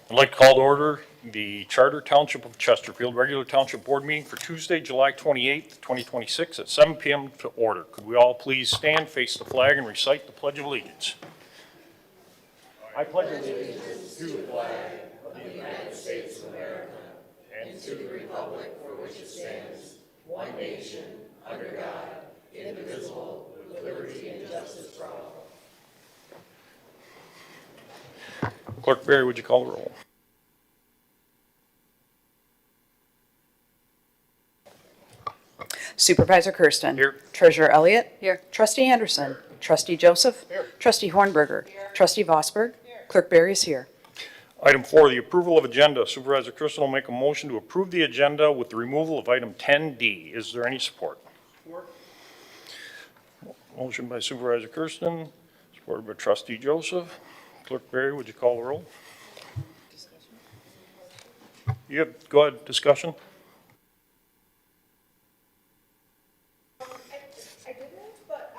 I'd like to call to order the Charter Township of Chesterfield regular township board meeting for Tuesday, July 28th, 2026 at 7 p.m. to order. Could we all please stand, face the flag, and recite the Pledge of Allegiance? I pledge allegiance to the flag of the United States of America and to the republic for which it stands, one nation, under God, indivisible, with liberty and justice for all. Clerk Barry, would you call the roll? Supervisor Kirsten. Here. Treasurer Elliott. Here. Trustee Anderson. Here. Trustee Joseph. Here. Trustee Hornberger. Here. Trustee Vosberg. Here. Clerk Barry is here. Item 4, the approval of agenda. Supervisor Kirsten will make a motion to approve the agenda with the removal of item 10D. Is there any support? Support. Motion by Supervisor Kirsten, supported by Trustee Joseph. Clerk Barry, would you call the roll? Go ahead, discussion. I didn't, but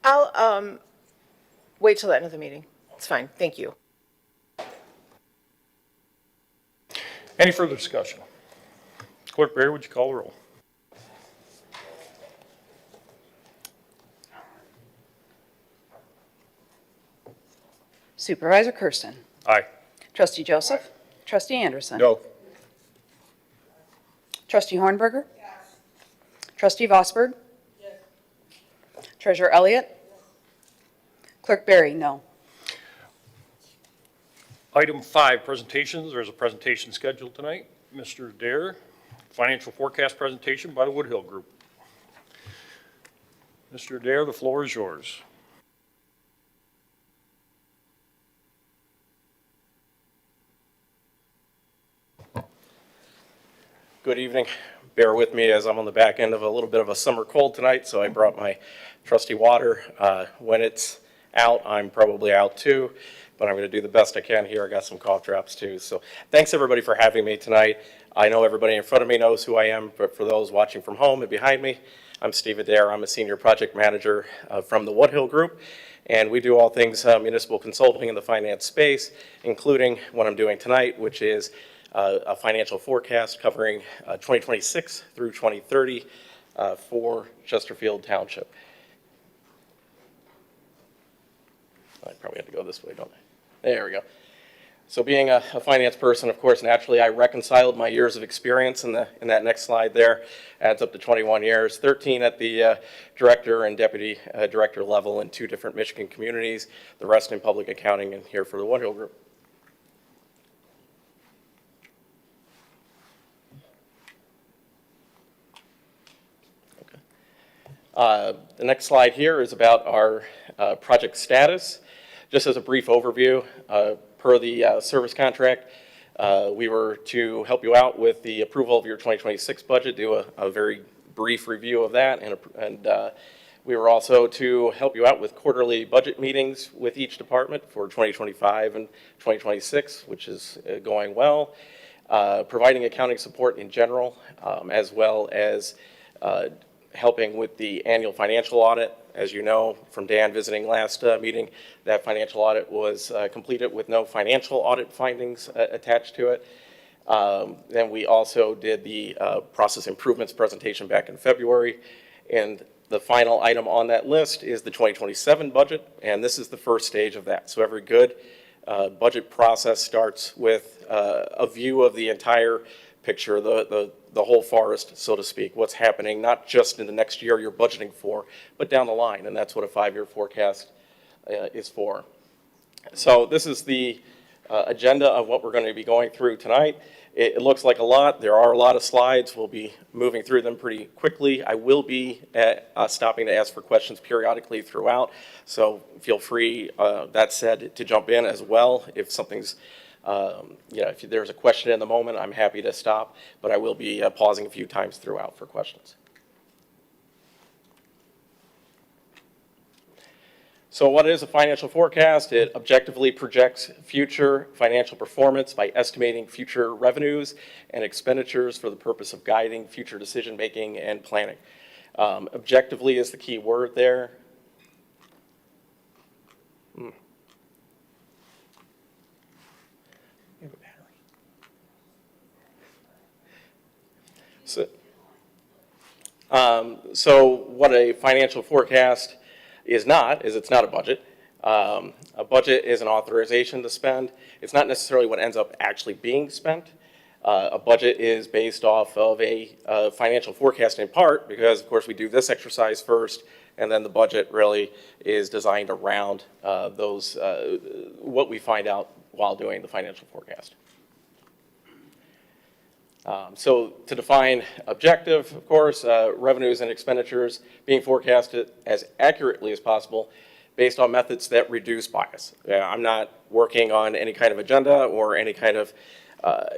I'll wait till the end of the meeting. It's fine. Thank you. Any further discussion? Clerk Barry, would you call the roll? Supervisor Kirsten. Aye. Trustee Joseph. Trustee Anderson. No. Trustee Hornberger. Yes. Trustee Vosberg. Yes. Treasurer Elliott. Yes. Clerk Barry, no. Item 5, presentations. There's a presentation scheduled tonight. Mr. Dare, financial forecast presentation by the Woodhill Group. Mr. Dare, the floor is yours. Good evening. Bear with me as I'm on the back end of a little bit of a summer cold tonight, so I brought my trusty water. When it's out, I'm probably out too, but I'm going to do the best I can here. I got some cough drops too. So thanks everybody for having me tonight. I know everybody in front of me knows who I am, but for those watching from home and behind me, I'm Steve Adair. I'm a senior project manager from the Woodhill Group, and we do all things municipal consulting in the finance space, including what I'm doing tonight, which is a financial forecast covering 2026 through 2030 for Chesterfield Township. I probably have to go this way, don't I? There we go. So being a finance person, of course, naturally, I reconciled my years of experience in that next slide there. Adds up to 21 years, 13 at the director and deputy director level in 2 different Michigan communities, the rest in public accounting and here for the Woodhill Group. The next slide here is about our project status. Just as a brief overview, per the service contract, we were to help you out with the approval of your 2026 budget, do a very brief review of that, and we were also to help you out with quarterly budget meetings with each department for 2025 and 2026, which is going well, providing accounting support in general, as well as helping with the annual financial audit. As you know from Dan visiting last meeting, that financial audit was completed with no financial audit findings attached to it. Then we also did the process improvements presentation back in February. And the final item on that list is the 2027 budget, and this is the first stage of that. So every good budget process starts with a view of the entire picture, the whole forest, so to speak, what's happening, not just in the next year you're budgeting for, but down the line, and that's what a 5-year forecast is for. So this is the agenda of what we're going to be going through tonight. It looks like a lot. There are a lot of slides. We'll be moving through them pretty quickly. I will be stopping to ask for questions periodically throughout, so feel free, that said, to jump in as well if something's if there's a question in the moment, I'm happy to stop, but I will be pausing a few times throughout for questions. So what is a financial forecast? It objectively projects future financial performance by estimating future revenues and expenditures for the purpose of guiding future decision-making and planning. Objectively is the key word there. So what a financial forecast is not, is it's not a budget. A budget is an authorization to spend. It's not necessarily what ends up actually being spent. A budget is based off of a financial forecast in part because, of course, we do this exercise first, and then the budget really is designed around what we find out while doing the financial forecast. So to define objective, of course, revenues and expenditures being forecasted as accurately as possible based on methods that reduce bias. I'm not working on any kind of agenda or any kind of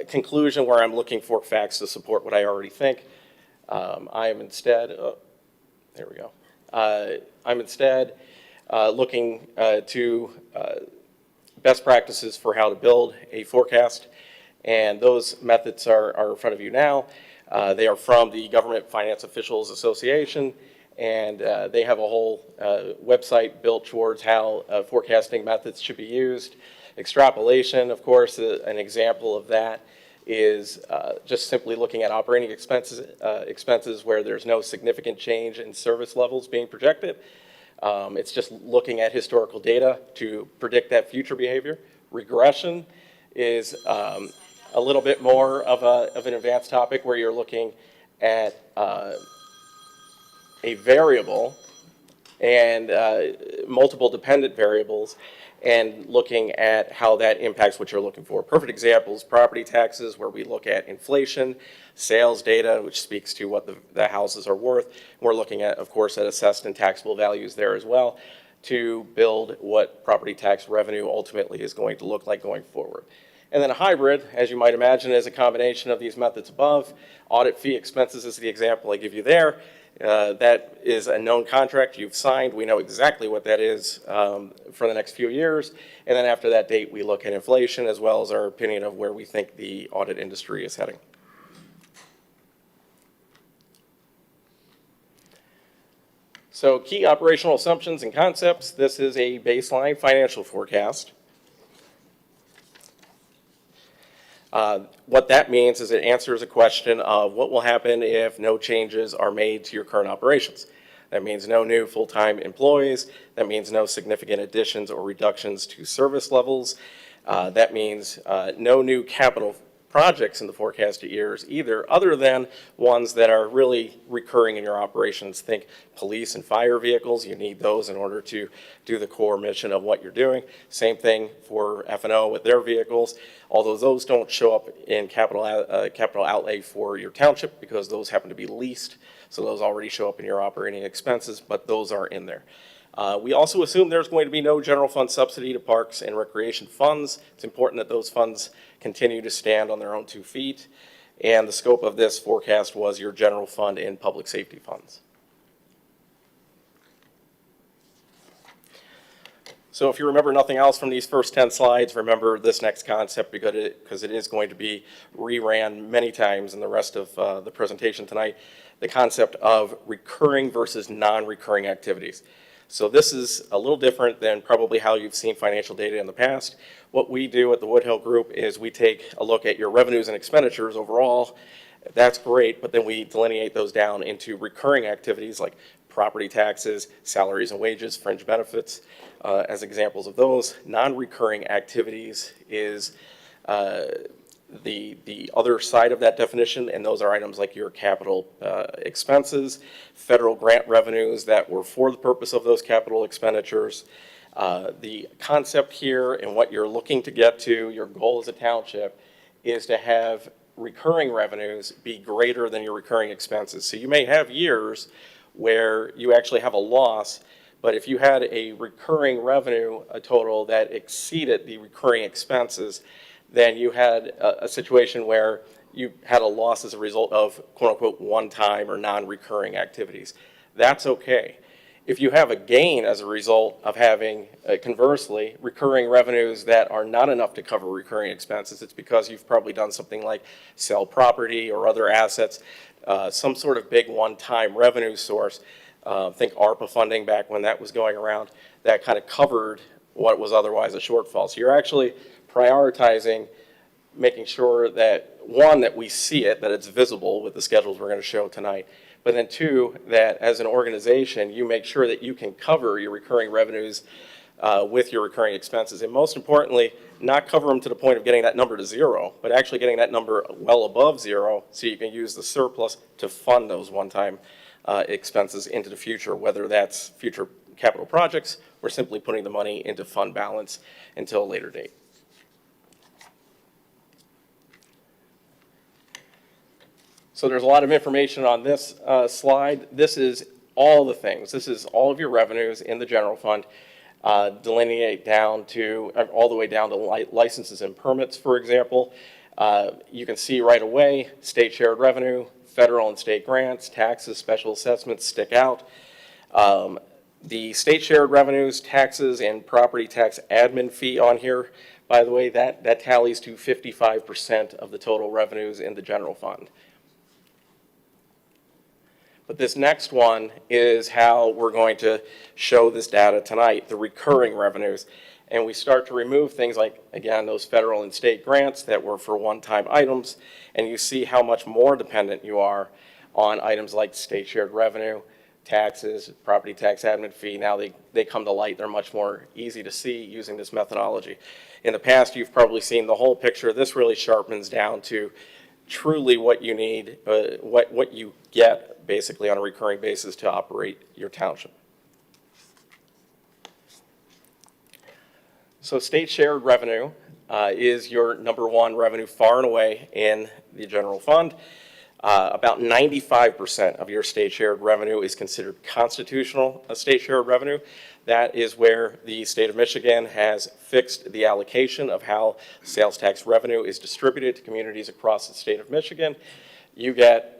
conclusion where I'm looking for facts to support what I already think. I am instead, there we go. I'm instead looking to best practices for how to build a forecast. And those methods are in front of you now. They are from the Government Finance Officials Association, and they have a whole website built towards how forecasting methods should be used. Extrapolation, of course, an example of that is just simply looking at operating expenses where there's no significant change in service levels being projected. It's just looking at historical data to predict that future behavior. Regression is a little bit more of an advanced topic where you're looking at a variable and multiple dependent variables and looking at how that impacts what you're looking for. Perfect examples, property taxes, where we look at inflation, sales data, which speaks to what the houses are worth. We're looking at, of course, at assessed and taxable values there as well to build what property tax revenue ultimately is going to look like going forward. And then a hybrid, as you might imagine, is a combination of these methods above. Audit fee expenses is the example I give you there. That is a known contract you've signed. We know exactly what that is for the next few years. And then after that date, we look at inflation as well as our opinion of where we think the audit industry is heading. So key operational assumptions and concepts. This is a baseline financial forecast. What that means is it answers a question of what will happen if no changes are made to your current operations. That means no new full-time employees. That means no significant additions or reductions to service levels. That means no new capital projects in the forecasted years either, other than ones that are really recurring in your operations. Think police and fire vehicles. You need those in order to do the core mission of what you're doing. Same thing for F&O with their vehicles, although those don't show up in capital outlay for your township because those happen to be leased. So those already show up in your operating expenses, but those are in there. We also assume there's going to be no general fund subsidy to parks and recreation funds. It's important that those funds continue to stand on their own 2 feet. And the scope of this forecast was your general fund and public safety funds. So if you remember nothing else from these first 10 slides, remember this next concept because it is going to be reran many times in the rest of the presentation tonight, the concept of recurring versus non-recurring activities. So this is a little different than probably how you've seen financial data in the past. What we do at the Woodhill Group is we take a look at your revenues and expenditures overall. That's great, but then we delineate those down into recurring activities like property taxes, salaries and wages, fringe benefits, as examples of those. Non-recurring activities is the other side of that definition, and those are items like your capital expenses, federal grant revenues that were for the purpose of those capital expenditures. The concept here and what you're looking to get to, your goal as a township, is to have recurring revenues be greater than your recurring expenses. So you may have years where you actually have a loss, but if you had a recurring revenue, a total that exceeded the recurring expenses, then you had a situation where you had a loss as a result of quote unquote one-time or non-recurring activities. That's okay. If you have a gain as a result of having, conversely, recurring revenues that are not enough to cover recurring expenses, it's because you've probably done something like sell property or other assets, some sort of big one-time revenue source. Think ARPA funding back when that was going around, that kind of covered what was otherwise a shortfall. So you're actually prioritizing making sure that, one, that we see it, that it's visible with the schedules we're going to show tonight, but then two, that as an organization, you make sure that you can cover your recurring revenues with your recurring expenses. And most importantly, not cover them to the point of getting that number to zero, but actually getting that number well above zero so you can use the surplus to fund those one-time expenses into the future, whether that's future capital projects or simply putting the money into fund balance until a later date. So there's a lot of information on this slide. This is all the things. This is all of your revenues in the general fund, delineate down to, all the way down to licenses and permits, for example. You can see right away, state shared revenue, federal and state grants, taxes, special assessments stick out. The state shared revenues, taxes, and property tax admin fee on here, by the way, that tallies to 55% of the total revenues in the general fund. But this next one is how we're going to show this data tonight, the recurring revenues. And we start to remove things like, again, those federal and state grants that were for one-time items, and you see how much more dependent you are on items like state shared revenue, taxes, property tax admin fee. Now they come to light. They're much more easy to see using this methodology. In the past, you've probably seen the whole picture. This really sharpens down to truly what you need, what you get basically on a recurring basis to operate your township. So state shared revenue is your number one revenue far and away in the general fund. About 95% of your state shared revenue is considered constitutional state shared revenue. That is where the state of Michigan has fixed the allocation of how sales tax revenue is distributed to communities across the state of Michigan. You get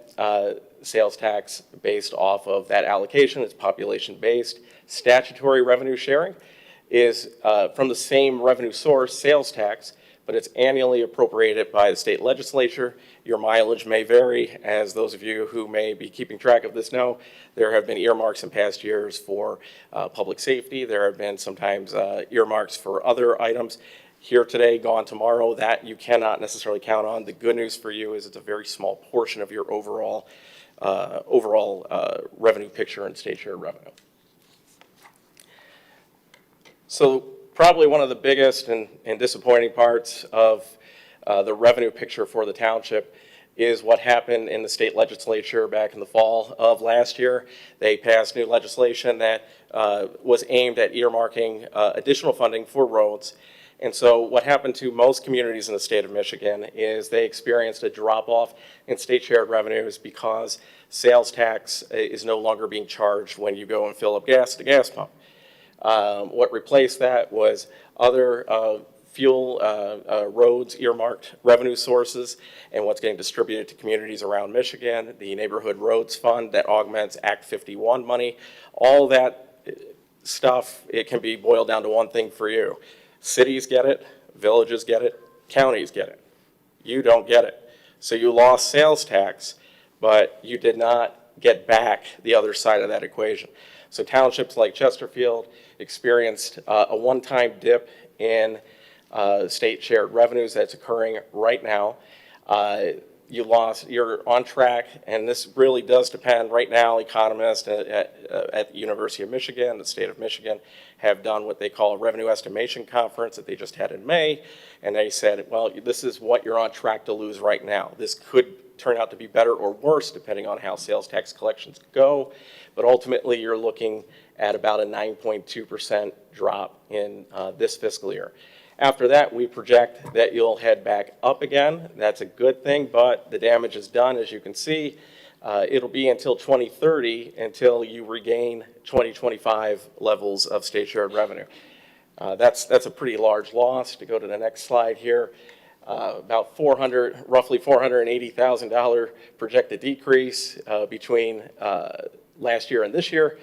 sales tax based off of that allocation. It's population-based. Statutory revenue sharing is from the same revenue source, sales tax, but it's annually appropriated by the state legislature. Your mileage may vary. As those of you who may be keeping track of this know, there have been earmarks in past years for public safety. There have been sometimes earmarks for other items. Here today, gone tomorrow, that you cannot necessarily count on. The good news for you is it's a very small portion of your overall revenue picture and state share revenue. So probably one of the biggest and disappointing parts of the revenue picture for the township is what happened in the state legislature back in the fall of last year. They passed new legislation that was aimed at earmarking additional funding for roads. And so what happened to most communities in the state of Michigan is they experienced a drop-off in state shared revenues because sales tax is no longer being charged when you go and fill up gas at a gas pump. What replaced that was other fuel, roads, earmarked revenue sources, and what's getting distributed to communities around Michigan, the Neighborhood Roads Fund that augments Act 51 money. All that stuff, it can be boiled down to one thing for you. Cities get it, villages get it, counties get it. You don't get it. So you lost sales tax, but you did not get back the other side of that equation. So townships like Chesterfield experienced a one-time dip in state shared revenues that's occurring right now. You're on track, and this really does depend. Right now, economists at the University of Michigan, the state of Michigan, have done what they call a revenue estimation conference that they just had in May, and they said, well, this is what you're on track to lose right now. This could turn out to be better or worse depending on how sales tax collections go, but ultimately you're looking at about a 9.2% drop in this fiscal year. After that, we project that you'll head back up again. That's a good thing, but the damage is done, as you can see. It'll be until 2030 until you regain 2025 levels of state shared revenue. That's a pretty large loss. To go to the next slide here, about roughly $480,000 projected decrease between last year and this year.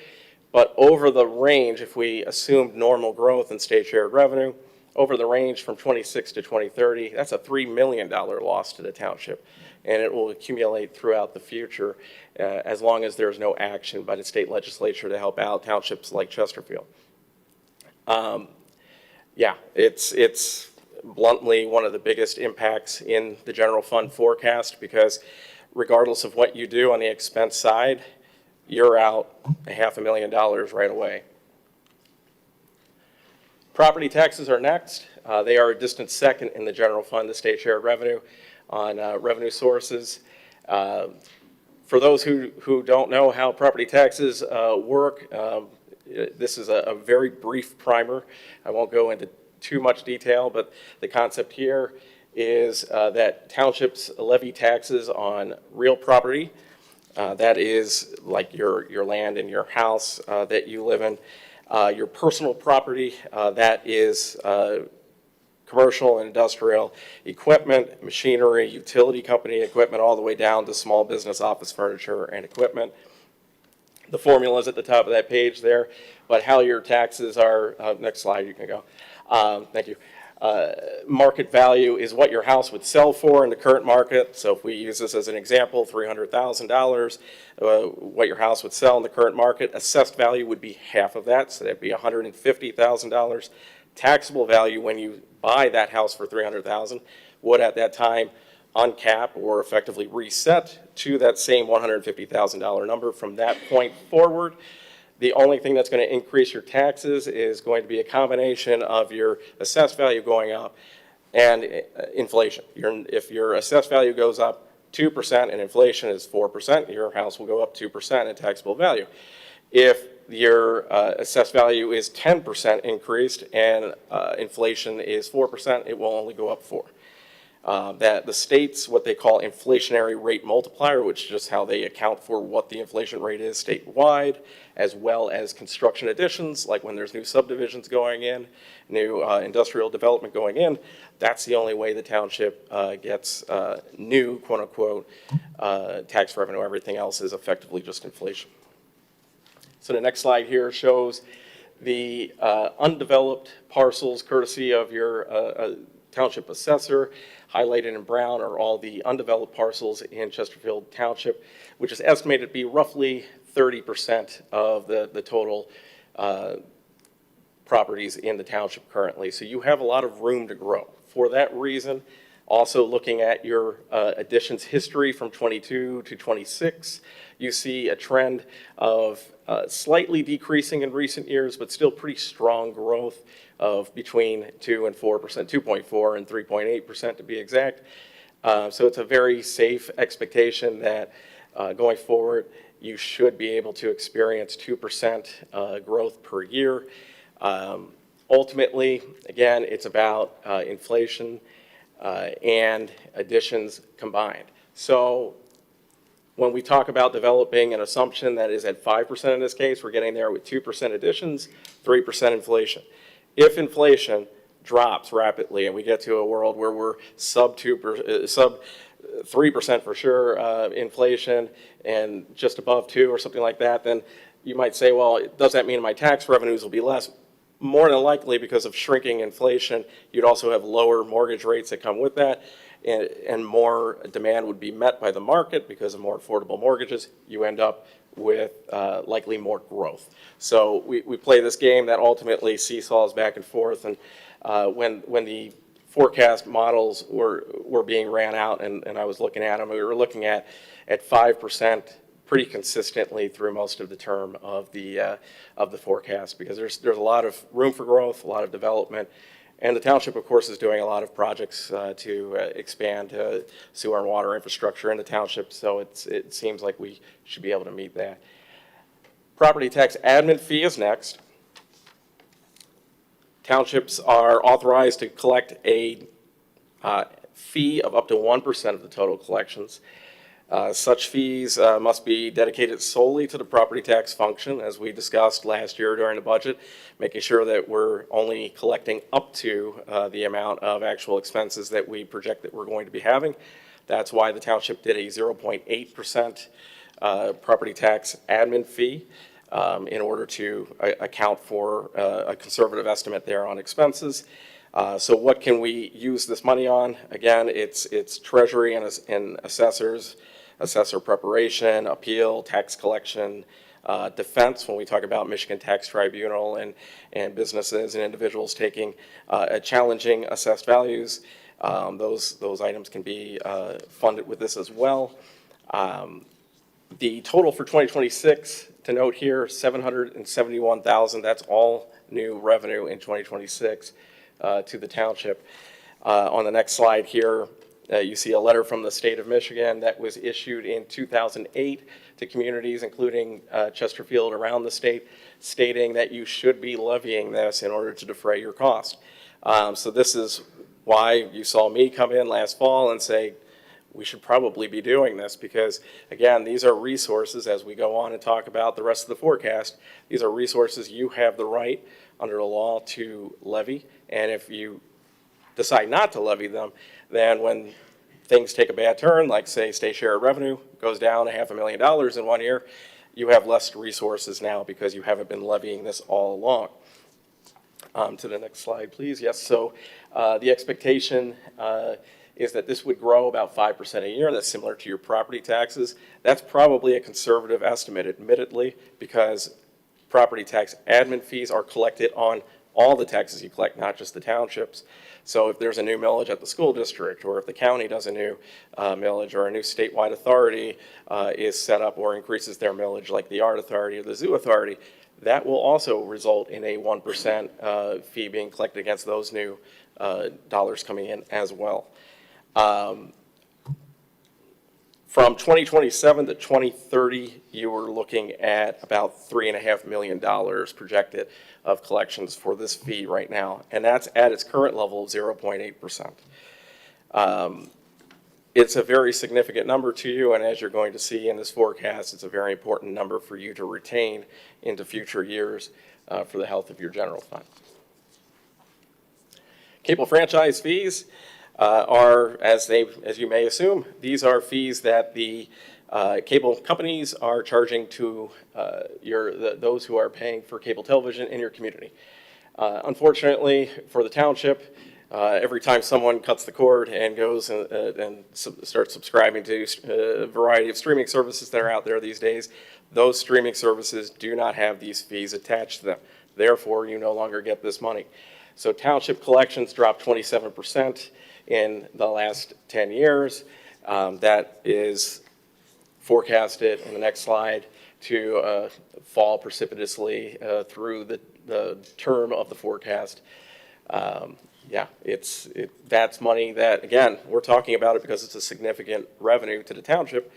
But over the range, if we assumed normal growth in state shared revenue, over the range from 26 to 2030, that's a $3 million loss to the township. And it will accumulate throughout the future as long as there's no action by the state legislature to help out townships like Chesterfield. Yeah, it's bluntly one of the biggest impacts in the general fund forecast, because regardless of what you do on the expense side, you're out $500,000 right away. Property taxes are next. They are a distant second in the general fund, the state share revenue on revenue sources. For those who don't know how property taxes work, this is a very brief primer. I won't go into too much detail, but the concept here is that townships levy taxes on real property. That is like your land and your house that you live in. Your personal property, that is commercial and industrial equipment, machinery, utility company equipment, all the way down to small business office furniture and equipment. The formula is at the top of that page there, but how your taxes are, next slide, you can go. Thank you. Market value is what your house would sell for in the current market. So if we use this as an example, $300,000, what your house would sell in the current market, assessed value would be half of that, so that'd be $150,000. Taxable value when you buy that house for $300,000 would at that time uncap or effectively reset to that same $150,000 number. From that point forward, the only thing that's going to increase your taxes is going to be a combination of your assessed value going up and inflation. If your assessed value goes up 2% and inflation is 4%, your house will go up 2% in taxable value. If your assessed value is 10% increased and inflation is 4%, it will only go up 4%. That the state's what they call inflationary rate multiplier, which is just how they account for what the inflation rate is statewide, as well as construction additions, like when there's new subdivisions going in, new industrial development going in. That's the only way the township gets new, quote unquote, tax revenue. Everything else is effectively just inflation. So the next slide here shows the undeveloped parcels courtesy of your township assessor. Highlighted in brown are all the undeveloped parcels in Chesterfield Township, which is estimated to be roughly 30% of the total properties in the township currently. So you have a lot of room to grow. For that reason, also looking at your additions history from 22 to 26, you see a trend of slightly decreasing in recent years, but still pretty strong growth of between 2 and 4%, 2.4 and 3.8% to be exact. So it's a very safe expectation that going forward, you should be able to experience 2% growth per year. Ultimately, again, it's about inflation and additions combined. So when we talk about developing an assumption that is at 5% in this case, we're getting there with 2% additions, 3% inflation. If inflation drops rapidly and we get to a world where we're sub 3% for sure inflation and just above 2 or something like that, then you might say, well, does that mean my tax revenues will be less? More than likely, because of shrinking inflation, you'd also have lower mortgage rates that come with that, and more demand would be met by the market because of more affordable mortgages. You end up with likely more growth. So we play this game that ultimately seesaws back and forth, and when the forecast models were being ran out and I was looking at them, we were looking at 5% pretty consistently through most of the term of the forecast, because there's a lot of room for growth, a lot of development, and the township, of course, is doing a lot of projects to expand sewer and water infrastructure in the township, so it seems like we should be able to meet that. Property tax admin fee is next. Townships are authorized to collect a fee of up to 1% of the total collections. Such fees must be dedicated solely to the property tax function, as we discussed last year during the budget, making sure that we're only collecting up to the amount of actual expenses that we project that we're going to be having. That's why the township did a 0.8% property tax admin fee in order to account for a conservative estimate there on expenses. So what can we use this money on? Again, it's treasury and assessors, assessor preparation, appeal, tax collection, defense when we talk about Michigan Tax Tribunal and businesses and individuals taking challenging assessed values. Those items can be funded with this as well. The total for 2026, to note here, $771,000. That's all new revenue in 2026 to the township. On the next slide here, you see a letter from the state of Michigan that was issued in 2008 to communities, including Chesterfield around the state, stating that you should be levying this in order to defray your cost. So this is why you saw me come in last fall and say, we should probably be doing this because, again, these are resources as we go on and talk about the rest of the forecast. These are resources you have the right under the law to levy. And if you decide not to levy them, then when things take a bad turn, like say state share of revenue goes down $500,000 in 1 year, you have less resources now because you haven't been levying this all along. To the next slide, please. Yes, so the expectation is that this would grow about 5% a year. That's similar to your property taxes. That's probably a conservative estimate, admittedly, because property tax admin fees are collected on all the taxes you collect, not just the townships. So if there's a new millage at the school district, or if the county does a new millage, or a new statewide authority is set up or increases their millage, like the art authority or the zoo authority, that will also result in a 1% fee being collected against those new dollars coming in as well. From 2027 to 2030, you were looking at about $3.5 million projected of collections for this fee right now, and that's at its current level of 0.8%. It's a very significant number to you, and as you're going to see in this forecast, it's a very important number for you to retain into future years for the health of your general fund. Cable franchise fees are, as you may assume, these are fees that the cable companies are charging to those who are paying for cable television in your community. Unfortunately, for the township, every time someone cuts the cord and goes and starts subscribing to a variety of streaming services that are out there these days, those streaming services do not have these fees attached to them. Therefore, you no longer get this money. So township collections dropped 27% in the last 10 years. That is forecasted in the next slide to fall precipitously through the term of the forecast. Yeah, that's money that, again, we're talking about it because it's a significant revenue to the township,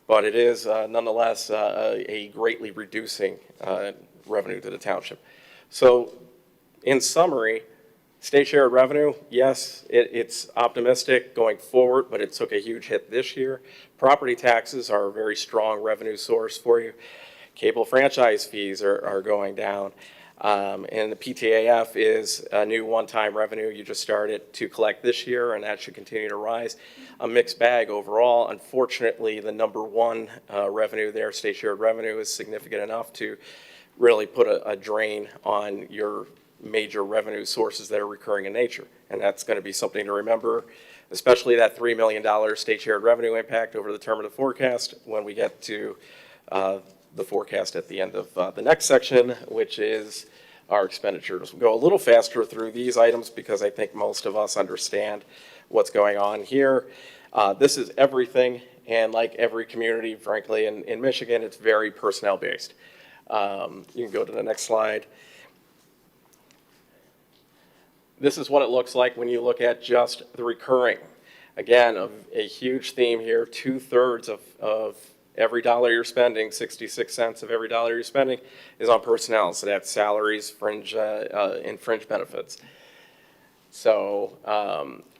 but it is nonetheless a greatly reducing revenue to the township. So in summary, state share revenue, yes, it's optimistic going forward, but it took a huge hit this year. Property taxes are a very strong revenue source for you. Cable franchise fees are going down. And the PTAF is a new one-time revenue you just started to collect this year, and that should continue to rise. A mixed bag overall. Unfortunately, the number one revenue there, state share revenue, is significant enough to really put a drain on your major revenue sources that are recurring in nature. And that's going to be something to remember, especially that $3 million state shared revenue impact over the term of the forecast when we get to the forecast at the end of the next section, which is our expenditures. We'll go a little faster through these items because I think most of us understand what's going on here. This is everything, and like every community, frankly, in Michigan, it's very personnel-based. You can go to the next slide. This is what it looks like when you look at just the recurring. Again, a huge theme here, 2/3 of every dollar you're spending, 66 cents of every dollar you're spending is on personnel. So that's salaries, fringe, and fringe benefits. So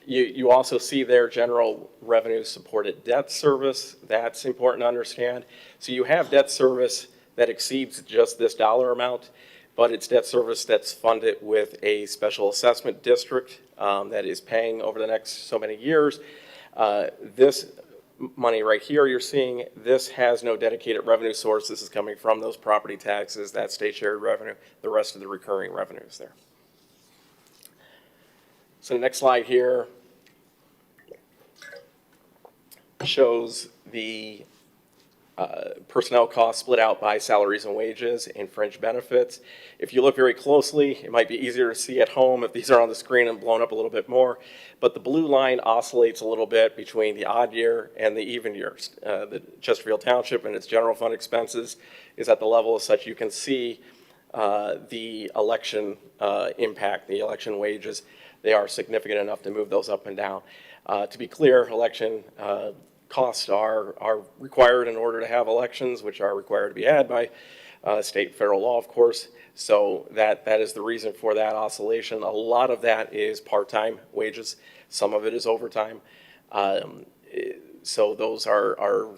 you also see there general revenue supported debt service. That's important to understand. So you have debt service that exceeds just this dollar amount, but it's debt service that's funded with a special assessment district that is paying over the next so many years. This money right here you're seeing, this has no dedicated revenue source. This is coming from those property taxes, that state shared revenue, the rest of the recurring revenues there. So the next slide here shows the personnel costs split out by salaries and wages and fringe benefits. If you look very closely, it might be easier to see at home if these are on the screen and blown up a little bit more, but the blue line oscillates a little bit between the odd year and the even years. The Chesterfield Township and its general fund expenses is at the level such you can see the election impact, the election wages. They are significant enough to move those up and down. To be clear, election costs are required in order to have elections, which are required to be had by state and federal law, of course. So that is the reason for that oscillation. A lot of that is part-time wages. Some of it is overtime. So those are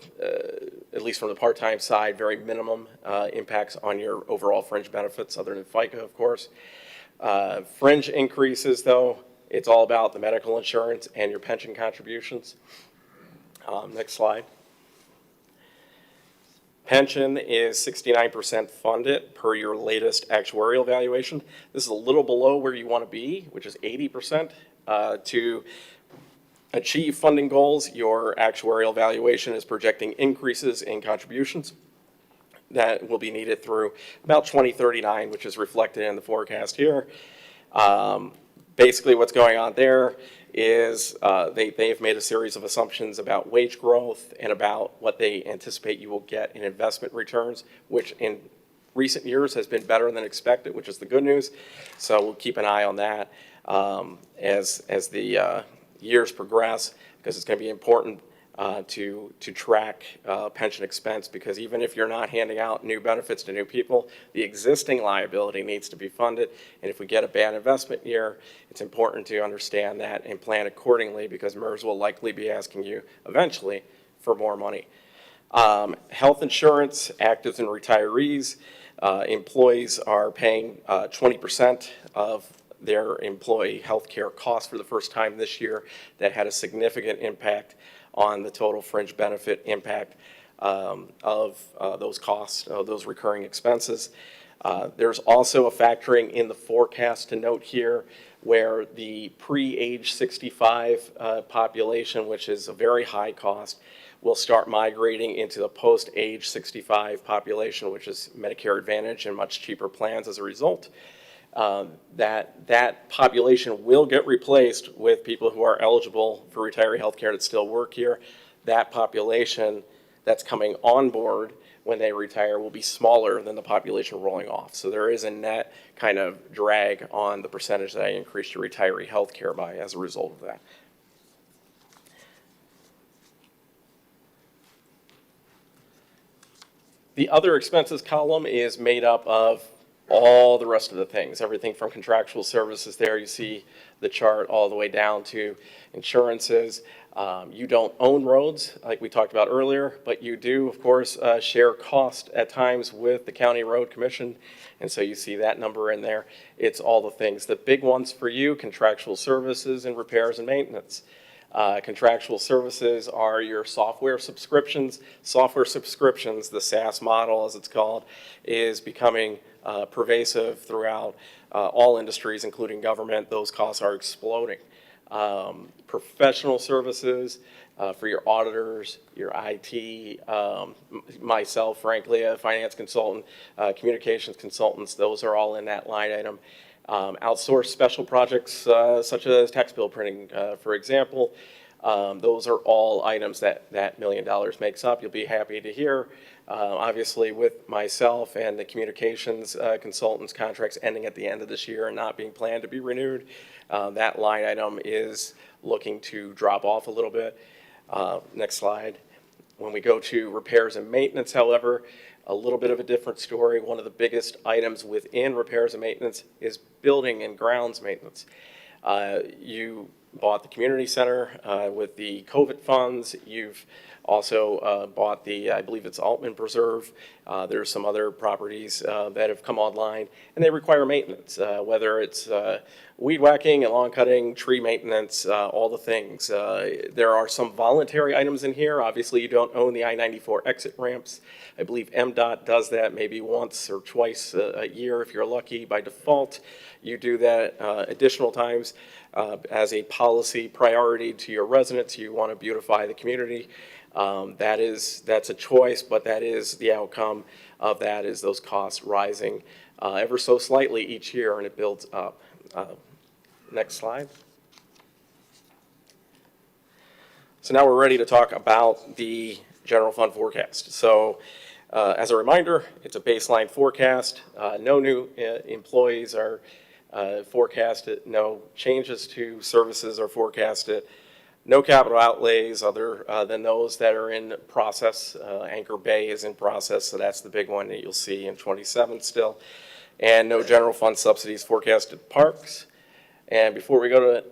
at least from the part-time side, very minimum impacts on your overall fringe benefits, other than FICA, of course. Fringe increases, though, it's all about the medical insurance and your pension contributions. Next slide. Pension is 69% funded per your latest actuarial valuation. This is a little below where you want to be, which is 80%. To achieve funding goals, your actuarial valuation is projecting increases in contributions that will be needed through about 2039, which is reflected in the forecast here. Basically, what's going on there is they've made a series of assumptions about wage growth and about what they anticipate you will get in investment returns, which in recent years has been better than expected, which is the good news. So we'll keep an eye on that as the years progress, because it's going to be important to track pension expense, because even if you're not handing out new benefits to new people, the existing liability needs to be funded. And if we get a bad investment year, it's important to understand that and plan accordingly, because MERS will likely be asking you eventually for more money. Health insurance, actives and retirees, employees are paying 20% of their employee health care costs for the first time this year. That had a significant impact on the total fringe benefit impact of those costs, those recurring expenses. There's also a factoring in the forecast to note here where the pre-age 65 population, which is a very high cost, will start migrating into the post-age 65 population, which is Medicare Advantage and much cheaper plans as a result. That population will get replaced with people who are eligible for retiree health care that still work here. That population that's coming on board when they retire will be smaller than the population rolling off. So there is a net kind of drag on the percentage that I increased your retiree health care by as a result of that. The other expenses column is made up of all the rest of the things, everything from contractual services there. You see the chart all the way down to insurances. You don't own roads like we talked about earlier, but you do, of course, share cost at times with the County Road Commission. And so you see that number in there. It's all the things. The big ones for you, contractual services and repairs and maintenance. Contractual services are your software subscriptions. Software subscriptions, the SaaS model as it's called, is becoming pervasive throughout all industries, including government. Those costs are exploding. Professional services for your auditors, your IT, myself, frankly, a finance consultant, communications consultants, those are all in that line item. Outsourced special projects such as tax bill printing, for example. Those are all items that $1 million makes up. You'll be happy to hear. Obviously, with myself and the communications consultants contracts ending at the end of this year and not being planned to be renewed, that line item is looking to drop off a little bit. Next slide. When we go to repairs and maintenance, however, a little bit of a different story. One of the biggest items within repairs and maintenance is building and grounds maintenance. You bought the community center with the COVID funds. You've also bought the, I believe it's Altman Preserve. There's some other properties that have come online, and they require maintenance, whether it's weed whacking and lawn cutting, tree maintenance, all the things. There are some voluntary items in here. Obviously, you don't own the I-94 exit ramps. I believe MDOT does that maybe once or twice a year if you're lucky. By default, you do that additional times as a policy priority to your residents. You want to beautify the community. That's a choice, but that is the outcome of that, is those costs rising ever so slightly each year, and it builds up. Next slide. So now we're ready to talk about the general fund forecast. So as a reminder, it's a baseline forecast. No new employees are forecasted. No changes to services are forecasted. No capital outlays other than those that are in process. Anchor Bay is in process, so that's the big one that you'll see in 27 still. And no general fund subsidies forecasted. Parks. And before we go to,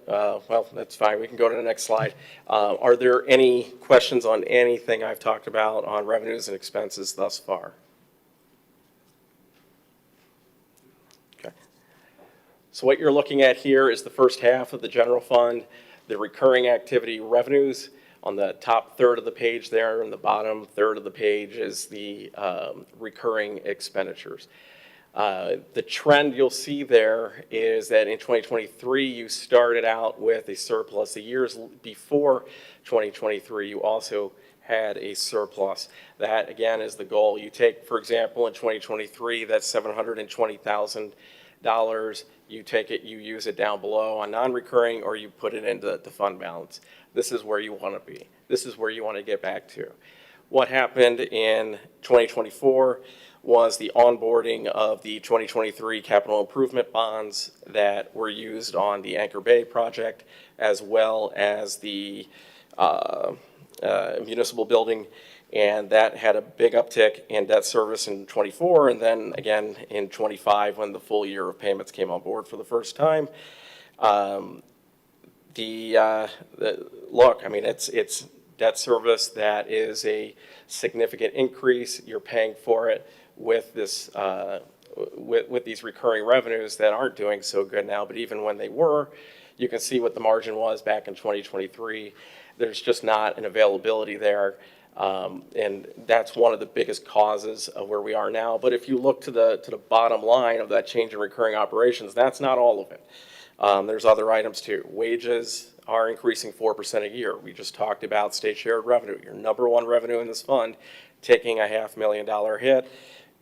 well, that's fine, we can go to the next slide. Are there any questions on anything I've talked about on revenues and expenses thus far? Okay. So what you're looking at here is the first half of the general fund, the recurring activity revenues. On the top third of the page there, and the bottom third of the page is the recurring expenditures. The trend you'll see there is that in 2023, you started out with a surplus. The years before 2023, you also had a surplus. That, again, is the goal. You take, for example, in 2023, that's $720,000. You take it, you use it down below on non-recurring, or you put it into the fund balance. This is where you want to be. This is where you want to get back to. What happened in 2024 was the onboarding of the 2023 capital improvement bonds that were used on the Anchor Bay project, as well as the municipal building, and that had a big uptick in debt service in 24, and then again in 25 when the full year of payments came on board for the first time. Look, I mean, it's debt service that is a significant increase. You're paying for it with this with these recurring revenues that aren't doing so good now, but even when they were, you can see what the margin was back in 2023. There's just not an availability there, and that's one of the biggest causes of where we are now. But if you look to the bottom line of that change in recurring operations, that's not all of it. There's other items too. Wages are increasing 4% a year. We just talked about state shared revenue, your number one revenue in this fund, taking a $500,000 hit.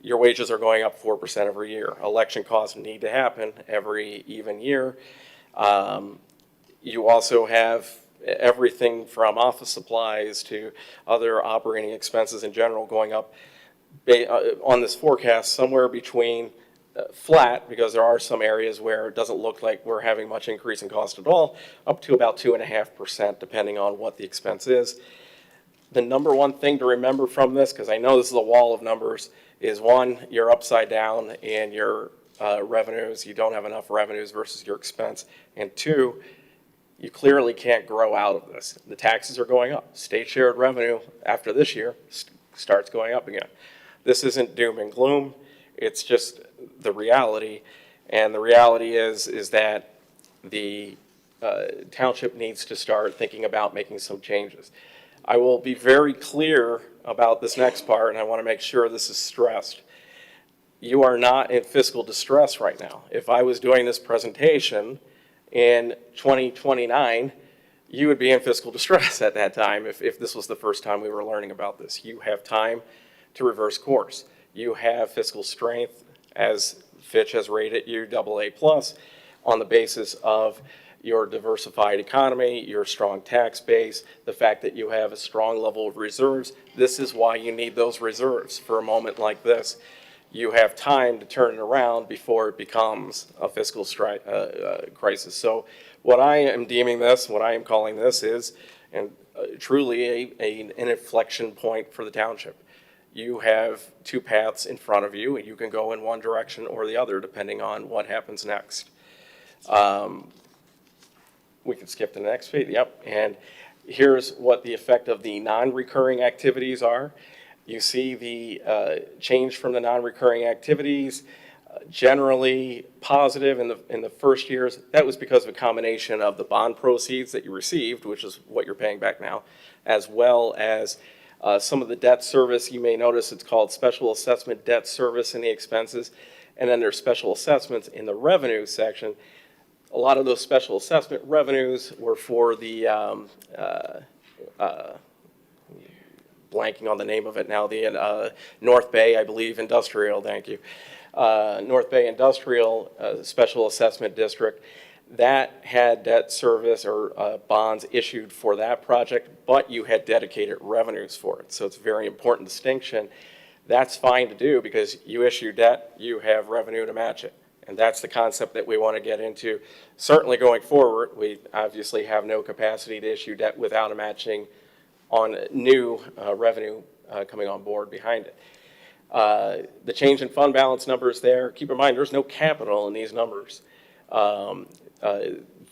Your wages are going up 4% every year. Election costs need to happen every even year. You also have everything from office supplies to other operating expenses in general going up on this forecast somewhere between flat, because there are some areas where it doesn't look like we're having much increase in cost at all, up to about 2.5%, depending on what the expense is. The number one thing to remember from this, because I know this is a wall of numbers, is one, you're upside down in your revenues. You don't have enough revenues versus your expense. And two, you clearly can't grow out of this. The taxes are going up. State shared revenue after this year starts going up again. This isn't doom and gloom. It's just the reality. And the reality is that the township needs to start thinking about making some changes. I will be very clear about this next part, and I want to make sure this is stressed. You are not in fiscal distress right now. If I was doing this presentation in 2029, you would be in fiscal distress at that time if this was the first time we were learning about this. You have time to reverse course. You have fiscal strength, as Fitch has rated you AA+, on the basis of your diversified economy, your strong tax base, the fact that you have a strong level of reserves. This is why you need those reserves for a moment like this. You have time to turn it around before it becomes a fiscal crisis. So what I am deeming this, what I am calling this is truly an inflection point for the township. You have two paths in front of you, and you can go in one direction or the other depending on what happens next. We can skip to the next page. Yep. And here's what the effect of the non-recurring activities are. You see the change from the non-recurring activities, generally positive in the first years. That was because of a combination of the bond proceeds that you received, which is what you're paying back now, as well as some of the debt service. You may notice it's called special assessment debt service in the expenses, and then there's special assessments in the revenue section. A lot of those special assessment revenues were for the blanking on the name of it now, the North Bay, I believe, Industrial, thank you. North Bay Industrial Special Assessment District, that had debt service or bonds issued for that project, but you had dedicated revenues for it. So it's a very important distinction. That's fine to do because you issue debt, you have revenue to match it. And that's the concept that we want to get into. Certainly going forward, we obviously have no capacity to issue debt without a matching on new revenue coming on board behind it. The change in fund balance numbers there, keep in mind there's no capital in these numbers.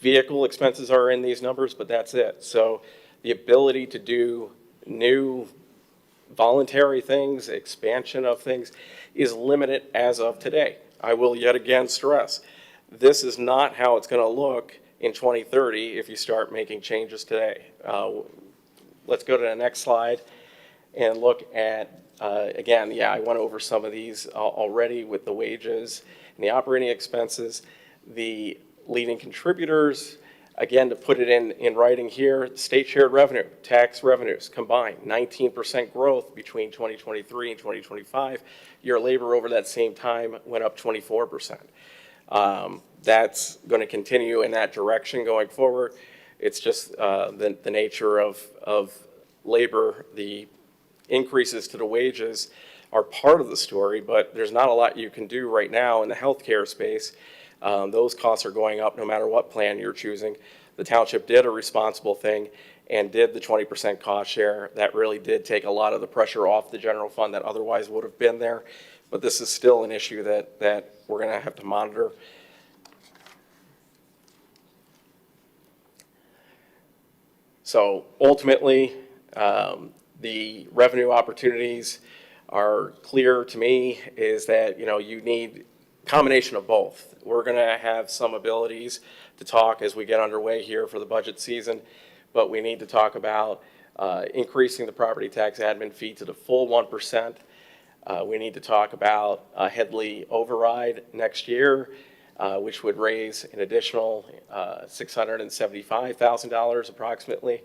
Vehicle expenses are in these numbers, but that's it. So the ability to do new voluntary things, expansion of things, is limited as of today. I will yet again stress, this is not how it's going to look in 2030 if you start making changes today. Let's go to the next slide and look at, again, yeah, I went over some of these already with the wages and the operating expenses. The leading contributors, again, to put it in writing here, state shared revenue, tax revenues combined, 19% growth between 2023 and 2025. Your labor over that same time went up 24%. That's going to continue in that direction going forward. It's just the nature of labor. The increases to the wages are part of the story, but there's not a lot you can do right now in the healthcare space. Those costs are going up no matter what plan you're choosing. The township did a responsible thing and did the 20% cost share. That really did take a lot of the pressure off the general fund that otherwise would have been there. But this is still an issue that we're going to have to monitor. So ultimately, the revenue opportunities are clear to me is that, you need a combination of both. We're going to have some abilities to talk as we get underway here for the budget season, but we need to talk about increasing the property tax admin fee to the full 1%. We need to talk about a Headley override next year, which would raise an additional $675,000 approximately.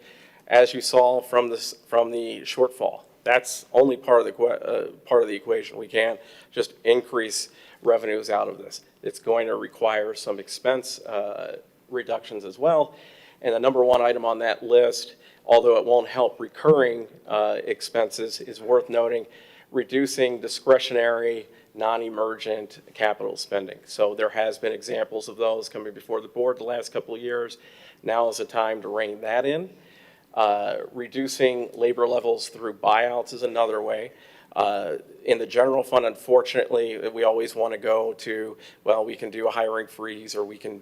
As you saw from the shortfall, that's only part of the equation. We can't just increase revenues out of this. It's going to require some expense reductions as well. And the number one item on that list, although it won't help recurring expenses, is worth noting, reducing discretionary non-emergent capital spending. So there has been examples of those coming before the board the last couple of years. Now is the time to rein that in. Reducing labor levels through buyouts is another way. In the general fund, unfortunately, we always want to go to, well, we can do a hiring freeze or we can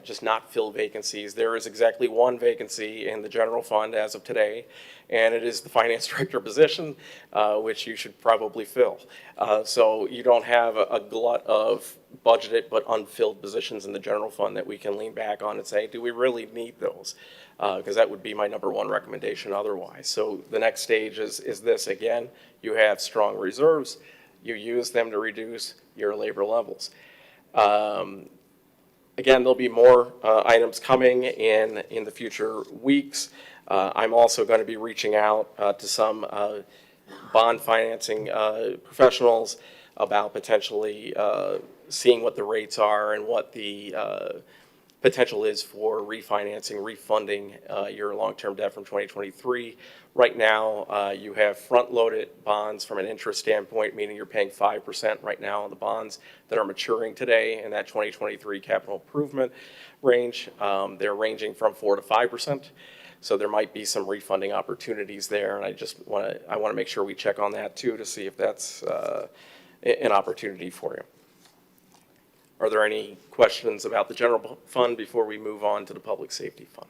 just not fill vacancies. There is exactly one vacancy in the general fund as of today, and it is the finance director position, which you should probably fill. So you don't have a glut of budgeted but unfilled positions in the general fund that we can lean back on and say, do we really need those? Because that would be my number one recommendation otherwise. So the next stage is this again. You have strong reserves. You use them to reduce your labor levels. Again, there'll be more items coming in the future weeks. I'm also going to be reaching out to some bond financing professionals about potentially seeing what the rates are and what the potential is for refinancing, refunding your long-term debt from 2023. Right now, you have front-loaded bonds from an interest standpoint, meaning you're paying 5% right now on the bonds that are maturing today in that 2023 capital improvement range. They're ranging from 4 to 5%. So there might be some refunding opportunities there, and I want to make sure we check on that too to see if that's an opportunity for you. Are there any questions about the general fund before we move on to the public safety fund?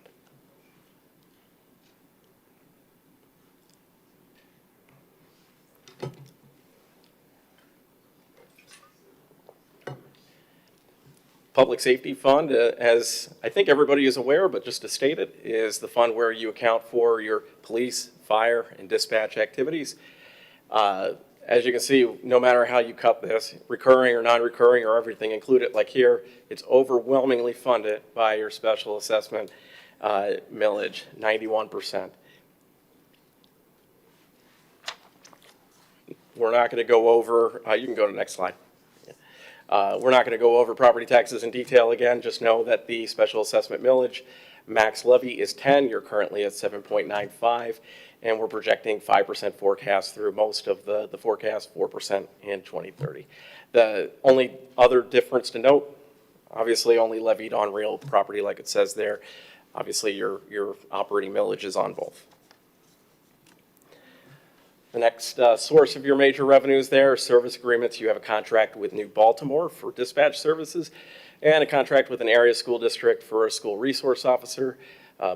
Public safety fund, as I think everybody is aware, but just to state it, is the fund where you account for your police, fire, and dispatch activities. As you can see, no matter how you cut this, recurring or non-recurring or everything included, like here, it's overwhelmingly funded by your special assessment millage, 91%. We're not going to go over, you can go to the next slide. We're not going to go over property taxes in detail again. Just know that the special assessment millage max levy is 10. You're currently at 7.95, and we're projecting 5% forecast through most of the forecast, 4% in 2030. The only other difference to note, obviously only levied on real property like it says there. Obviously your operating millage is on both. The next source of your major revenues there are service agreements. You have a contract with New Baltimore for dispatch services and a contract with an area school district for a school resource officer.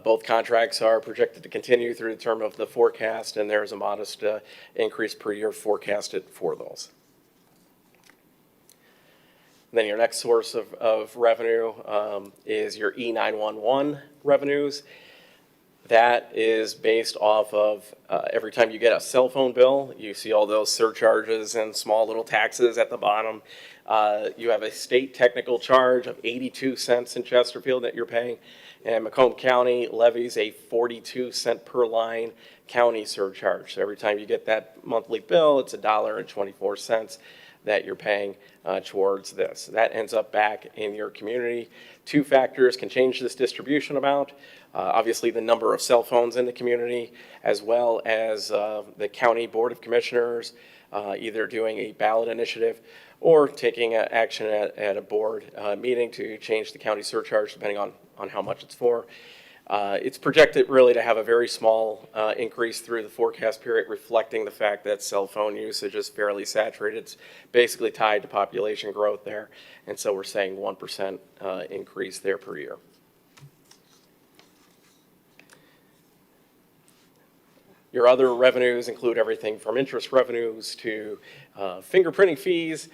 Both contracts are projected to continue through the term of the forecast, and there's a modest increase per year forecasted for those. And then your next source of revenue is your E911 revenues. That is based off of every time you get a cell phone bill, you see all those surcharges and small little taxes at the bottom. You have a state technical charge of 82 cents in Chesterfield that you're paying, and Macomb County levies a 42-cent per line county surcharge. So every time you get that monthly bill, it's $1.24 that you're paying towards this. That ends up back in your community. Two factors can change this distribution amount. Obviously, the number of cell phones in the community, as well as the County Board of Commissioners either doing a ballot initiative or taking action at a board meeting to change the county surcharge depending on how much it's for. It's projected really to have a very small increase through the forecast period, reflecting the fact that cell phone usage is fairly saturated. It's basically tied to population growth there, and so we're saying 1% increase there per year. Your other revenues include everything from interest revenues to fingerprinting fees.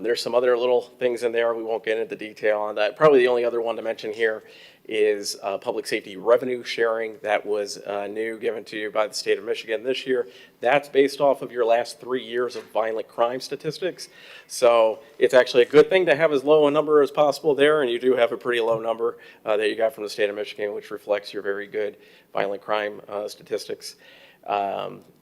There's some other little things in there. We won't get into detail on that. Probably the only other one to mention here is public safety revenue sharing. That was new, given to you by the state of Michigan this year. That's based off of your last 3 years of violent crime statistics. So it's actually a good thing to have as low a number as possible there, and you do have a pretty low number that you got from the state of Michigan, which reflects your very good violent crime statistics.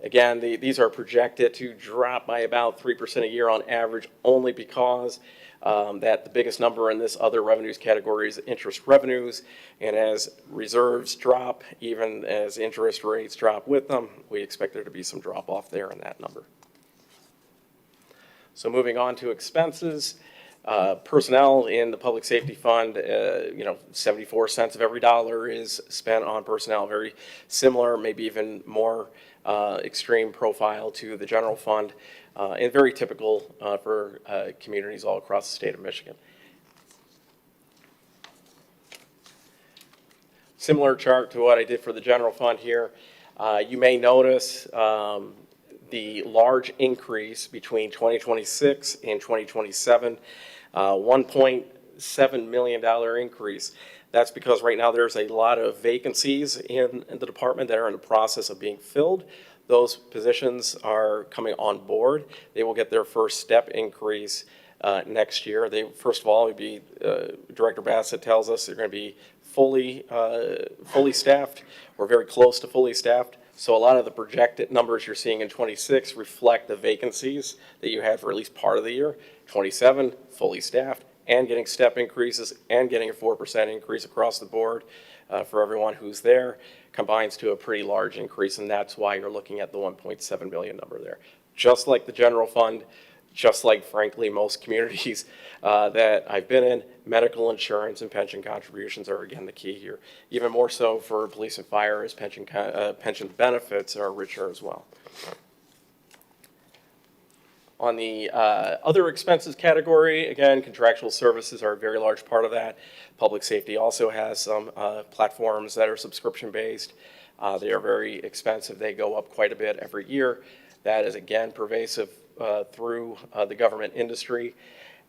Again, these are projected to drop by about 3% a year on average, only because that the biggest number in this other revenues category is interest revenues. And as reserves drop, even as interest rates drop with them, we expect there to be some drop off there in that number. So moving on to expenses. Personnel in the public safety fund, 74 cents of every dollar is spent on personnel. Very similar, maybe even more extreme profile to the general fund, and very typical for communities all across the state of Michigan. Similar chart to what I did for the general fund here. You may notice the large increase between 2026 and 2027, $1.7 million increase. That's because right now there's a lot of vacancies in the department that are in the process of being filled. Those positions are coming on board. They will get their first step increase next year. They, first of all, would be, Director Bassett tells us they're going to be fully staffed. We're very close to fully staffed. So a lot of the projected numbers you're seeing in 26 reflect the vacancies that you had for at least part of the year. 27, fully staffed, and getting step increases and getting a 4% increase across the board for everyone who's there combines to a pretty large increase, and that's why you're looking at the 1.7 million number there. Just like the general fund, just like, frankly, most communities that I've been in, medical insurance and pension contributions are, again, the key here. Even more so for police and fire, as pension benefits are richer as well. On the other expenses category, again, contractual services are a very large part of that. Public safety also has some platforms that are subscription-based. They are very expensive. They go up quite a bit every year. That is, again, pervasive through the government industry.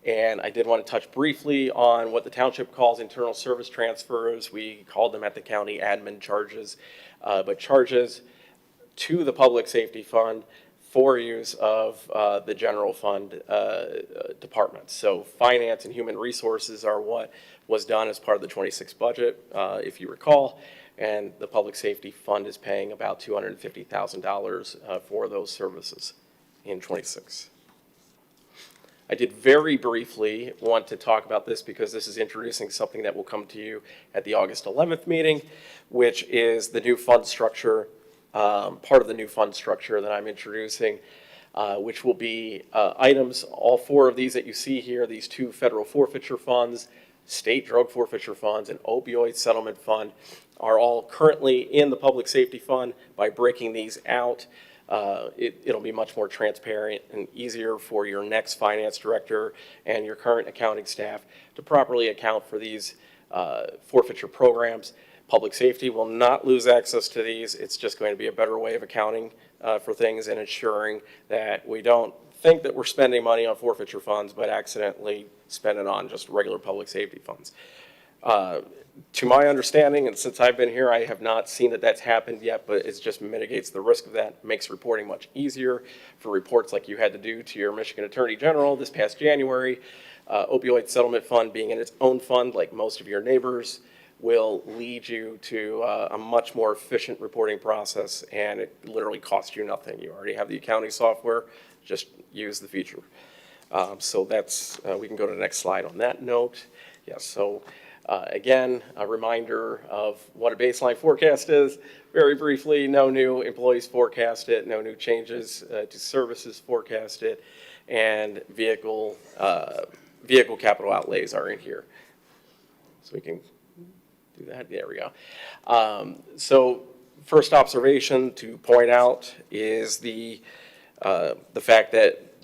And I did want to touch briefly on what the township calls internal service transfers. We called them at the county admin charges, but charges to the public safety fund for use of the general fund departments. So finance and human resources are what was done as part of the 26 budget, if you recall, and the public safety fund is paying about $250,000 for those services. in '26. I did very briefly want to talk about this because this is introducing something that will come to you at the August 11th meeting, which is the new fund structure, part of the new fund structure that I'm introducing, which will be items, all four of these that you see here, these two federal forfeiture funds, state drug forfeiture funds, and opioid settlement fund are all currently in the public safety fund. By breaking these out, it'll be much more transparent and easier for your next finance director and your current accounting staff to properly account for these forfeiture programs. Public safety will not lose access to these. It's just going to be a better way of accounting for things and ensuring that we don't think that we're spending money on forfeiture funds but accidentally spend it on just regular public safety funds. To my understanding, and since I've been here, I have not seen that that's happened yet, but it just mitigates the risk of that, makes reporting much easier for reports like you had to do to your Michigan Attorney General this past January. Opioid settlement fund being in its own fund, like most of your neighbors, will lead you to a much more efficient reporting process, and it literally costs you nothing. You already have the accounting software, just use the feature. So that's, we can go to the next slide on that note. Yes, so again, a reminder of what a baseline forecast is. Very briefly, no new employees forecasted, no new changes to services forecasted, and vehicle capital outlays are in here. So we can do that. There we go. So first observation to point out is the fact that,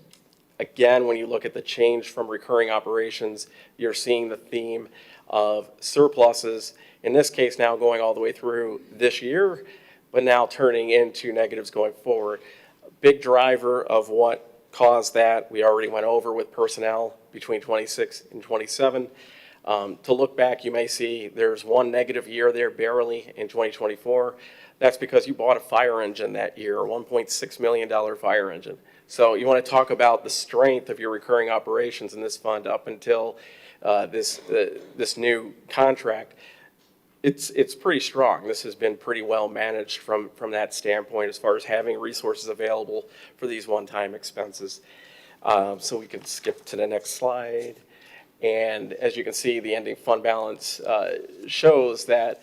again, when you look at the change from recurring operations, you're seeing the theme of surpluses, in this case now going all the way through this year, but now turning into negatives going forward. A big driver of what caused that, we already went over with personnel between 26 and 27. To look back, you may see there's one negative year there barely in 2024. That's because you bought a fire engine that year, a $1.6 million fire engine. So you want to talk about the strength of your recurring operations in this fund up until this new contract. It's pretty strong. This has been pretty well managed from that standpoint as far as having resources available for these one-time expenses. So we can skip to the next slide. And as you can see, the ending fund balance shows that,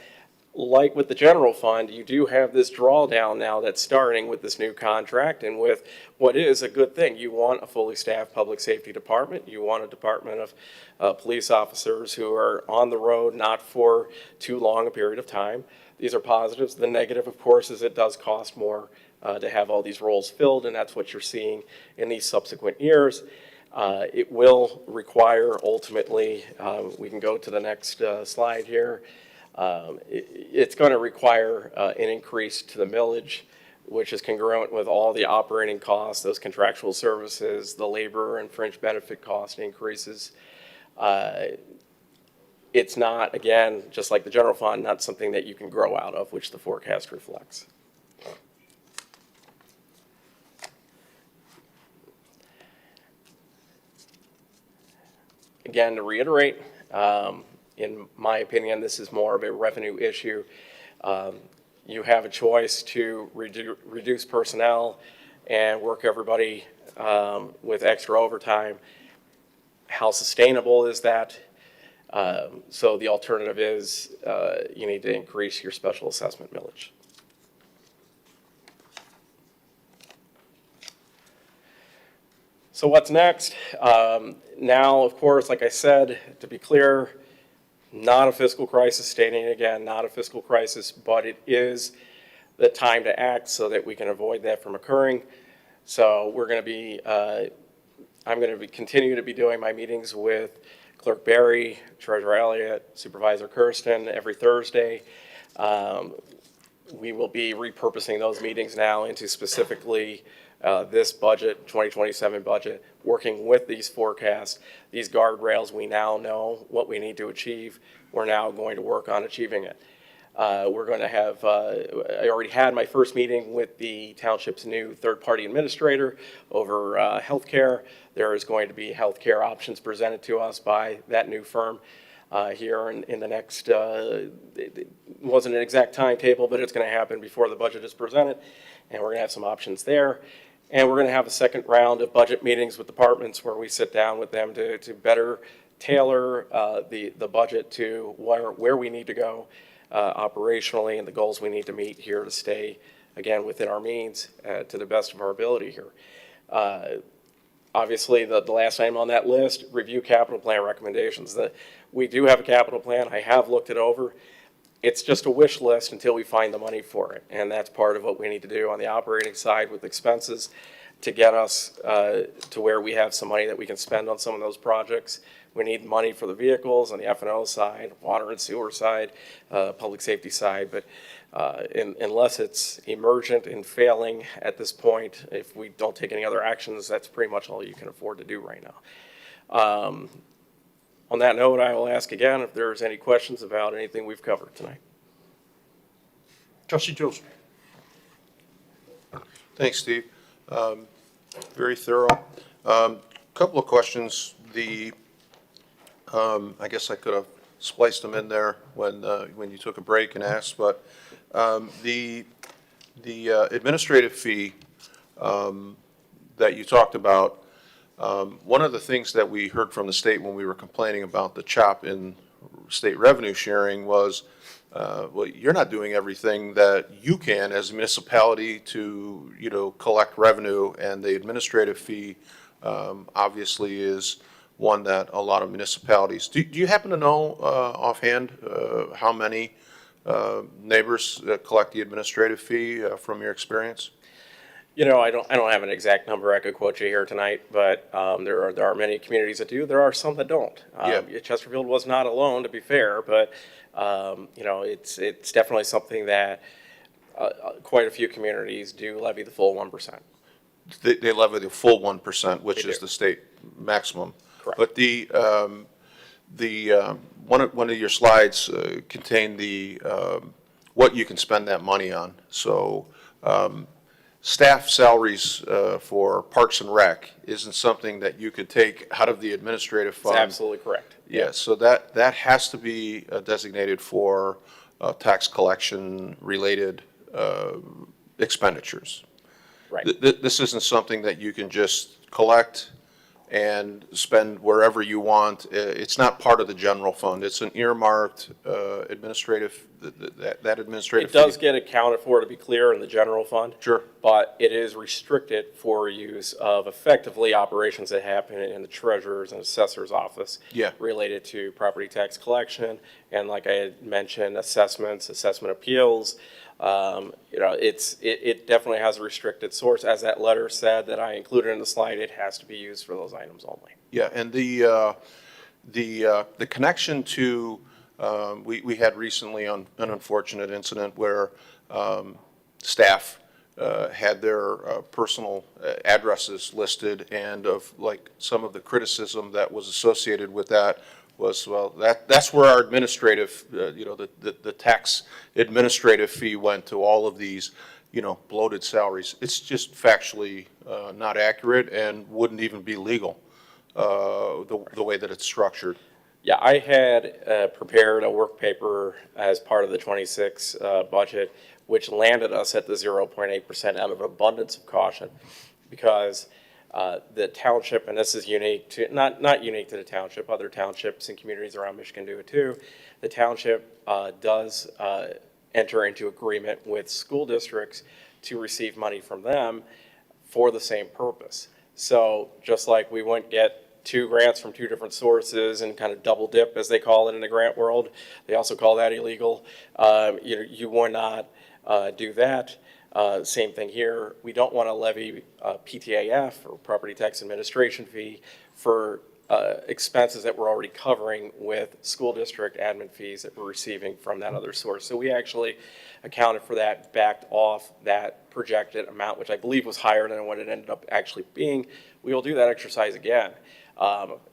like with the general fund, you do have this drawdown now that's starting with this new contract and with what is a good thing. You want a fully staffed public safety department. You want a department of police officers who are on the road, not for too long a period of time. These are positives. The negative, of course, is it does cost more to have all these roles filled, and that's what you're seeing in these subsequent years. It will require, ultimately, we can go to the next slide here. It's going to require an increase to the millage, which is congruent with all the operating costs, those contractual services, the labor and fringe benefit cost increases. It's not, again, just like the general fund, not something that you can grow out of, which the forecast reflects. Again, to reiterate, in my opinion, this is more of a revenue issue. You have a choice to reduce personnel and work everybody with extra overtime. How sustainable is that? So the alternative is you need to increase your special assessment millage. So what's next? Now, of course, like I said, to be clear, not a fiscal crisis, stating again, not a fiscal crisis, but it is the time to act so that we can avoid that from occurring. So we're going to be, I'm going to continue to be doing my meetings with Clerk Barry, Treasurer Elliott, Supervisor Kirsten every Thursday. We will be repurposing those meetings now into specifically this budget, 2027 budget, working with these forecasts, these guardrails. We now know what we need to achieve. We're now going to work on achieving it. We're going to have, I already had my first meeting with the township's new third-party administrator over healthcare. There is going to be healthcare options presented to us by that new firm here in the next, it wasn't an exact timetable, but it's going to happen before the budget is presented, and we're going to have some options there. And we're going to have a second round of budget meetings with departments where we sit down with them to better tailor the budget to where we need to go operationally and the goals we need to meet here to stay, again, within our means to the best of our ability here. Obviously, the last item on that list, review capital plan recommendations. We do have a capital plan. I have looked it over. It's just a wish list until we find the money for it. And that's part of what we need to do on the operating side with expenses to get us to where we have some money that we can spend on some of those projects. We need money for the vehicles on the F&O side, water and sewer side, public safety side. But unless it's emergent and failing at this point, if we don't take any other actions, that's pretty much all you can afford to do right now. On that note, I will ask again if there's any questions about anything we've covered tonight. Trustee Joseph. Thanks, Steve. Very thorough. Couple of questions. I guess I could have spliced them in there when you took a break and asked, but the administrative fee that you talked about, one of the things that we heard from the state when we were complaining about the chop in state revenue sharing was, well, you're not doing everything that you can as a municipality to, collect revenue, and the administrative fee obviously is one that a lot of municipalities. Do you happen to know offhand how many neighbors collect the administrative fee from your experience? I don't have an exact number I could quote you here tonight, but there are many communities that do. There are some that don't. Chesterfield was not alone, to be fair, but it's definitely something that quite a few communities do levy the full 1%. They levy the full 1%, which is the state maximum. Correct. But one of your slides contained what you can spend that money on. So staff salaries for Parks and Rec isn't something that you could take out of the administrative fund. That's absolutely correct. Yes, so that has to be designated for tax collection related expenditures. Right. This isn't something that you can just collect and spend wherever you want. It's not part of the general fund. It's an earmarked administrative, that administrative It does fee. get accounted for, to be clear, in the general fund. Sure. But it is restricted for use of effectively operations that happen in the treasurer's and assessor's office. Yeah. Related to property tax collection, and like I had mentioned, assessments, assessment appeals. It definitely has a restricted source. As that letter said that I included in the slide, it has to be used for those items only. Yeah, and the connection to, we had recently an unfortunate incident where staff had their personal addresses listed, and of like some of the criticism that was associated with that was, well, that's where our administrative, the tax administrative fee went to all of these, bloated salaries. It's just factually not accurate and wouldn't even be legal, the way that it's structured. Yeah, I had prepared a work paper as part of the 26 budget, which landed us at the 0.8% out of abundance of caution, because the township, and this is unique to, not unique to the township, other townships and communities around Michigan do it too. The township does enter into agreement with school districts to receive money from them for the same purpose. So just like we wouldn't get 2 grants from 2 different sources and kind of double dip, as they call it in the grant world, they also call that illegal. You would not do that. Same thing here. We don't want to levy PTAF, or property tax administration fee, for expenses that we're already covering with school district admin fees that we're receiving from that other source. So we actually accounted for that, backed off that projected amount, which I believe was higher than what it ended up actually being. We will do that exercise again.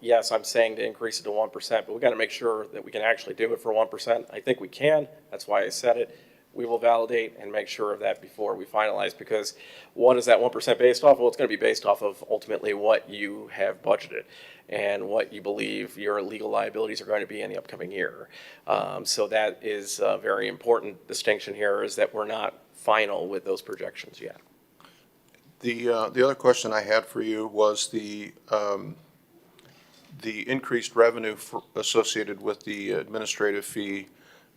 Yes, I'm saying to increase it to 1%, but we've got to make sure that we can actually do it for 1%. I think we can. That's why I said it. We will validate and make sure of that before we finalize, because what is that 1% based off? Well, it's going to be based off of ultimately what you have budgeted and what you believe your legal liabilities are going to be in the upcoming year. So that is a very important distinction here, is that we're not final with those projections yet. The other question I had for you was the increased revenue associated with the administrative fee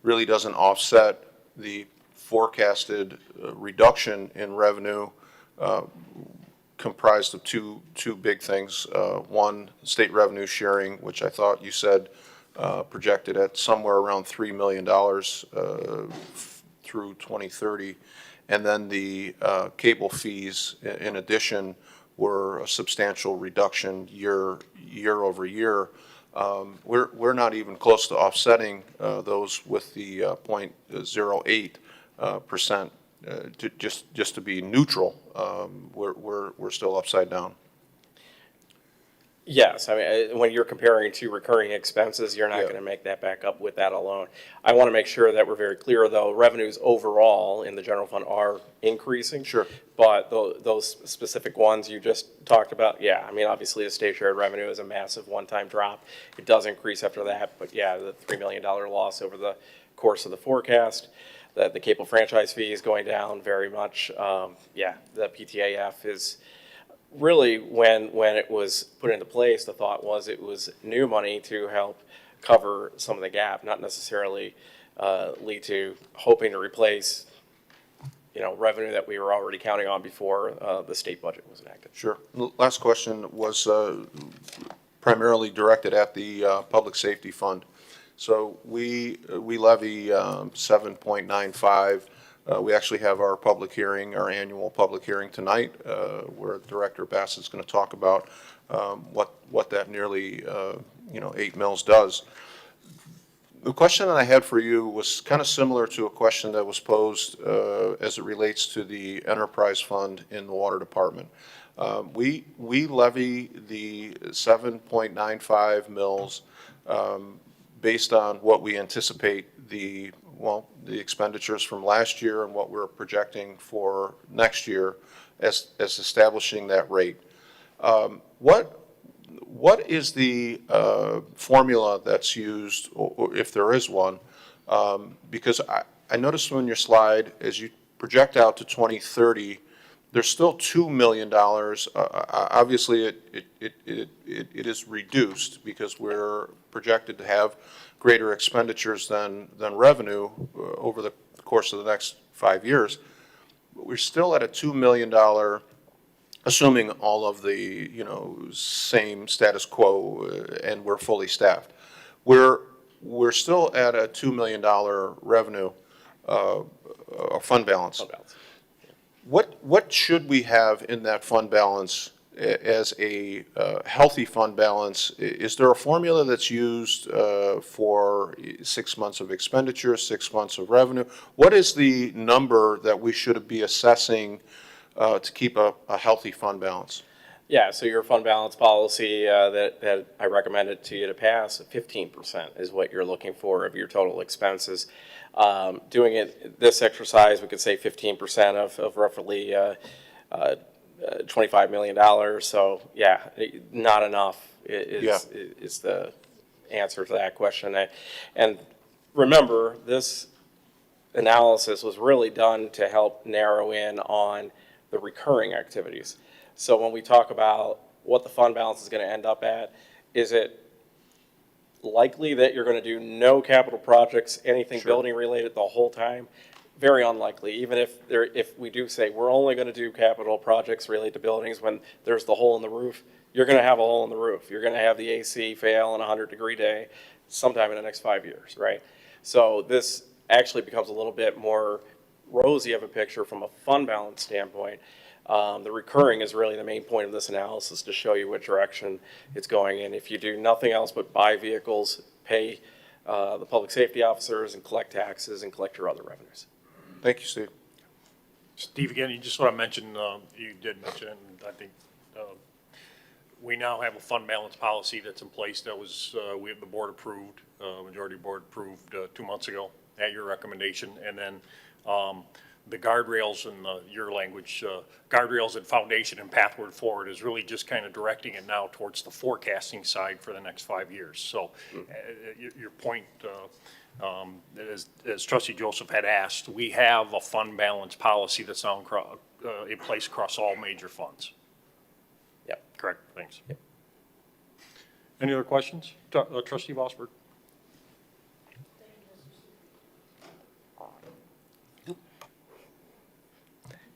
really doesn't offset the forecasted reduction in revenue comprised of two big things. One, state revenue sharing, which I thought you said projected at somewhere around $3 million through 2030. And then the cable fees, in addition, were a substantial reduction year over year. We're not even close to offsetting those with the 0.08%. Just to be neutral, we're still upside down. Yes, I mean, when you're comparing to recurring expenses, you're not Yeah. going to make that back up with that alone. I want to make sure that we're very clear, though, revenues overall in the general fund are increasing. Sure. But those specific ones you just talked about, yeah, I mean, obviously the state shared revenue is a massive one-time drop. It does increase after that, but yeah, the $3 million loss over the course of the forecast, the cable franchise fee is going down very much. Yeah, the PTAF is really, when it was put into place, the thought was it was new money to help cover some of the gap, not necessarily lead to hoping to replace, revenue that we were already counting on before the state budget was enacted. Sure. Last question was primarily directed at the public safety fund. So we levy 7.95. We actually have our public hearing, our annual public hearing tonight, where Director Bassett's going to talk about what that nearly 8 mils does. The question that I had for you was kind of similar to a question that was posed as it relates to the enterprise fund in the water department. We levy the 7.95 mils based on what we anticipate the expenditures from last year and what we're projecting for next year as establishing that rate. What is the formula that's used, or if there is one? Because I noticed on your slide, as you project out to 2030, there's still $2 million. Obviously, it is reduced because we're projected to have greater expenditures than revenue over the course of the next 5 years. But we're still at a $2 million, assuming all of the same status quo and we're fully staffed. We're still at a $2 million revenue fund balance. Fund balance. What should we have in that fund balance as a healthy fund balance? Is there a formula that's used for 6 months of expenditure, 6 months of revenue? What is the number that we should be assessing to keep a healthy fund balance? Yeah, so your fund balance policy that I recommended to you to pass, 15% is what you're looking for of your total expenses. Doing it this exercise, we could say 15% of roughly $25 million. So yeah, not enough is the answer to that question. And remember, this analysis was really done to help narrow in on the recurring activities. So when we talk about what the fund balance is going to end up at, is it likely that you're going to do no capital projects, anything building related the whole time? Very unlikely. Even if we do say we're only going to do capital projects related to buildings when there's the hole in the roof, you're going to have a hole in the roof. You're going to have the AC fail on a 100-degree day sometime in the next 5 years, right? So this actually becomes a little bit more rosy of a picture from a fund balance standpoint. The recurring is really the main point of this analysis, to show you what direction it's going in. If you do nothing else but buy vehicles, pay the public safety officers, and collect taxes, and collect your other revenues. Thank you, Steve. Steve, again, you just want to mention, you did mention, and I think we now have a fund balance policy that's in place that was, we have the board approved, majority board approved 2 months ago at your recommendation. And then the guardrails in your language, guardrails and foundation and pathway forward is really just kind of directing it now towards the forecasting side for the next 5 years. So your point, as Trustee Joseph had asked, we have a fund balance policy that's now in place across all major funds. Yep. Correct, thanks. Any other questions? Trustee Vosberg?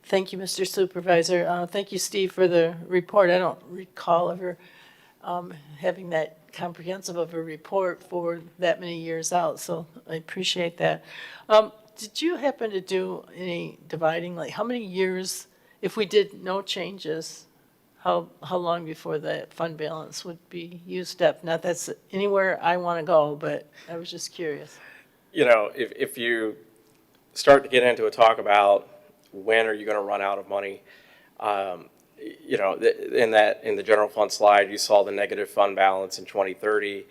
Thank you, Mr. Supervisor. Thank you, Steve, for the report. I don't recall ever having that comprehensive of a report for that many years out, so I appreciate that. Did you happen to do any dividing, like how many years, if we did no changes, how long before that fund balance would be used up? Not that's anywhere I want to go, but I was just curious. You know, if you start to get into a talk about when are you going to run out of money, you know, in the general fund slide, you saw the negative fund balance in 2030.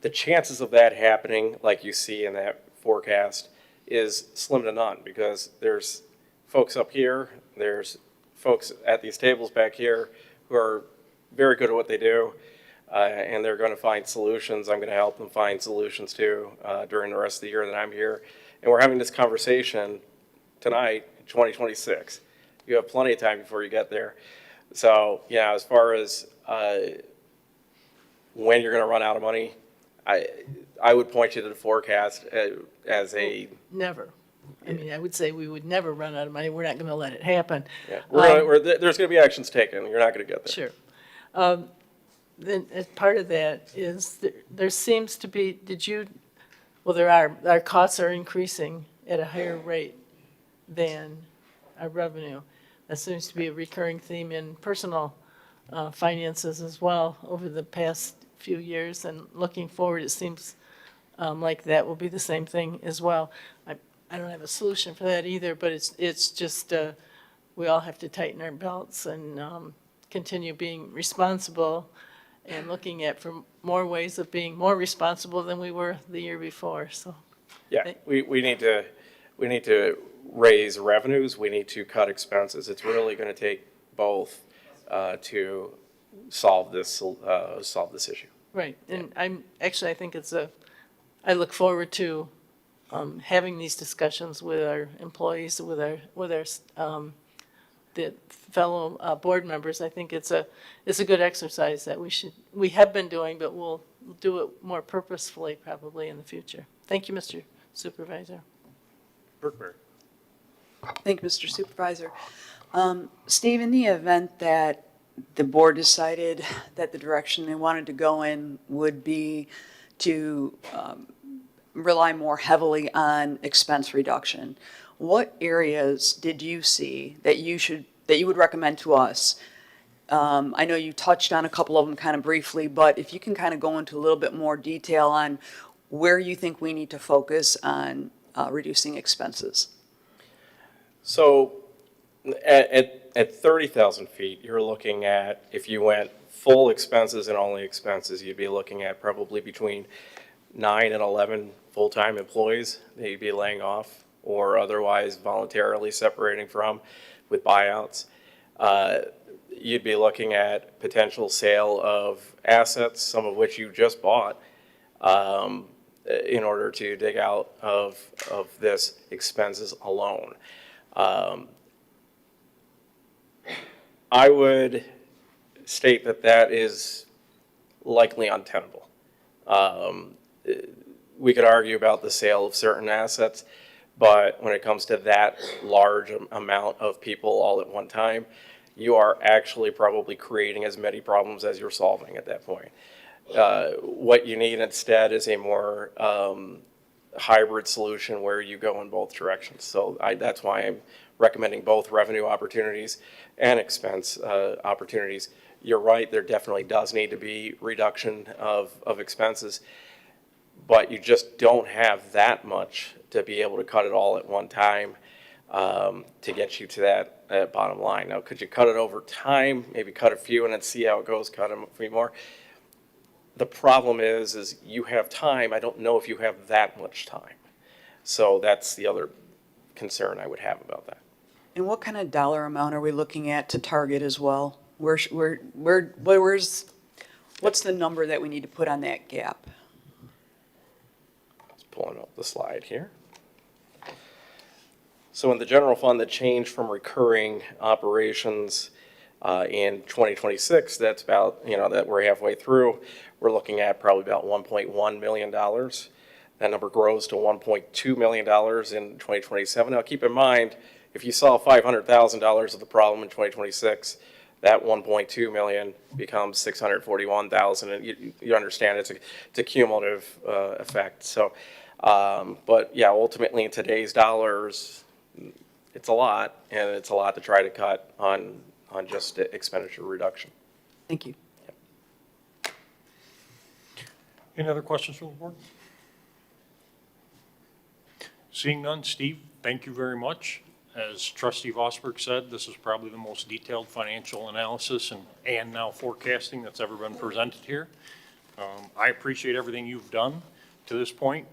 The chances of that happening, like you see in that forecast, is slim to none, because there's folks up here, there's folks at these tables back here who are very good at what they do, and they're going to find solutions. I'm going to help them find solutions too during the rest of the year that I'm here. And we're having this conversation tonight, 2026. You have plenty of time before you get there. So, yeah, as far as when you're going to run out of money, I would point you to the forecast as a... Never. I mean, I would say we would never run out of money. We're not going to let it happen. Yeah, there's going to be actions taken. You're not going to get there. Sure. Then as part of that is there seems to be, our costs are increasing at a higher rate than our revenue. That seems to be a recurring theme in personal finances as well over the past few years, and looking forward, it seems like that will be the same thing as well. I don't have a solution for that either, but it's just we all have to tighten our belts and continue being responsible and looking at for more ways of being more responsible than we were the year before. So Yeah, we need to raise revenues. We need to cut expenses. It's really going to take both to solve this issue. right, and I think I look forward to having these discussions with our employees, with our the fellow board members. I think it's a good exercise that we have been doing, but we'll do it more purposefully probably in the future. Thank you, Mr. Supervisor. Burkberry. Thank you, Mr. Supervisor. Steve, in the event that the board decided that the direction they wanted to go in would be to rely more heavily on expense reduction, what areas did you see that you would recommend to us? I know you touched on a couple of them kind of briefly, but if you can kind of go into a little bit more detail on where you think we need to focus on reducing expenses. So at 30,000 feet, you're looking at, if you went full expenses and only expenses, you'd be looking at probably between 9 and 11 full-time employees that you'd be laying off or otherwise voluntarily separating from with buyouts. You'd be looking at potential sale of assets, some of which you just bought, in order to dig out of this expenses alone. I would state that is likely untenable. We could argue about the sale of certain assets, but when it comes to that large amount of people all at one time, you are actually probably creating as many problems as you're solving at that point. What you need instead is a more hybrid solution where you go in both directions. So that's why I'm recommending both revenue opportunities and expense opportunities. You're right, there definitely does need to be reduction of expenses, but you just don't have that much to be able to cut it all at one time to get you to that bottom line. Now, could you cut it over time, maybe cut a few and then see how it goes, cut a few more? The problem is you have time. I don't know if you have that much time. So that's the other concern I would have about that. And what kind of dollar amount are we looking at to target as well? What's the number that we need to put on that gap? Just pulling up the slide here. So in the general fund, the change from recurring operations in 2026, that's about, that we're halfway through, we're looking at probably about $1.1 million. That number grows to $1.2 million in 2027. Now, keep in mind, if you saw $500,000 of the problem in 2026, that 1.2 million becomes 641,000, and you understand it's a cumulative effect. So, but yeah, ultimately in today's dollars, it's a lot, and it's a lot to try to cut on just expenditure reduction. Thank you. Any other questions from the board? Seeing none, Steve, thank you very much. As Trustee Vosberg said, this is probably the most detailed financial analysis and now forecasting that's ever been presented here. I appreciate everything you've done to this point,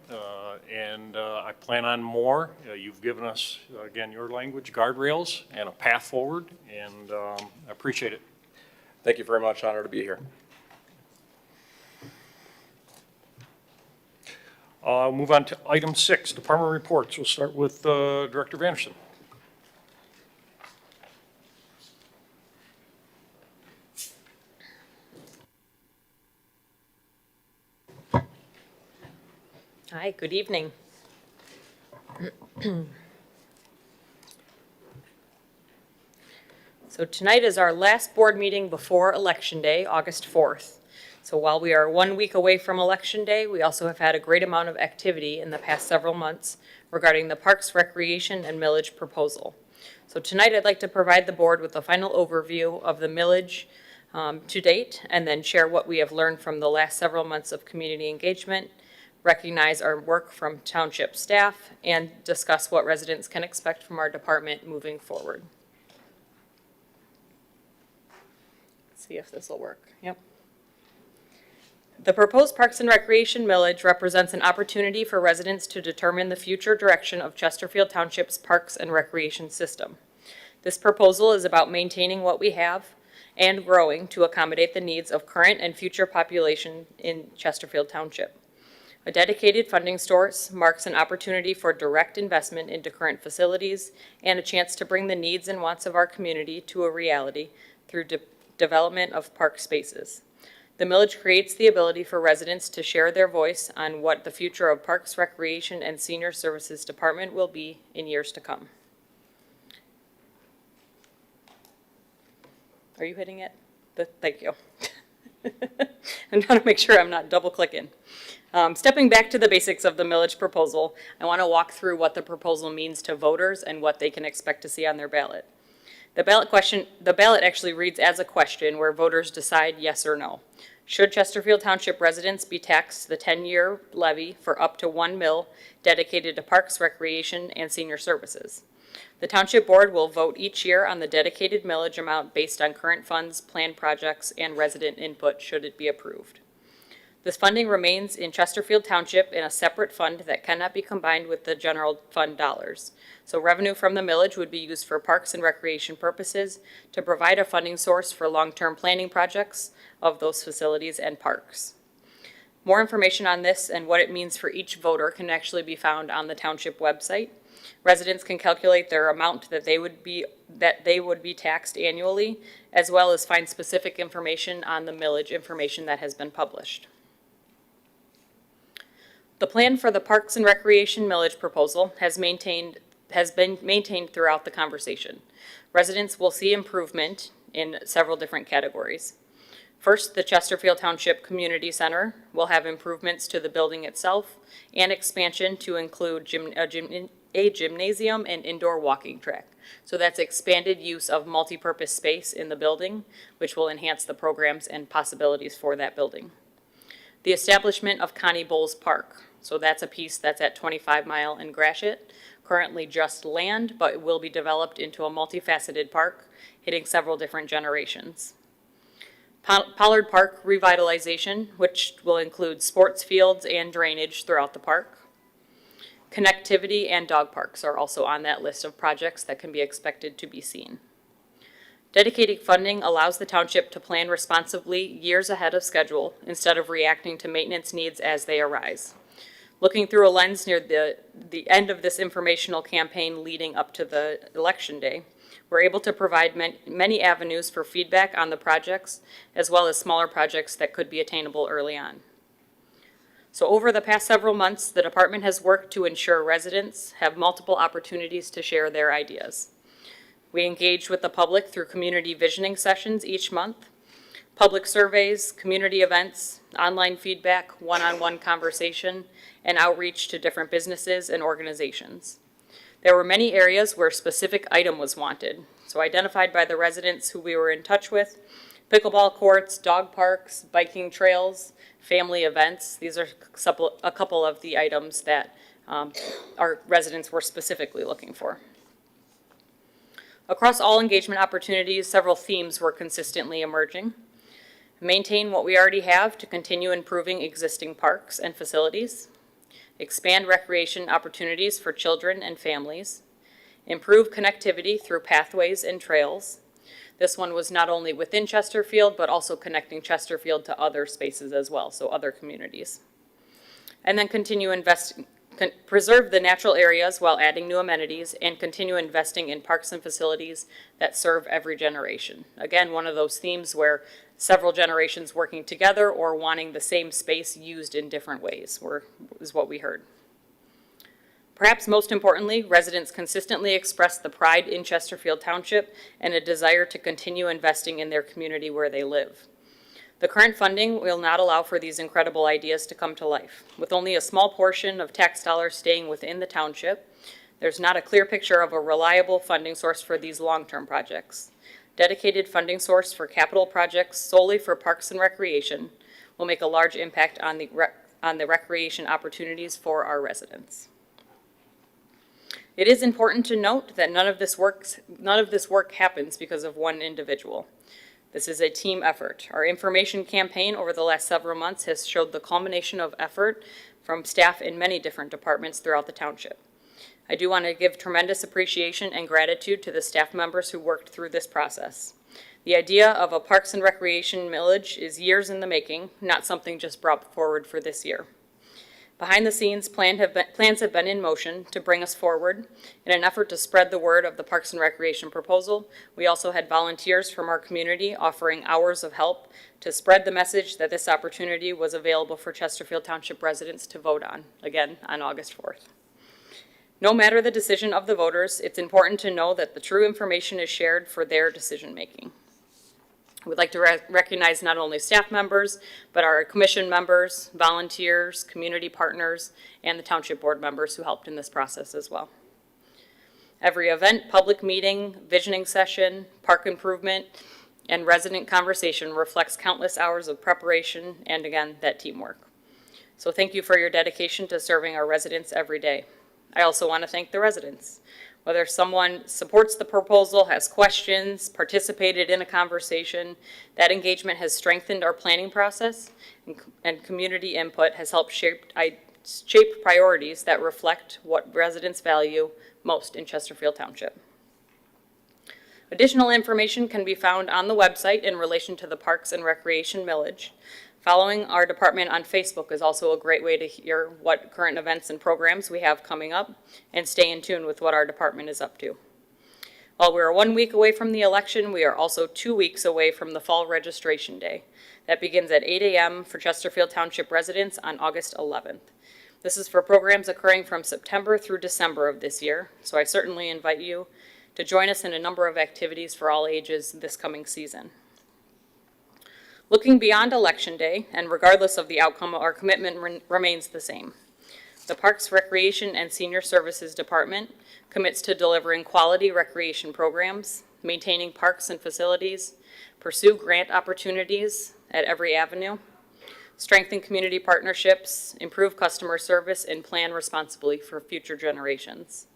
and I plan on more. You've given us, again, your language, guardrails, and a path forward, and I appreciate it. Thank you very much. Honor to be here. Move on to item 6, department reports. We'll start with Director Vanderson. Hi, good evening. So tonight is our last board meeting before Election Day, August 4th. So while we are 1 week away from Election Day, we also have had a great amount of activity in the past several months regarding the Parks, Recreation, and Millage proposal. So tonight I'd like to provide the board with a final overview of the millage to date, and then share what we have learned from the last several months of community engagement, recognize our work from township staff, and discuss what residents can expect from our department moving forward. Let's see if this will work. Yep. The proposed Parks and Recreation millage represents an opportunity for residents to determine the future direction of Chesterfield Township's Parks and Recreation system. This proposal is about maintaining what we have and growing to accommodate the needs of current and future population in Chesterfield Township. A dedicated funding source marks an opportunity for direct investment into current facilities and a chance to bring the needs and wants of our community to a reality through development of park spaces. The millage creates the ability for residents to share their voice on what the future of Parks, Recreation, and Senior Services Department will be in years to come. Are you hitting it? Thank you. I'm trying to make sure I'm not double clicking. Stepping back to the basics of the millage proposal, I want to walk through what the proposal means to voters and what they can expect to see on their ballot. The ballot actually reads as a question where voters decide yes or no. Should Chesterfield Township residents be taxed the 10-year levy for up to 1 mil dedicated to Parks, Recreation, and Senior Services? The Township Board will vote each year on the dedicated millage amount based on current funds, planned projects, and resident input should it be approved. This funding remains in Chesterfield Township in a separate fund that cannot be combined with the general fund dollars. So revenue from the millage would be used for parks and recreation purposes to provide a funding source for long-term planning projects of those facilities and parks. More information on this and what it means for each voter can actually be found on the Township website. Residents can calculate their amount that they would be taxed annually, as well as find specific information on the millage information that has been published. The plan for the Parks and Recreation millage proposal has been maintained throughout the conversation. Residents will see improvement in several different categories. First, the Chesterfield Township Community Center will have improvements to the building itself and expansion to include a gymnasium and indoor walking track. So that's expanded use of multi-purpose space in the building, which will enhance the programs and possibilities for that building. The establishment of Connie Bowles Park. So that's a piece that's at 25 Mile and Gratiot, currently just land, but it will be developed into a multifaceted park, hitting several different generations. Pollard Park revitalization, which will include sports fields and drainage throughout the park. Connectivity and dog parks are also on that list of projects that can be expected to be seen. Dedicated funding allows the township to plan responsibly years ahead of schedule instead of reacting to maintenance needs as they arise. Looking through a lens near the end of this informational campaign leading up to the election day, we're able to provide many avenues for feedback on the projects, as well as smaller projects that could be attainable early on. So over the past several months, the department has worked to ensure residents have multiple opportunities to share their ideas. We engaged with the public through community visioning sessions each month, public surveys, community events, online feedback, one-on-one conversation, and outreach to different businesses and organizations. There were many areas where a specific item was wanted, so identified by the residents who we were in touch with: pickleball courts, dog parks, biking trails, family events. These are a couple of the items that our residents were specifically looking for. Across all engagement opportunities, several themes were consistently emerging. Maintain what we already have to continue improving existing parks and facilities. Expand recreation opportunities for children and families. Improve connectivity through pathways and trails. This one was not only within Chesterfield, but also connecting Chesterfield to other spaces as well, so other communities. And then preserve the natural areas while adding new amenities, and continue investing in parks and facilities that serve every generation. Again, one of those themes where several generations working together or wanting the same space used in different ways is what we heard. Perhaps most importantly, residents consistently expressed the pride in Chesterfield Township and a desire to continue investing in their community where they live. The current funding will not allow for these incredible ideas to come to life. With only a small portion of tax dollars staying within the township, there's not a clear picture of a reliable funding source for these long-term projects. Dedicated funding source for capital projects solely for parks and recreation will make a large impact on the recreation opportunities for our residents. It is important to note that none of this work happens because of one individual. This is a team effort. Our information campaign over the last several months has showed the culmination of effort from staff in many different departments throughout the township. I do want to give tremendous appreciation and gratitude to the staff members who worked through this process. The idea of a Parks and Recreation millage is years in the making, not something just brought forward for this year. Behind the scenes, plans have been in motion to bring us forward. In an effort to spread the word of the Parks and Recreation proposal, we also had volunteers from our community offering hours of help to spread the message that this opportunity was available for Chesterfield Township residents to vote on, again, on August 4th. No matter the decision of the voters, it's important to know that the true information is shared for their decision-making. We'd like to recognize not only staff members, but our commission members, volunteers, community partners, and the township board members who helped in this process as well. Every event, public meeting, visioning session, park improvement, and resident conversation reflects countless hours of preparation and, again, that teamwork. So thank you for your dedication to serving our residents every day. I also want to thank the residents. Whether someone supports the proposal, has questions, participated in a conversation, that engagement has strengthened our planning process, and community input has helped shape priorities that reflect what residents value most in Chesterfield Township. Additional information can be found on the website in relation to the Parks and Recreation millage. Following our department on Facebook is also a great way to hear what current events and programs we have coming up and stay in tune with what our department is up to. While we are 1 week away from the election, we are also 2 weeks away from the fall registration day. That begins at 8 a.m. for Chesterfield Township residents on August 11th. This is for programs occurring from September through December of this year, so I certainly invite you to join us in a number of activities for all ages this coming season. Looking beyond Election Day, and regardless of the outcome, our commitment remains the same. The Parks, Recreation, and Senior Services Department commits to delivering quality recreation programs, maintaining parks and facilities, pursue grant opportunities at every avenue, strengthen community partnerships, improve customer service, and plan responsibly for future generations.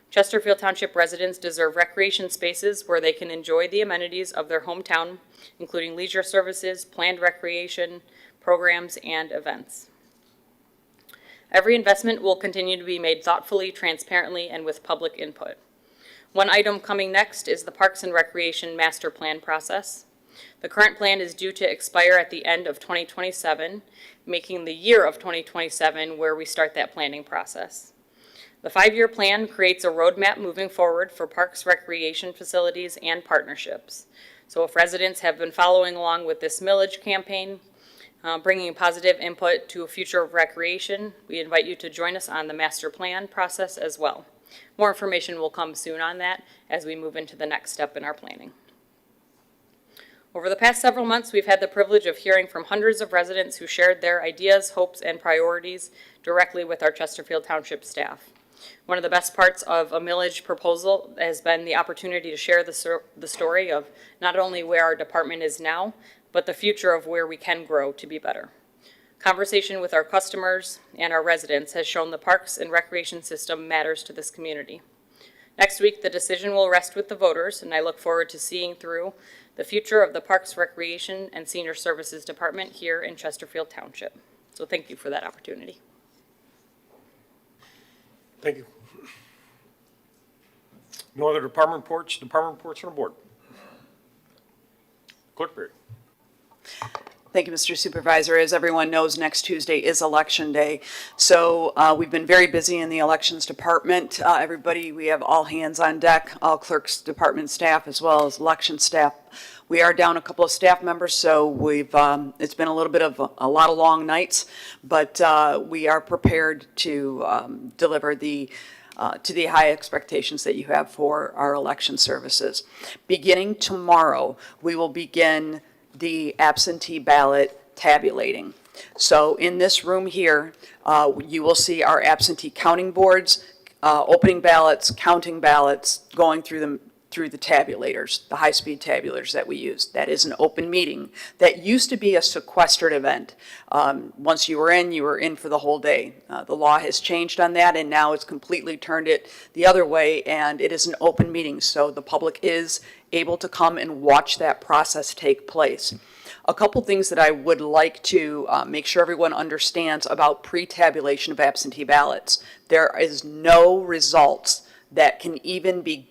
Chesterfield Township residents deserve recreation spaces where they can enjoy the amenities of their hometown, including leisure services, planned recreation, programs, and events. Every investment will continue to be made thoughtfully, transparently, and with public input. One item coming next is the Parks and Recreation Master Plan process. The current plan is due to expire at the end of 2027, making the year of 2027 where we start that planning process. The 5-year plan creates a roadmap moving forward for parks, recreation facilities, and partnerships. So if residents have been following along with this millage campaign, bringing positive input to a future of recreation, we invite you to join us on the master plan process as well. More information will come soon on that as we move into the next step in our planning. Over the past several months, we've had the privilege of hearing from hundreds of residents who shared their ideas, hopes, and priorities directly with our Chesterfield Township staff. One of the best parts of a millage proposal has been the opportunity to share the story of not only where our department is now, but the future of where we can grow to be better. Conversation with our customers and our residents has shown the parks and recreation system matters to this community. Next week, the decision will rest with the voters, and I look forward to seeing through the future of the Parks, Recreation, and Senior Services Department here in Chesterfield Township. So thank you for that opportunity. Thank you. No other department reports from the board. Clerk Berry. Thank you, Mr. Supervisor. As everyone knows, next Tuesday is Election Day. So we've been very busy in the Elections Department. Everybody, we have all hands on deck, all clerks department staff as well as election staff. We are down a couple of staff members, so it's been a little bit of a lot of long nights, but we are prepared to deliver to the high expectations that you have for our election services. Beginning tomorrow, we will begin the absentee ballot tabulating. So in this room here, you will see our absentee counting boards, opening ballots, counting ballots, going through the tabulators, the high-speed tabulators that we use. That is an open meeting. That used to be a sequestered event. Once you were in for the whole day. The law has changed on that, and now it's completely turned it the other way, and it is an open meeting, so the public is able to come and watch that process take place. A couple things that I would like to make sure everyone understands about pre-tabulation of absentee ballots. There is no results that can even be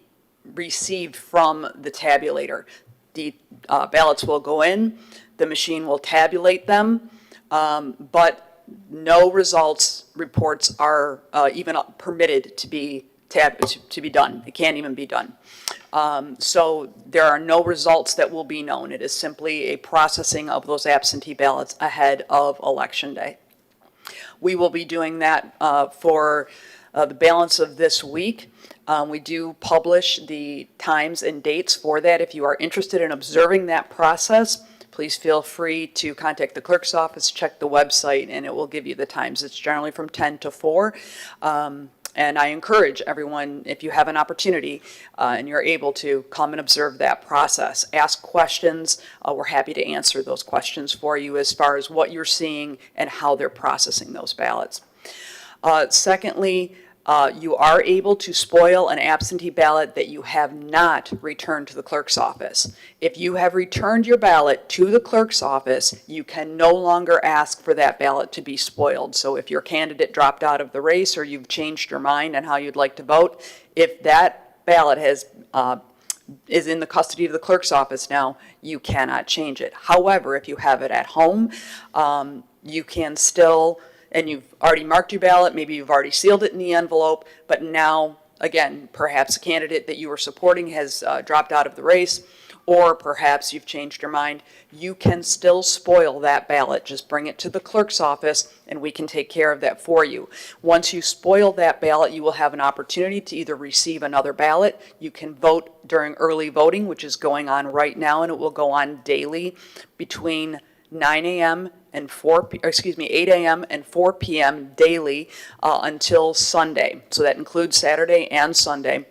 received from the tabulator. The ballots will go in, the machine will tabulate them, but no reports are even permitted to be done. It can't even be done. So there are no results that will be known. It is simply a processing of those absentee ballots ahead of Election Day. We will be doing that for the balance of this week. We do publish the times and dates for that. If you are interested in observing that process, please feel free to contact the clerk's office, check the website, and it will give you the times. It's generally from 10 to 4. And I encourage everyone, if you have an opportunity and you're able to, come and observe that process. Ask questions. We're happy to answer those questions for you as far as what you're seeing and how they're processing those ballots. Secondly, you are able to spoil an absentee ballot that you have not returned to the clerk's office. If you have returned your ballot to the clerk's office, you can no longer ask for that ballot to be spoiled. So if your candidate dropped out of the race or you've changed your mind on how you'd like to vote, if that ballot is in the custody of the clerk's office now, you cannot change it. However, if you have it at home, you can still, and you've already marked your ballot, maybe you've already sealed it in the envelope, but now, again, perhaps a candidate that you were supporting has dropped out of the race, or perhaps you've changed your mind, you can still spoil that ballot. Just bring it to the clerk's office and we can take care of that for you. Once you spoil that ballot, you will have an opportunity to either receive another ballot. You can vote during early voting, which is going on right now, and it will go on daily between 9 a.m. and 8 a.m. and 4 p.m. daily until Sunday. So that includes Saturday and Sunday.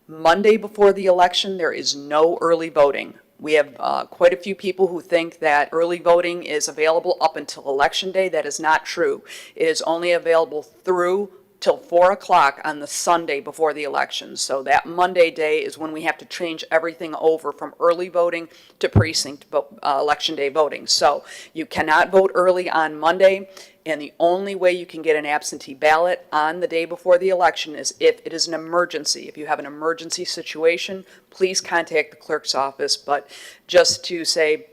Monday before the election, there is no early voting. We have quite a few people who think that early voting is available up until Election Day. That is not true. It is only available through till 4 o'clock on the Sunday before the election. So that Monday day is when we have to change everything over from early voting to precinct election day voting. So you cannot vote early on Monday, and the only way you can get an absentee ballot on the day before the election is if it is an emergency. If you have an emergency situation, please contact the clerk's office. But just to say,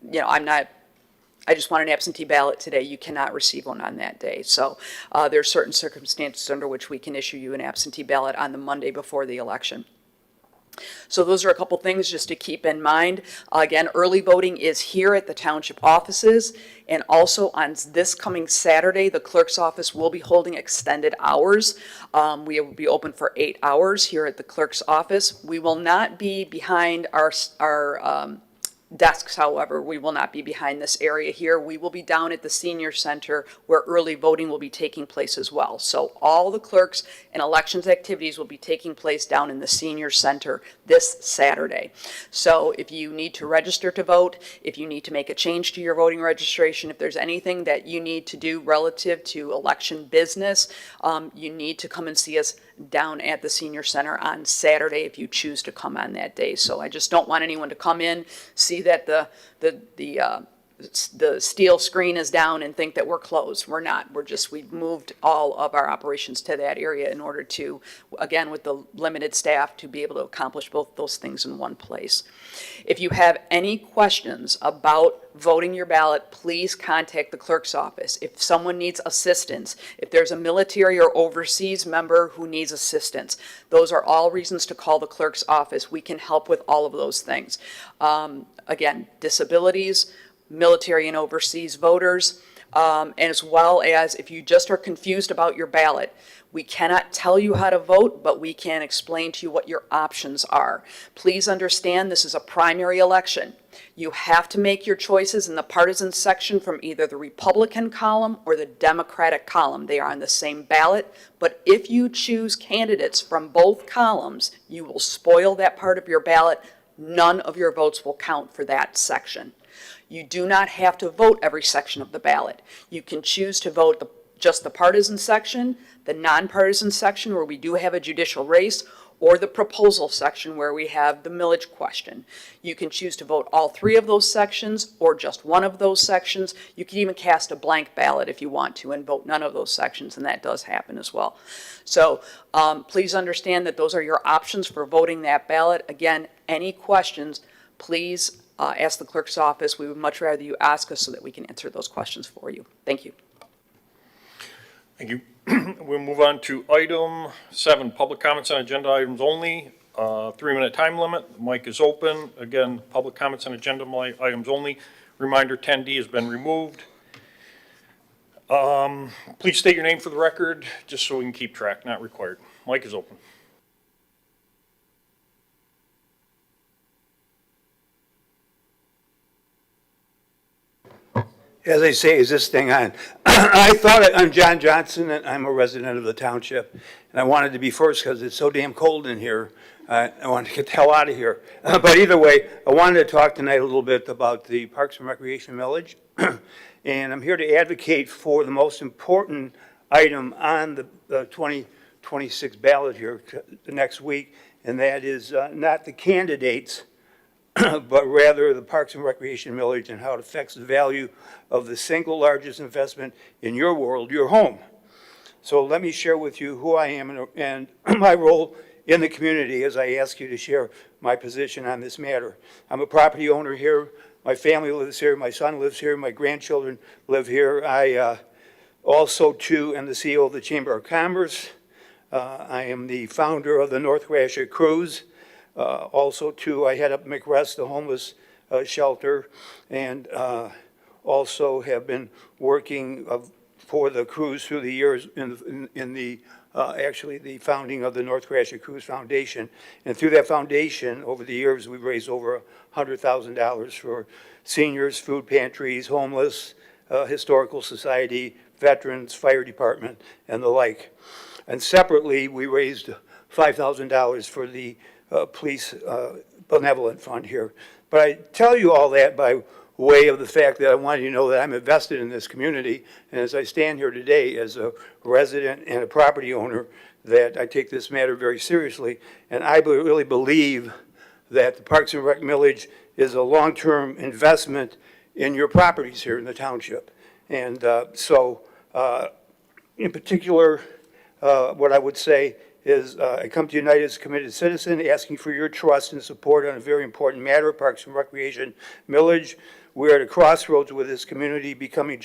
you know, I just want an absentee ballot today, you cannot receive one on that day. So there are certain circumstances under which we can issue you an absentee ballot on the Monday before the election. So those are a couple things just to keep in mind. Again, early voting is here at the township offices, and also on this coming Saturday, the clerk's office will be holding extended hours. We will be open for 8 hours here at the clerk's office. We will not be behind our desks, however. We will not be behind this area here. We will be down at the senior center where early voting will be taking place as well. So all the clerks and elections activities will be taking place down in the senior center this Saturday. So if you need to register to vote, if you need to make a change to your voting registration, if there's anything that you need to do relative to election business, you need to come and see us down at the senior center on Saturday if you choose to come on that day. So I just don't want anyone to come in, see that the steel screen is down and think that we're closed. We're not. We've moved all of our operations to that area in order to, again, with the limited staff, to be able to accomplish both those things in one place. If you have any questions about voting your ballot, please contact the clerk's office. If someone needs assistance, if there's a military or overseas member who needs assistance, those are all reasons to call the clerk's office. We can help with all of those things. Again, disabilities, military and overseas voters, and as well as if you just are confused about your ballot. We cannot tell you how to vote, but we can explain to you what your options are. Please understand this is a primary election. You have to make your choices in the partisan section from either the Republican column or the Democratic column. They are on the same ballot, but if you choose candidates from both columns, you will spoil that part of your ballot. None of your votes will count for that section. You do not have to vote every section of the ballot. You can choose to vote just the partisan section, the nonpartisan section where we do have a judicial race, or the proposal section where we have the millage question. You can choose to vote all 3 of those sections or just one of those sections. You can even cast a blank ballot if you want to and vote none of those sections, and that does happen as well. So please understand that those are your options for voting that ballot. Again, any questions, please ask the clerk's office. We would much rather you ask us so that we can answer those questions for you. Thank you. Thank you. We'll move on to item 7, public comments on agenda items only. 3-minute time limit. The mic is open. Again, public comments on agenda items only. Reminder, 10D has been removed. Please state your name for the record, just so we can keep track. Not required. Mic is open. As I say, is this thing on? I'm John Johnson, and I'm a resident of the township, and I wanted to be first because it's so damn cold in here. I wanted to get the hell out of here. But either way, I wanted to talk tonight a little bit about the Parks and Recreation millage, and I'm here to advocate for the most important item on the 2026 ballot here the next week, and that is not the candidates, but rather the Parks and Recreation millage and how it affects the value of the single largest investment in your world, your home. So let me share with you who I am and my role in the community as I ask you to share my position on this matter. I'm a property owner here. My family lives here. My son lives here. My grandchildren live here. I also, too, am the CEO of the Chamber of Commerce. I am the founder of the North Gratiot Cruise. Also, too, I head up McRest, the homeless shelter, and also have been working for the cruise through the years in the actually the founding of the North Gratiot Cruise Foundation. And through that foundation, over the years, we've raised over $100,000 for seniors, food pantries, homeless, historical society, veterans, fire department, and the like. And separately, we raised $5,000 for the police benevolent fund here. But I tell you all that by way of the fact that I want you to know that I'm invested in this community. And as I stand here today as a resident and a property owner, that I take this matter very seriously. And I really believe that the Parks and Rec millage is a long-term investment in your properties here in the township. And in particular, what I would say is I come to United as a committed citizen, asking for your trust and support on a very important matter, Parks and Recreation millage. We're at a crossroads with this community becoming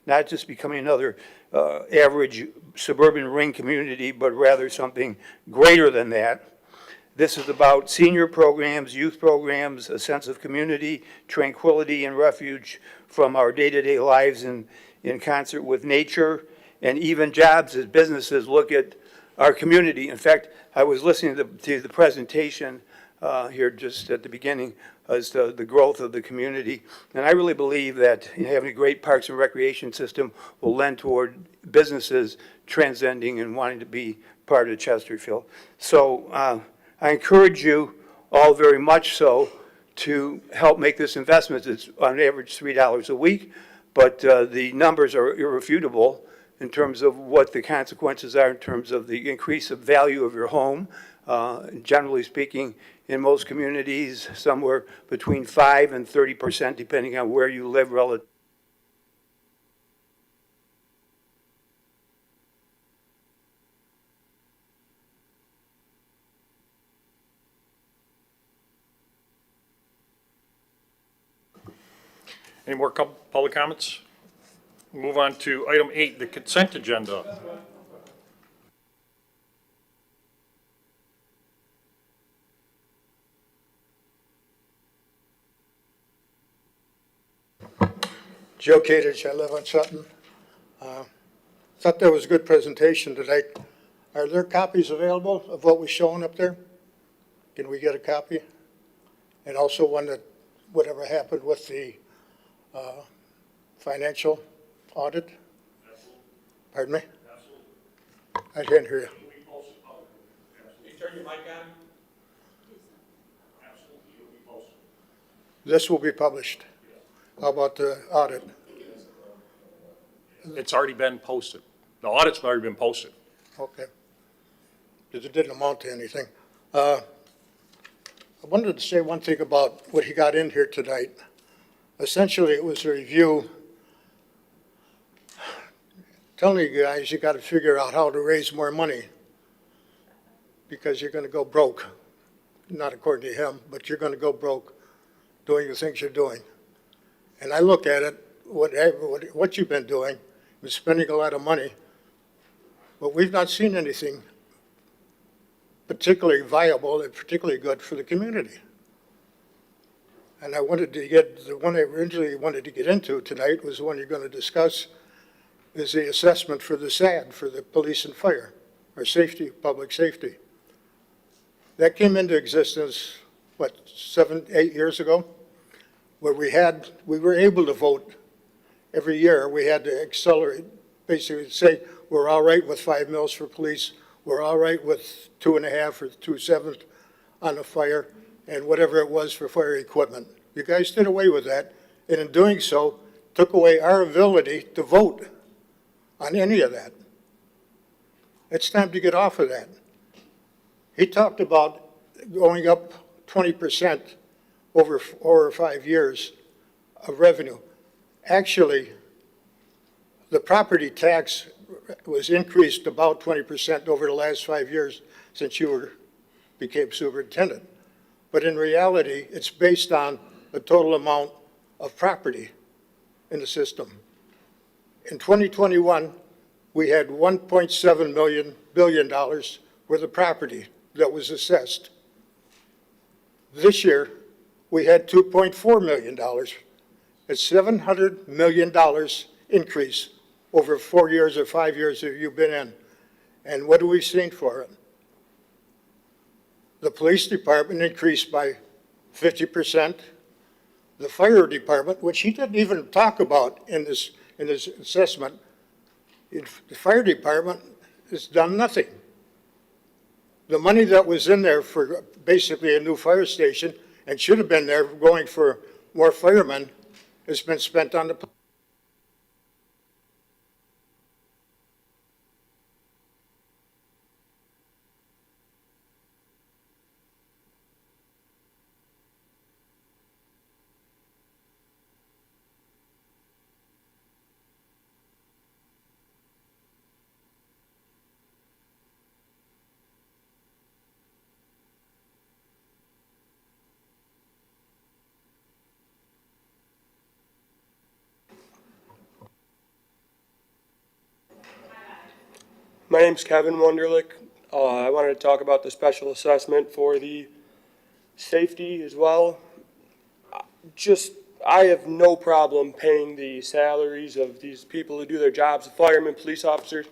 not just becoming another average suburban ring community, but rather something greater than that. This is about senior programs, youth programs, a sense of community, tranquility, and refuge from our day-to-day lives in concert with nature, and even jobs as businesses look at our community. In fact, I was listening to the presentation here just at the beginning as to the growth of the community, and I really believe that having a great parks and recreation system will lend toward businesses transcending and wanting to be part of Chesterfield. So I encourage you all very much so to help make this investment. It's on average $3 a week, but the numbers are irrefutable in terms of what the consequences are in terms of the increase of value of your home. Generally speaking, in most communities, somewhere between 5 and 30%, depending on where you live relative. Any more public comments? Move on to item 8, the consent agenda. Joe Catich, I live on Sutton. Thought that was a good presentation tonight. Are there copies available of what was showing up there? Can we get a copy? And also one that, whatever happened with the financial audit? Pardon me? I didn't hear you. Turn your mic on. This will be published. How about the audit? It's already been posted. The audit's already been posted. Okay. Because it didn't amount to anything. I wanted to say one thing about what he got in here tonight. Essentially, it was a review telling you guys you got to figure out how to raise more money because you're going to go broke. Not according to him, but you're going to go broke doing the things you're doing. And I look at it, what you've been doing is spending a lot of money, but we've not seen anything particularly viable and particularly good for the community. And I wanted to get, the one I originally wanted to get into tonight was the one you're going to discuss, is the assessment for the SAD, for the police and fire, or safety, public safety. That came into existence, what, 7, 8 years ago? Where we were able to vote every year. We had to accelerate, basically say, we're all right with 5 mils for police, we're all right with 2.5 or 2/7 on the fire, and whatever it was for fire equipment. You guys did away with that, and in doing so, took away our ability to vote on any of that. It's time to get off of that. He talked about going up 20% over 4 or 5 years of revenue. Actually, the property tax was increased about 20% over the last 5 years since you became superintendent. But in reality, it's based on the total amount of property in the system. In 2021, we had $1.7 billion worth of property that was assessed. This year, we had $2.4 million. It's $700 million increase over 4 years or 5 years that you've been in. And what have we seen for it? The police department increased by 50%. The fire department, which he didn't even talk about in this assessment, the fire department has done nothing. The money that was in there for basically a new fire station and should have been there going for more firemen has been spent on the My name's Kevin Wunderlich. I wanted to talk about the special assessment for the safety as well. I have no problem paying the salaries of these people who do their jobs, the firemen, police officers.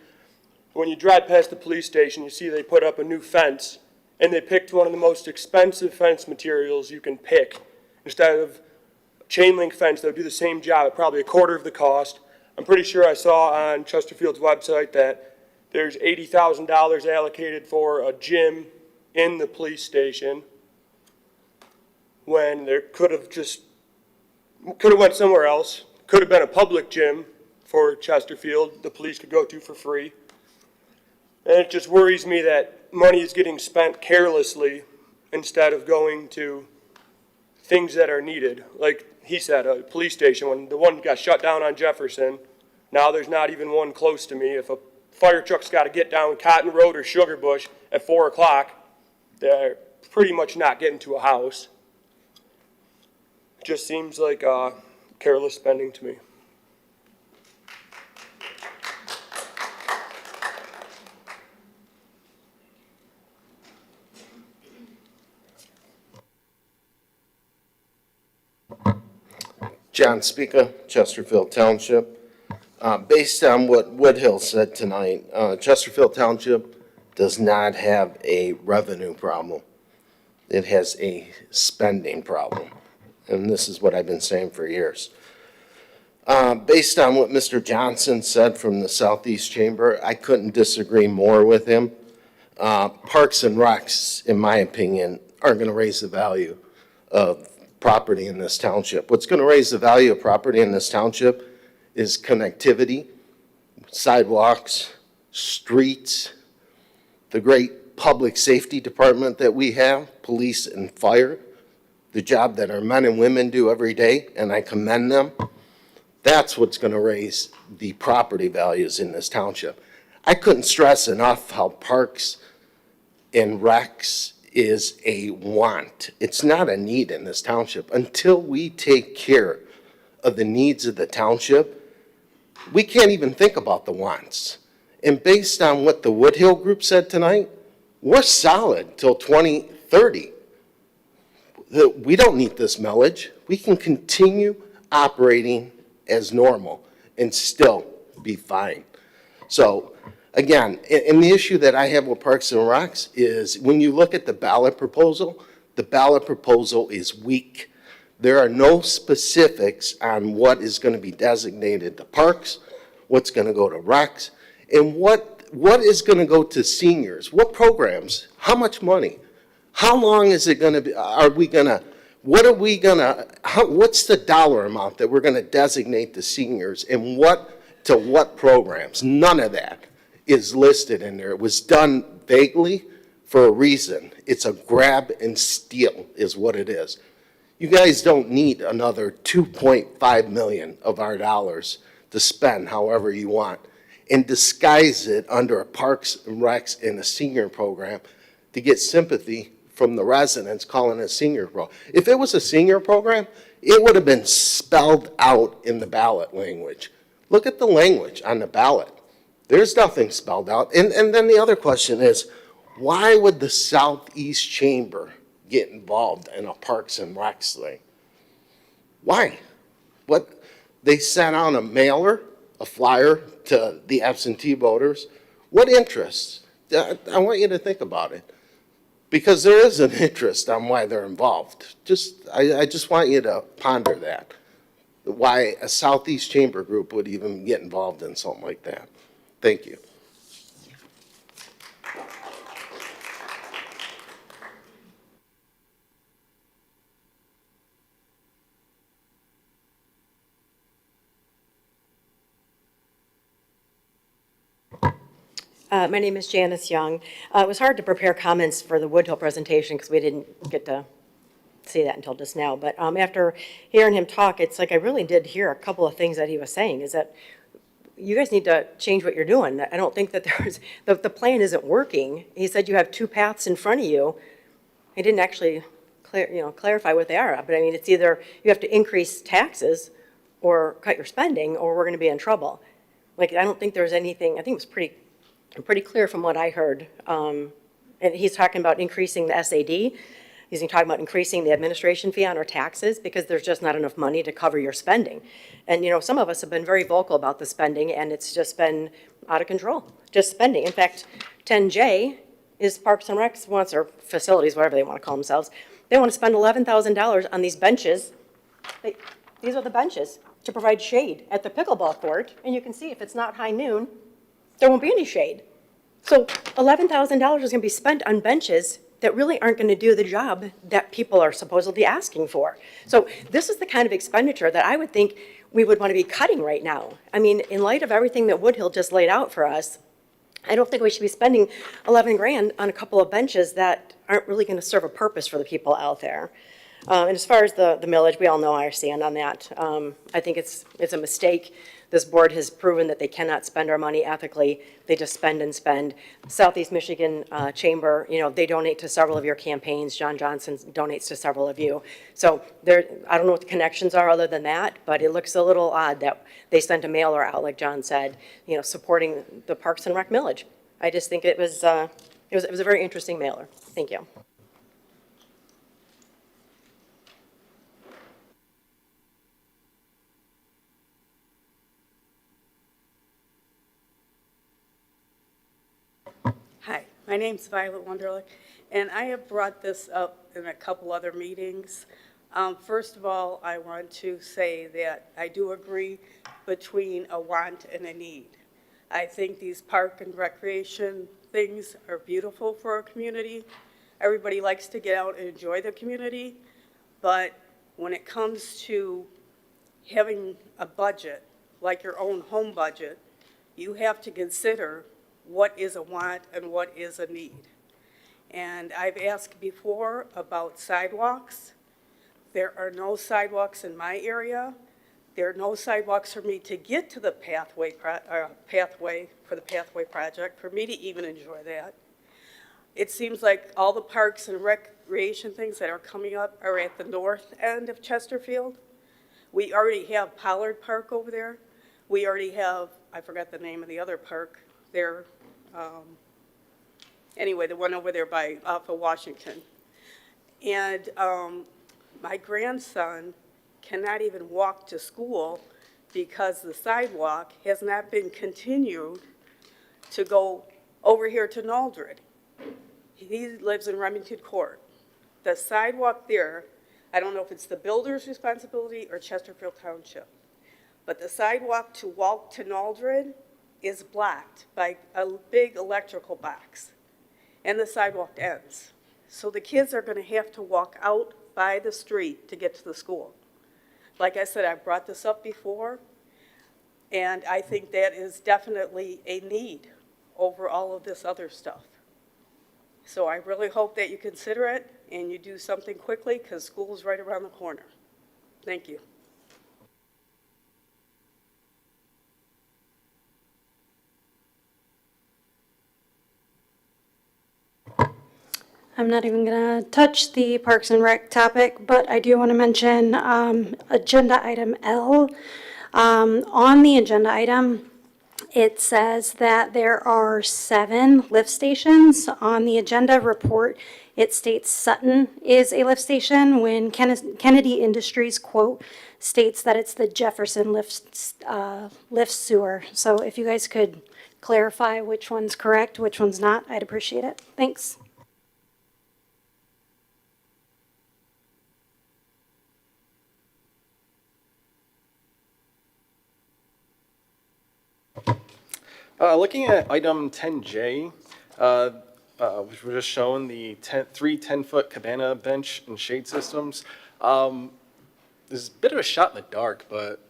When you drive past the police station, you see they put up a new fence, and they picked one of the most expensive fence materials you can pick. Instead of chain link fence that would do the same job at probably a quarter of the cost. I'm pretty sure I saw on Chesterfield's website that there's $80,000 allocated for a gym in the police station when there could have went somewhere else. Could have been a public gym for Chesterfield the police could go to for free. And it just worries me that money is getting spent carelessly instead of going to things that are needed. Like he said, a police station, when the one got shut down on Jefferson, now there's not even one close to me. If a fire truck's got to get down Cotton Road or Sugarbush at 4 o'clock, they're pretty much not getting to a house. It just seems like careless spending to me. John Speaker, Chesterfield Township. Based on what Woodhill said tonight, Chesterfield Township does not have a revenue problem. It has a spending problem. And this is what I've been saying for years. Based on what Mr. Johnson said from the Southeast Chamber, I couldn't disagree more with him. Parks and Recs, in my opinion, aren't going to raise the value of property in this township. What's going to raise the value of property in this township is connectivity, sidewalks, streets, the great public safety department that we have, police and fire, the job that our men and women do every day, and I commend them. That's what's going to raise the property values in this township. I couldn't stress enough how parks and recs is a want. It's not a need in this township. Until we take care of the needs of the township, we can't even think about the wants. And based on what the Woodhill group said tonight, we're solid till 2030. We don't need this millage. We can continue operating as normal and still be fine. So again, and the issue that I have with Parks and Recs is when you look at the ballot proposal is weak. There are no specifics on what is going to be designated to parks, what's going to go to recs, and what is going to go to seniors. What programs? How much money? How long is it going to be? What's the dollar amount that we're going to designate to seniors and what programs? None of that is listed in there. It was done vaguely for a reason. It's a grab and steal is what it is. You guys don't need another 2.5 million of our dollars to spend however you want and disguise it under a Parks and Recs and a senior program to get sympathy from the residents calling it a senior program. If it was a senior program, it would have been spelled out in the ballot language. Look at the language on the ballot. There's nothing spelled out. And then the other question is, why would the Southeast Chamber get involved in a Parks and Recs thing? Why? What, they sent out a mailer, a flyer to the absentee voters. What interest? I want you to think about it. Because there is an interest on why they're involved. I just want you to ponder that. Why a Southeast Chamber group would even get involved in something like that. Thank you. My name is Janice Young. It was hard to prepare comments for the Woodhill presentation because we didn't get to see that until just now. But after hearing him talk, it's like I really did hear a couple of things that he was saying, is that you guys need to change what you're doing. I don't think that the plan isn't working. He said you have two paths in front of you. He didn't actually clarify what they are. But I mean, it's either you have to increase taxes or cut your spending, or we're going to be in trouble. Like, I don't think there's anything, I think it was pretty clear from what I heard. And he's talking about increasing the SAD. He's talking about increasing the administration fee on our taxes because there's just not enough money to cover your spending. And, some of us have been very vocal about the spending, and it's just been out of control, just spending. In fact, 10J is Parks and Recs wants, or facilities, whatever they want to call themselves. They want to spend $11,000 on these benches. These are the benches to provide shade at the pickleball court. And you can see if it's not high noon, there won't be any shade. So $11,000 is going to be spent on benches that really aren't going to do the job that people are supposedly asking for. So this is the kind of expenditure that I would think we would want to be cutting right now. I mean, in light of everything that Woodhill just laid out for us, I don't think we should be spending 11 grand on a couple of benches that aren't really going to serve a purpose for the people out there. And as far as the millage, we all know our stand on that. I think it's a mistake. This board has proven that they cannot spend our money ethically. They just spend and spend. Southeast Michigan Chamber, they donate to several of your campaigns. John Johnson donates to several of you. So I don't know what the connections are other than that, but it looks a little odd that they sent a mailer out, like John said, supporting the Parks and Rec millage. I just think it was a very interesting mailer. Thank you. Hi, my name's Violet Wunderlich, and I have brought this up in a couple other meetings. First of all, I want to say that I do agree between a want and a need. I think these park and recreation things are beautiful for our community. Everybody likes to get out and enjoy the community, but when it comes to having a budget, like your own home budget, you have to consider what is a want and what is a need. And I've asked before about sidewalks. There are no sidewalks in my area. There are no sidewalks for me to get to the pathway for the pathway project, for me to even enjoy that. It seems like all the parks and recreation things that are coming up are at the north end of Chesterfield. We already have Pollard Park over there. We already have, I forgot the name of the other park there. Anyway, the one over there off of Washington. And my grandson cannot even walk to school because the sidewalk has not been continued to go over here to Naldred. He lives in Remington Court. The sidewalk there, I don't know if it's the builder's responsibility or Chesterfield Township, but the sidewalk to walk to Naldred is blocked by a big electrical box, and the sidewalk ends. So the kids are going to have to walk out by the street to get to the school. Like I said, I've brought this up before, and I think that is definitely a need over all of this other stuff. So I really hope that you consider it and you do something quickly because school is right around the corner. Thank you. I'm not even going to touch the Parks and Rec topic, but I do want to mention agenda item L. On the agenda item, it says that there are 7 lift stations. On the agenda report, it states Sutton is a lift station when Kennedy Industries, quote, states that it's the Jefferson lift sewer. So if you guys could clarify which one's correct, which one's not, I'd appreciate it. Thanks. Looking at item 10J, which we're just showing the 3 10-foot cabana bench and shade systems. There's a bit of a shot in the dark, but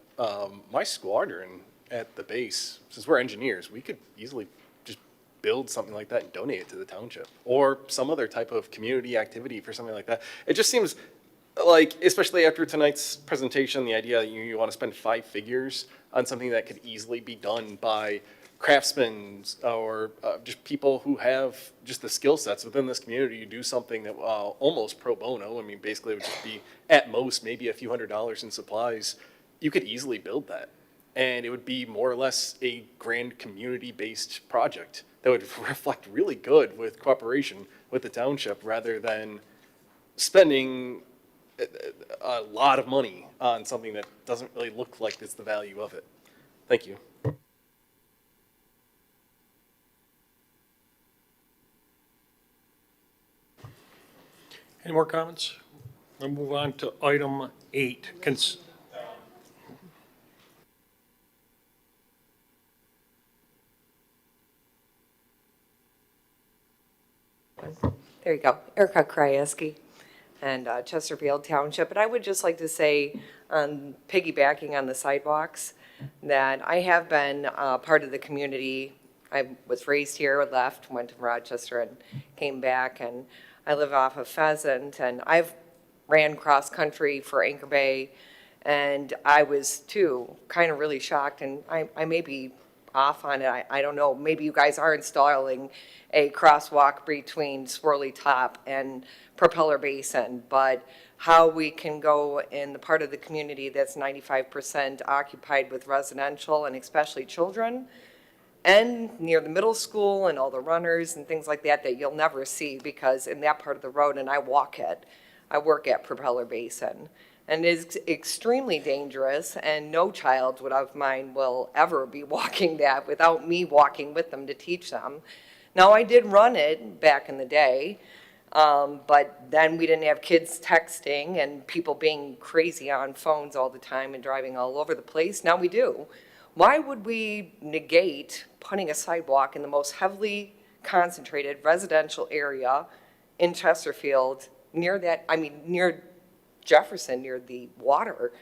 my squadron at the base, since we're engineers, we could easily just build something like that and donate it to the township, or some other type of community activity for something like that. It just seems like, especially after tonight's presentation, the idea that you want to spend 5 figures on something that could easily be done by craftsmen or just people who have just the skill sets within this community to do something that almost pro bono. I mean, basically it would just be at most maybe a few $100s in supplies. You could easily build that. And it would be more or less a grand community-based project that would reflect really good with cooperation with the township rather than spending a lot of money on something that doesn't really look like it's the value of it. Thank you. Any more comments? We'll move on to item 8. There you go. Erica Krajewski and Chesterfield Township. And I would just like to say, piggybacking on the sidewalks, that I have been part of the community. I was raised here, left, went to Rochester and came back, and I live off of Pheasant, and I've ran cross-country for Anchor Bay, and I was, too, kind of really shocked, and I may be off on it. I don't know. Maybe you guys are installing a crosswalk between Swirly Top and Propeller Basin, but how we can go in the part of the community that's 95% occupied with residential and especially children, and near the middle school and all the runners and things like that you'll never see, because in that part of the road, and I work at Propeller Basin, and it's extremely dangerous, and no child of mine will ever be walking that without me walking with them to teach them. Now, I did run it back in the day, but then we didn't have kids texting and people being crazy on phones all the time and driving all over the place. Now we do. Why would we negate putting a sidewalk in the most heavily concentrated residential area in Chesterfield, near Jefferson, near the water,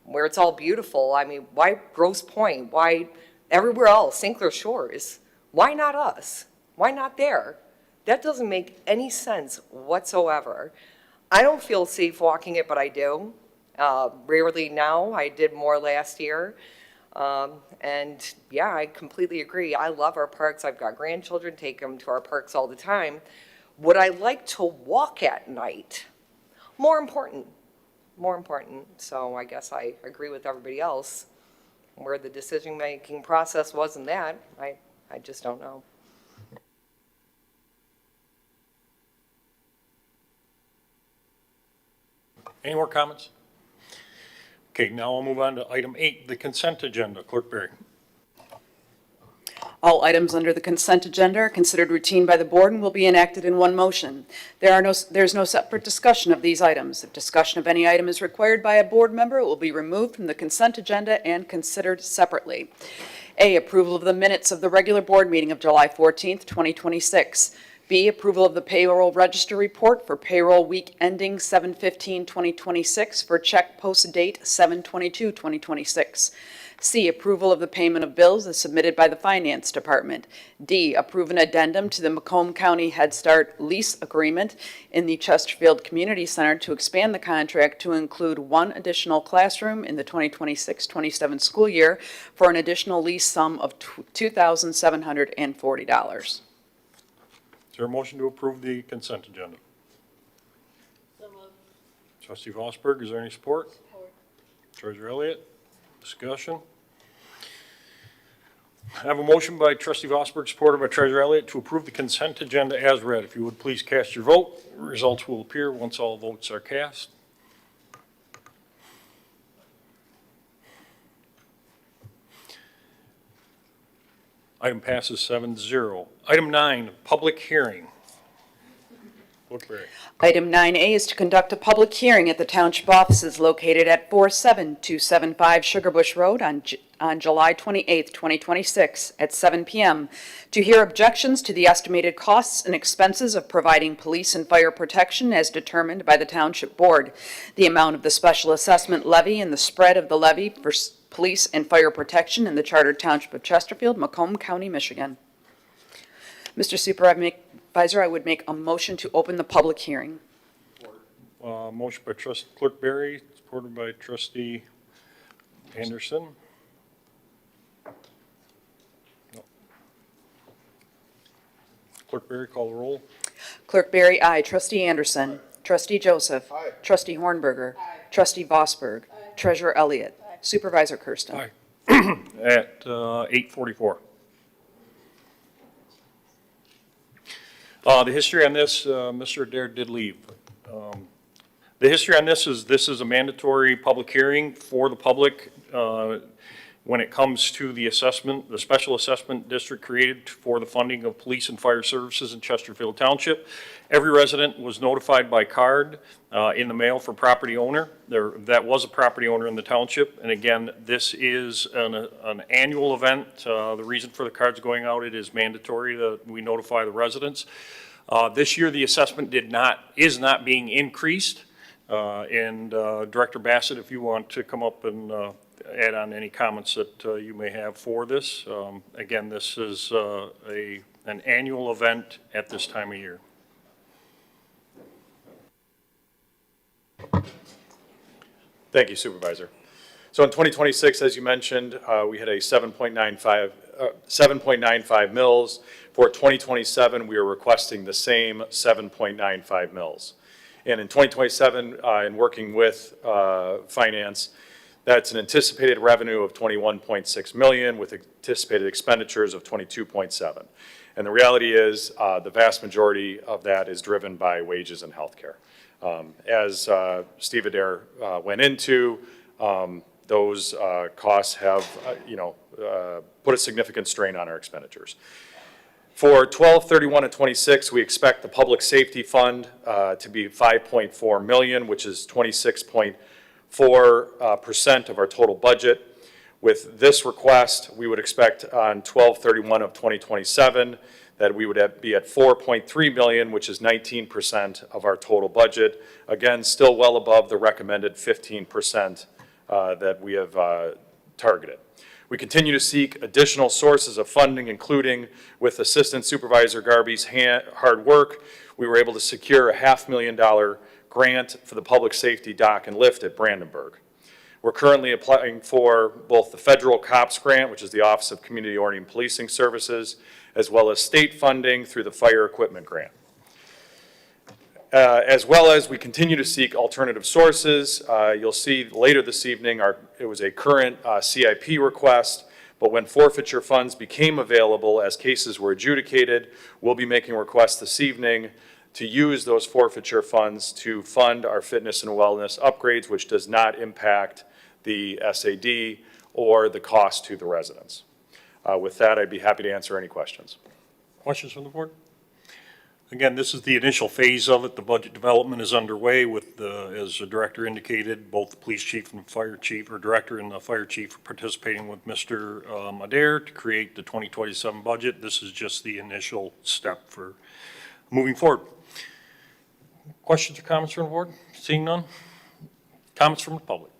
where it's all beautiful? I mean, why Grosse Pointe? Why everywhere else, St. Clair Shores? Why not us? Why not there? That doesn't make any sense whatsoever. I don't feel safe walking it, but I do. Rarely now. I did more last year. And yeah, I completely agree. I love our parks. I've got grandchildren, take them to our parks all the time. Would I like to walk at night? More important. So I guess I agree with everybody else. Where the decision-making process was in that, I just don't know. Any more comments? Okay, now I'll move on to item 8, the consent agenda. Clerk Berry. All items under the consent agenda are considered routine by the board and will be enacted in one motion. There's no separate discussion of these items. If discussion of any item is required by a board member, it will be removed from the consent agenda and considered separately. A, approval of the minutes of the regular board meeting of July 14th, 2026. B, approval of the payroll register report for payroll week ending 7/15/2026 for check post date 7/22/2026. C, approval of the payment of bills as submitted by the Finance Department. D, approve an addendum to the Macomb County Head Start lease agreement in the Chesterfield Community Center to expand the contract to include one additional classroom in the 2026-27 school year for an additional lease sum of $2,740. Is there a motion to approve the consent agenda? So moved. Trustee Vosberg, is there any support? Support. Treasurer Elliott, discussion. I have a motion by Trustee Vosberg, supported by Treasurer Elliott, to approve the consent agenda as read. If you would please cast your vote. Results will appear once all votes are cast. Item passes 7-0. Item 9, public hearing. Clerk Berry. Item 9A is to conduct a public hearing at the Township Offices located at 47275 Sugarbush Road on July 28, 2026 at 7 p.m. to hear objections to the estimated costs and expenses of providing police and fire protection as determined by the Township Board, the amount of the special assessment levy and the spread of the levy for police and fire protection in the Chartered Township of Chesterfield, Macomb County, Michigan. Mr. Supervisor, I would make a motion to open the public hearing. Motion by Trustee Clerk Barry, supported by Trustee Anderson. No. Clerk Barry, call the roll. Clerk Barry, aye. Trustee Anderson. Trustee Joseph. Aye. Trustee Hornberger. Trustee Vosberg. Treasurer Elliott. Supervisor Kirsten. Aye. At 8:44. The history on this, Mr. Adair did leave. The history on this is a mandatory public hearing for the public when it comes to the assessment, the special assessment district created for the funding of police and fire services in Chesterfield Township. Every resident was notified by card in the mail for property owner. That was a property owner in the township. And again, this is an annual event. The reason for the cards going out, it is mandatory that we notify the residents. This year, the assessment is not being increased. Director Bassett, if you want to come up and add on any comments that you may have for this. Again, this is an annual event at this time of year. Thank you, Supervisor. So in 2026, as you mentioned, we had a 7.95 mils. For 2027, we are requesting the same 7.95 mils. And in 2027, in working with finance, that's an anticipated revenue of 21.6 million with anticipated expenditures of 22.7. And the reality is the vast majority of that is driven by wages and healthcare. As Steve Adair went into, those costs have, put a significant strain on our expenditures. For 12/31 and 26, we expect the public safety fund to be 5.4 million, which is 26.4% of our total budget. With this request, we would expect on 12/31 of 2027 that we would be at 4.3 million, which is 19% of our total budget. Again, still well above the recommended 15% that we have targeted. We continue to seek additional sources of funding, including with Assistant Supervisor Garby's hard work, we were able to secure a $500,000 grant for the public safety dock and lift at Brandenburg. We're currently applying for both the federal COPS grant, which is the Office of Community Oriented Policing Services, as well as state funding through the fire equipment grant. As well as we continue to seek alternative sources. You'll see later this evening, it was a current CIP request, but when forfeiture funds became available as cases were adjudicated, we'll be making requests this evening to use those forfeiture funds to fund our fitness and wellness upgrades, which does not impact the SAD or the cost to the residents. With that, I'd be happy to answer any questions. Questions from the board? Again, this is the initial phase of it. The budget development is underway with, as the director indicated, both the police chief and fire chief, or director and the fire chief, participating with Mr. Adair to create the 2027 budget. This is just the initial step for moving forward. Questions or comments from the board? Seeing none? Comments from the public?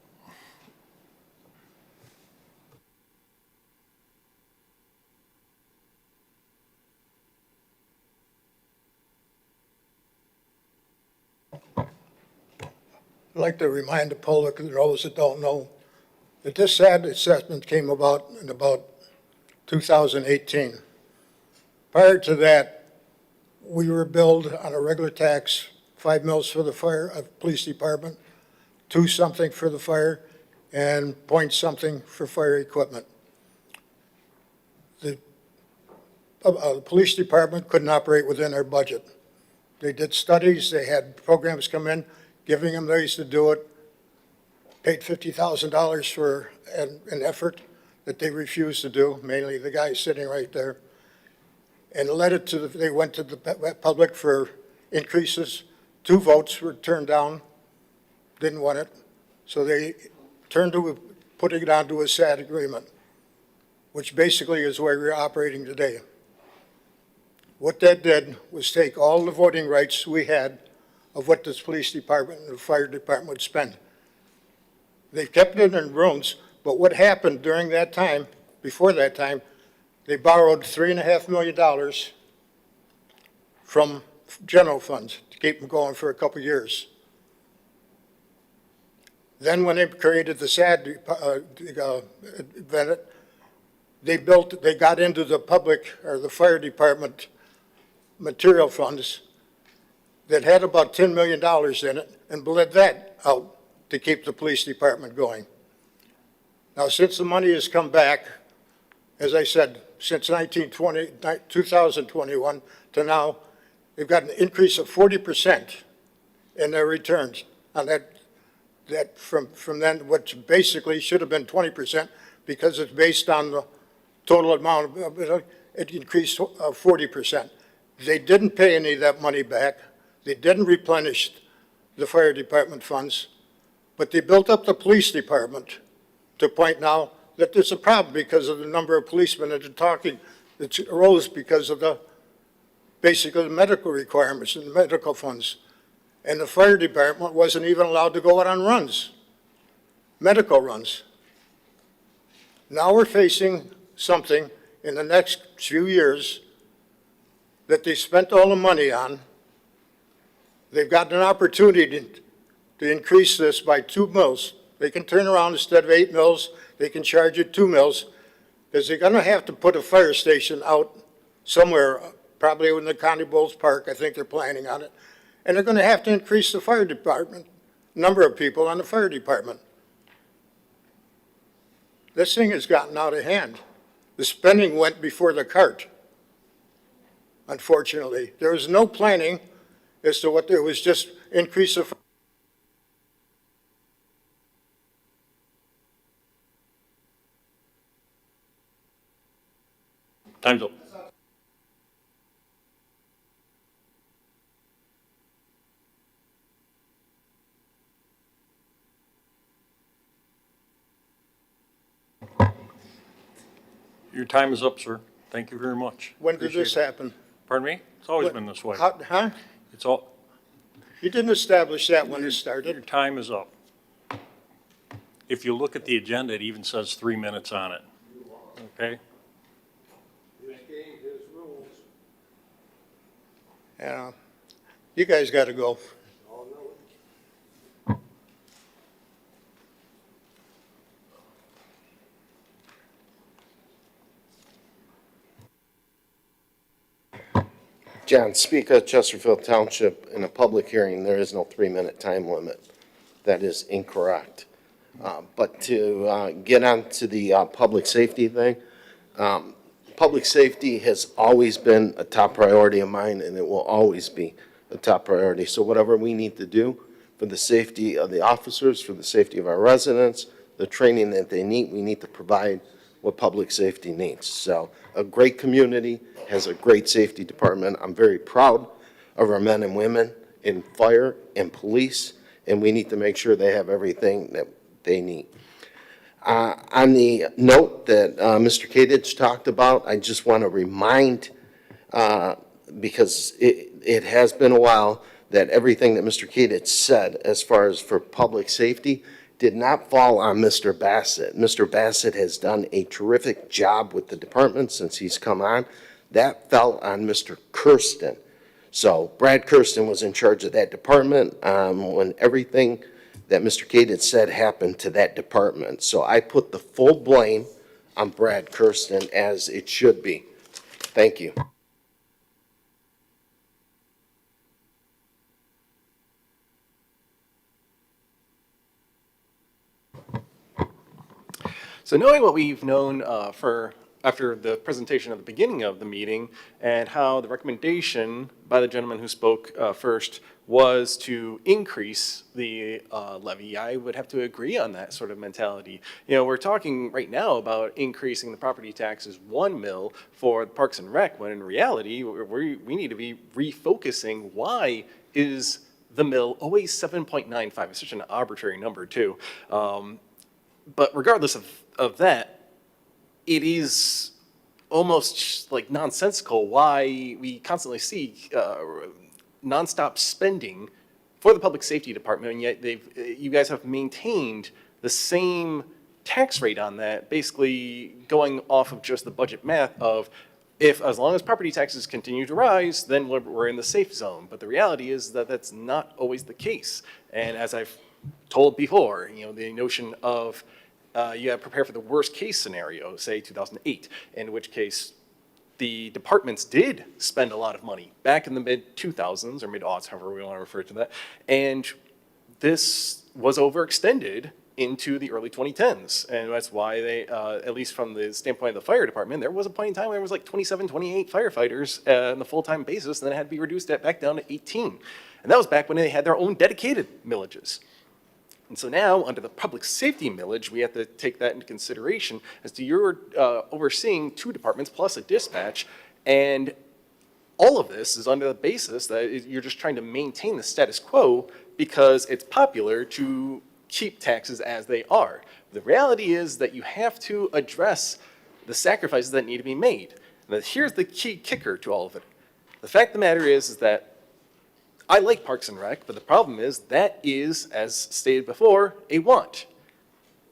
I'd like to remind the public and those that don't know that this SAD assessment came about in about 2018. Prior to that, we were billed on a regular tax, 5 mils for the police department, 2 something for the fire, and point something for fire equipment. The police department couldn't operate within our budget. They did studies, they had programs come in, giving them ways to do it, paid $50,000 for an effort that they refused to do, mainly the guy sitting right there. And it led it to, they went to the public for increases. 2 votes were turned down, didn't want it. So they turned to putting it onto a SAD agreement, which basically is where we're operating today. What that did was take all the voting rights we had of what this police department and the fire department would spend. They've kept it in rooms, but what happened during that time, before that time, they borrowed $3.5 million from general funds to keep them going for a couple of years. Then when they created the SAD, they got into the public or the fire department material funds that had about $10 million in it and bled that out to keep the police department going. Now, since the money has come back, as I said, since 2021 to now, they've got an increase of 40% in their returns on that from then, which basically should have been 20% because it's based on the total amount of it increased 40%. They didn't pay any of that money back. They didn't replenish the fire department funds, but they built up the police department to the point now that there's a problem because of the number of policemen that are talking. It arose because of basically the medical requirements and the medical funds. And the fire department wasn't even allowed to go out on runs, medical runs. Now we're facing something in the next few years that they spent all the money on. They've got an opportunity to increase this by 2 mils. They can turn around instead of 8 mils, they can charge it 2 mils, because they're gonna have to put a fire station out somewhere, probably in the Connie Bowles Park. I think they're planning on it. And they're gonna have to increase the fire department, number of people on the fire department. This thing has gotten out of hand. The spending went before the cart, unfortunately. There was no planning as to what there was, just increase of. Time's up. Your time is up, sir. Thank you very much. When did this happen? Pardon me? It's always been this way. Huh? It's all, You didn't establish that when it started. your time is up. If you look at the agenda, it even says 3 minutes on it. Okay? Yeah. You guys gotta go. John, Speaker of Chesterfield Township, in a public hearing, there is no 3-minute time limit. That is incorrect. But to get on to the public safety thing, public safety has always been a top priority of mine, and it will always be a top priority. So whatever we need to do for the safety of the officers, for the safety of our residents, the training that they need, we need to provide what public safety needs. So a great community has a great safety department. I'm very proud of our men and women in fire and police, and we need to make sure they have everything that they need. On the note that Mr. Kadich talked about, I just want to remind, because it has been a while, that everything that Mr. Kadich said as far as for public safety did not fall on Mr. Bassett. Mr. Bassett has done a terrific job with the department since he's come on. That fell on Mr. Kirsten. So Brad Kirsten was in charge of that department when everything that Mr. Kadich said happened to that department. So I put the full blame on Brad Kirsten, as it should be. Thank you. So knowing what we've known after the presentation at the beginning of the meeting and how the recommendation by the gentleman who spoke first was to increase the levy, I would have to agree on that sort of mentality. You know, we're talking right now about increasing the property taxes 1 mil for the Parks and Rec, when in reality, we need to be refocusing why is the mill always 7.95. It's such an arbitrary number too. But regardless of that, it is almost like nonsensical why we constantly see nonstop spending for the public safety department, and yet you guys have maintained the same tax rate on that, basically going off of just the budget math of as long as property taxes continue to rise, then we're in the safe zone. But the reality is that that's not always the case. And as I've told before, the notion of you have to prepare for the worst case scenario, say 2008, in which case the departments did spend a lot of money back in the mid-2000s or mid-aughts, however we want to refer to that. And this was overextended into the early 2010s. And that's why they, at least from the standpoint of the fire department, there was a point in time where there was like 27, 28 firefighters on a full-time basis, and then it had to be reduced back down to 18. And that was back when they had their own dedicated millages. And so now, under the public safety millage, we have to take that into consideration as to you're overseeing 2 departments plus a dispatch, and all of this is under the basis that you're just trying to maintain the status quo because it's popular to keep taxes as they are. The reality is that you have to address the sacrifices that need to be made. And here's the key kicker to all of it. The fact of the matter is that I like Parks and Rec, but the problem is that is, as stated before, a want.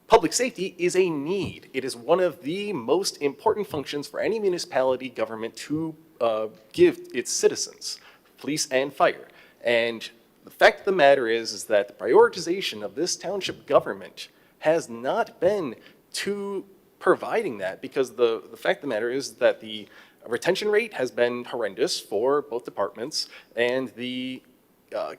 Public safety is a need. It is one of the most important functions for any municipality government to give its citizens, police and fire. And the fact of the matter is that the prioritization of this township government has not been to providing that, because the fact of the matter is that the retention rate has been horrendous for both departments, and the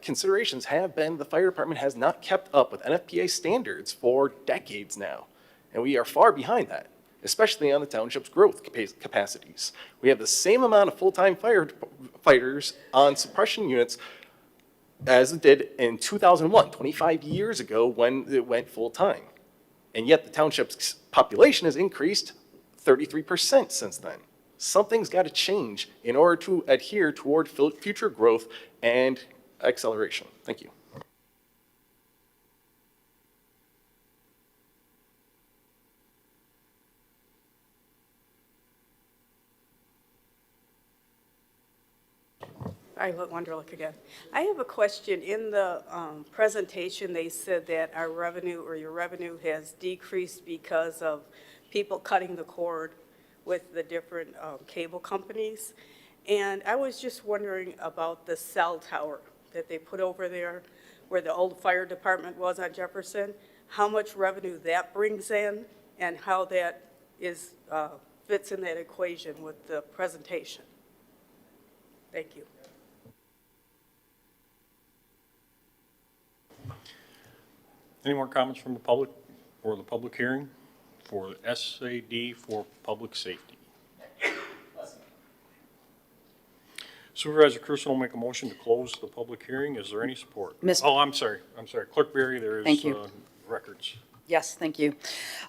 considerations have been the fire department has not kept up with NFPA standards for decades now. And we are far behind that, especially on the township's growth capacities. We have the same amount of full-time firefighters on suppression units as it did in 2001, 25 years ago when it went full-time. And yet the township's population has increased 33% since then. Something's got to change in order to adhere toward future growth and acceleration. Thank you. Violet Wunderlich again. I have a question. In the presentation, they said that our revenue or your revenue has decreased because of people cutting the cord with the different cable companies. And I was just wondering about the cell tower that they put over there where the old fire department was on Jefferson, how much revenue that brings in and how that is fits in that equation with the presentation. Thank you. Any more comments from the public for the public hearing for SAD for public safety? Supervisor Crusoe will make a motion to close the public hearing. Is there any support? Oh, I'm sorry. Clerk Berry, there is Thank you. Records. Yes, thank you.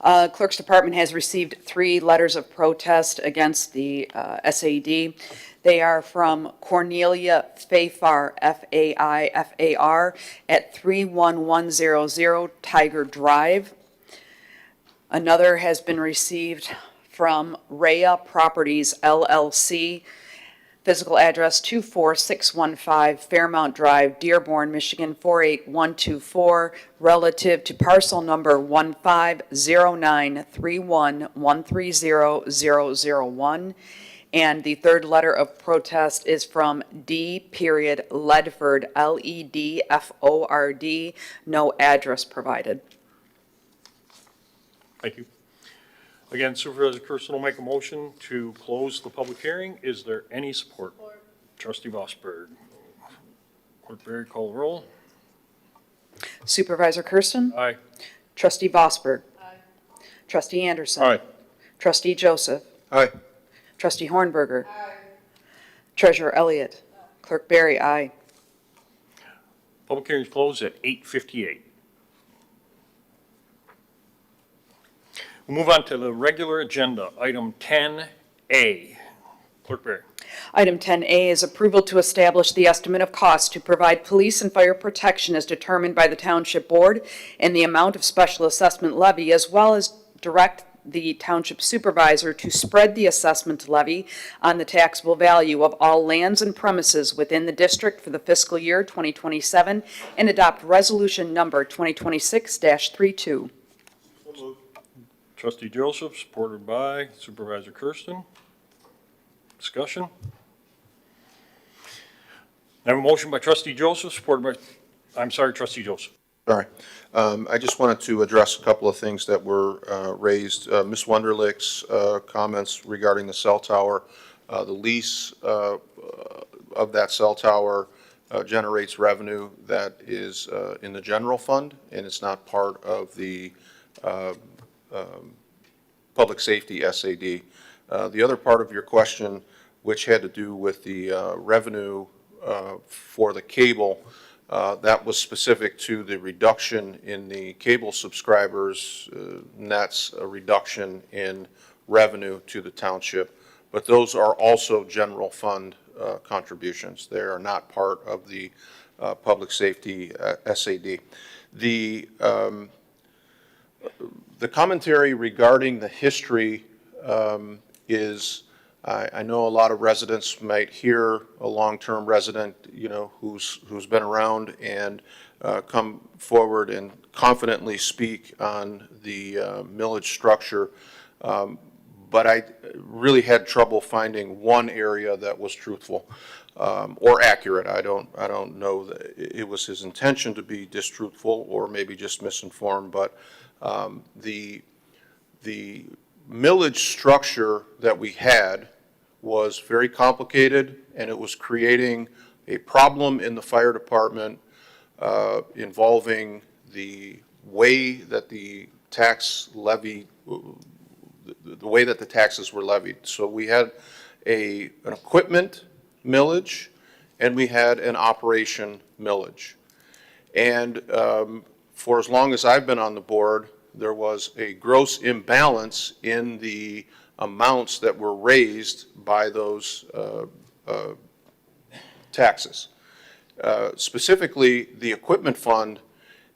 Clerk's Department has received 3 letters of protest against the SAD. They are from Cornelia Fafar, F-A-I-F-A-R, at 31100 Tiger Drive. Another has been received from Rhea Properties, LLC, physical address 24615 Fairmount Drive, Dearborn, Michigan 48124, relative to parcel number 1509311300001. And the third letter of protest is from D. Ledford, L-E-D-F-O-R-D, no address provided. Thank you. Again, Supervisor Crusoe will make a motion to close the public hearing. Is there any support? Trustee Vosberg. Clerk Berry, call the roll. Supervisor Kirsten? Aye. Trustee Vosberg? Aye. Trustee Anderson? Aye. Trustee Joseph? Aye. Trustee Hornberger? Aye. Treasurer Elliott? Aye. Clerk Berry, aye. Public hearing is closed at 8:58. We'll move on to the regular agenda, item 10A. Clerk Berry. Item 10A is approval to establish the estimate of costs to provide police and fire protection as determined by the Township Board and the amount of special assessment levy, as well as direct the Township Supervisor to spread the assessment levy on the taxable value of all lands and premises within the district for the fiscal year 2027 and adopt resolution number 2026-32. Trustee Joseph, supported by Supervisor Kirsten. Discussion? I have a motion by trustee Joseph, supported by, I'm sorry, trustee Joseph. Sorry. I just wanted to address a couple of things that were raised. Ms. Wunderlich's comments regarding the cell tower. The lease of that cell tower generates revenue that is in the general fund, and it's not part of the public safety SAD. The other part of your question, which had to do with the revenue for the cable, that was specific to the reduction in the cable subscribers, and that's a reduction in revenue to the township. But those are also general fund contributions. They are not part of the public safety SAD. The commentary regarding the history is, I know a lot of residents might hear a long-term resident, you know, who's been around and come forward and confidently speak on the millage structure. But I really had trouble finding one area that was truthful or accurate. I don't know that it was his intention to be distruthful or maybe just misinformed, but the millage structure that we had was very complicated, and it was creating a problem in the fire department involving the way that the tax levy, the way that the taxes were levied. So we had an equipment millage, and we had an operation millage. And for as long as I've been on the board, there was a gross imbalance in the amounts that were raised by those taxes. Specifically, the equipment fund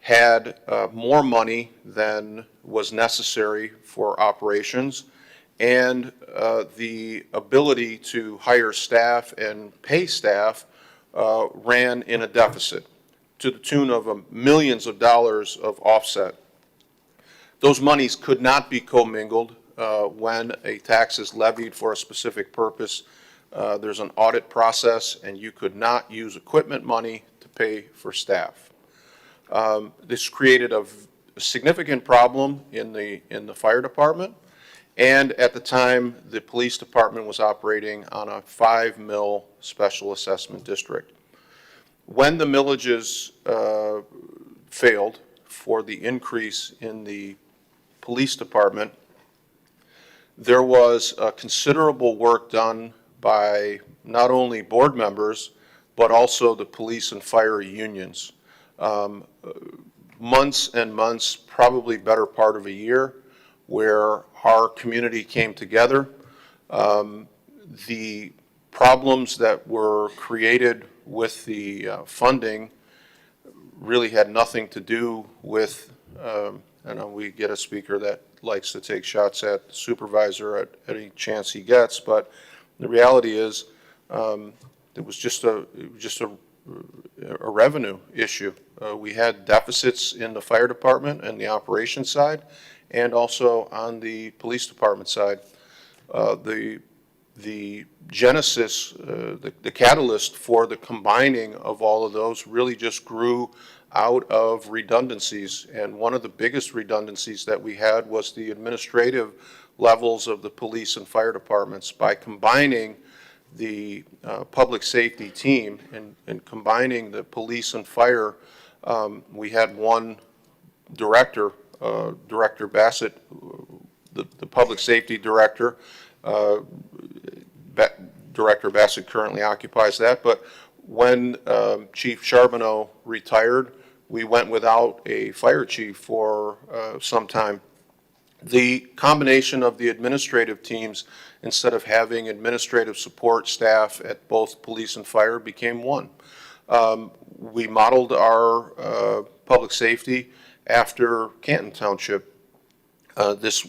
had more money than was necessary for operations, and the ability to hire staff and pay staff ran in a deficit to the tune of millions of dollars of offset. Those monies could not be commingled when a tax is levied for a specific purpose. There's an audit process, and you could not use equipment money to pay for staff. This created a significant problem in the fire department, and at the time, the police department was operating on a 5 mil special assessment district. When the millages failed for the increase in the police department, there was considerable work done by not only board members, but also the police and fire unions. Months and months, probably better part of a year, where our community came together. The problems that were created with the funding really had nothing to do with, I know we get a speaker that likes to take shots at the supervisor at any chance he gets, but the reality is it was just a revenue issue. We had deficits in the fire department and the operations side, and also on the police department side. The genesis, the catalyst for the combining of all of those really just grew out of redundancies. And one of the biggest redundancies that we had was the administrative levels of the police and fire departments. By combining the public safety team and combining the police and fire, we had one director, Director Bassett, the public safety director. Director Bassett currently occupies that, but when Chief Charbonneau retired, we went without a fire chief for some time. The combination of the administrative teams, instead of having administrative support staff at both police and fire, became one. We modeled our public safety after Canton Township. This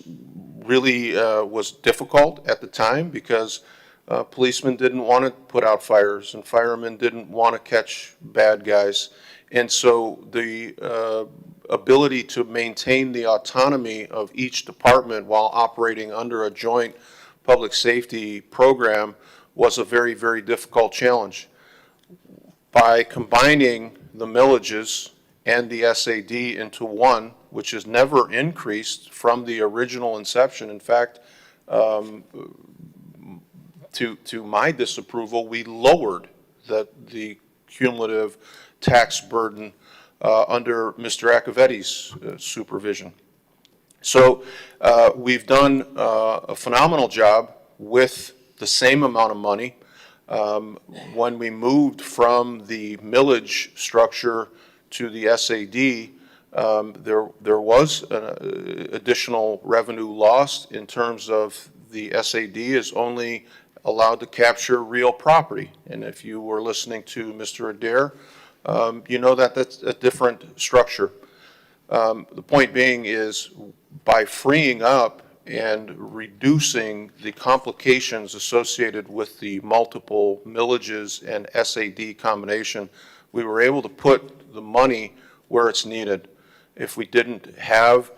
really was difficult at the time because policemen didn't want to put out fires and firemen didn't want to catch bad guys. And so the ability to maintain the autonomy of each department while operating under a joint public safety program was a very, very difficult challenge. By combining the millages and the SAD into one, which has never increased from the original inception. In fact, to my disapproval, we lowered the cumulative tax burden under Mr. Accavetti's supervision. So we've done a phenomenal job with the same amount of money. When we moved from the millage structure to the SAD, there was an additional revenue lost in terms of the SAD is only allowed to capture real property. And if you were listening to Mr. Adair, you know that that's a different structure. The point being is by freeing up and reducing the complications associated with the multiple millages and SAD combination, we were able to put the money where it's needed. If we didn't have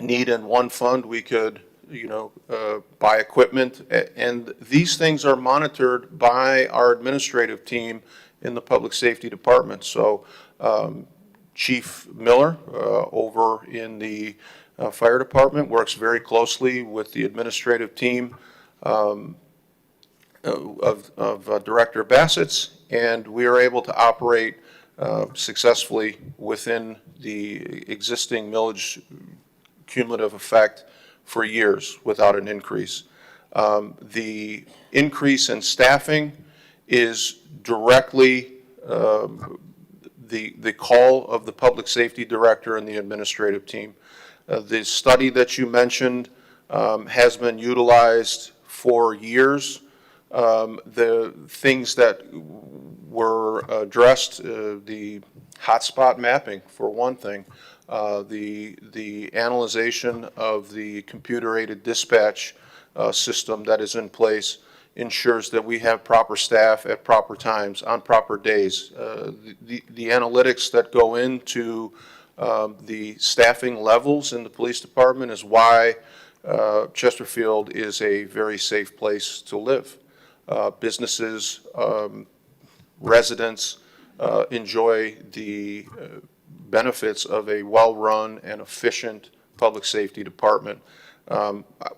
need in one fund, we could, buy equipment. And these things are monitored by our administrative team in the Public Safety Department. So Chief Miller over in the Fire Department works very closely with the administrative team of Director Bassett's, and we are able to operate successfully within the existing millage cumulative effect for years without an increase. The increase in staffing is directly the call of the Public Safety Director and the administrative team. The study that you mentioned has been utilized for years. The things that were addressed, the hotspot mapping for one thing, the analyzation of the computer-aided dispatch system that is in place ensures that we have proper staff at proper times, on proper days. The analytics that go into the staffing levels in the police department is why Chesterfield is a very safe place to live. Businesses, residents enjoy the benefits of a well-run and efficient public safety department.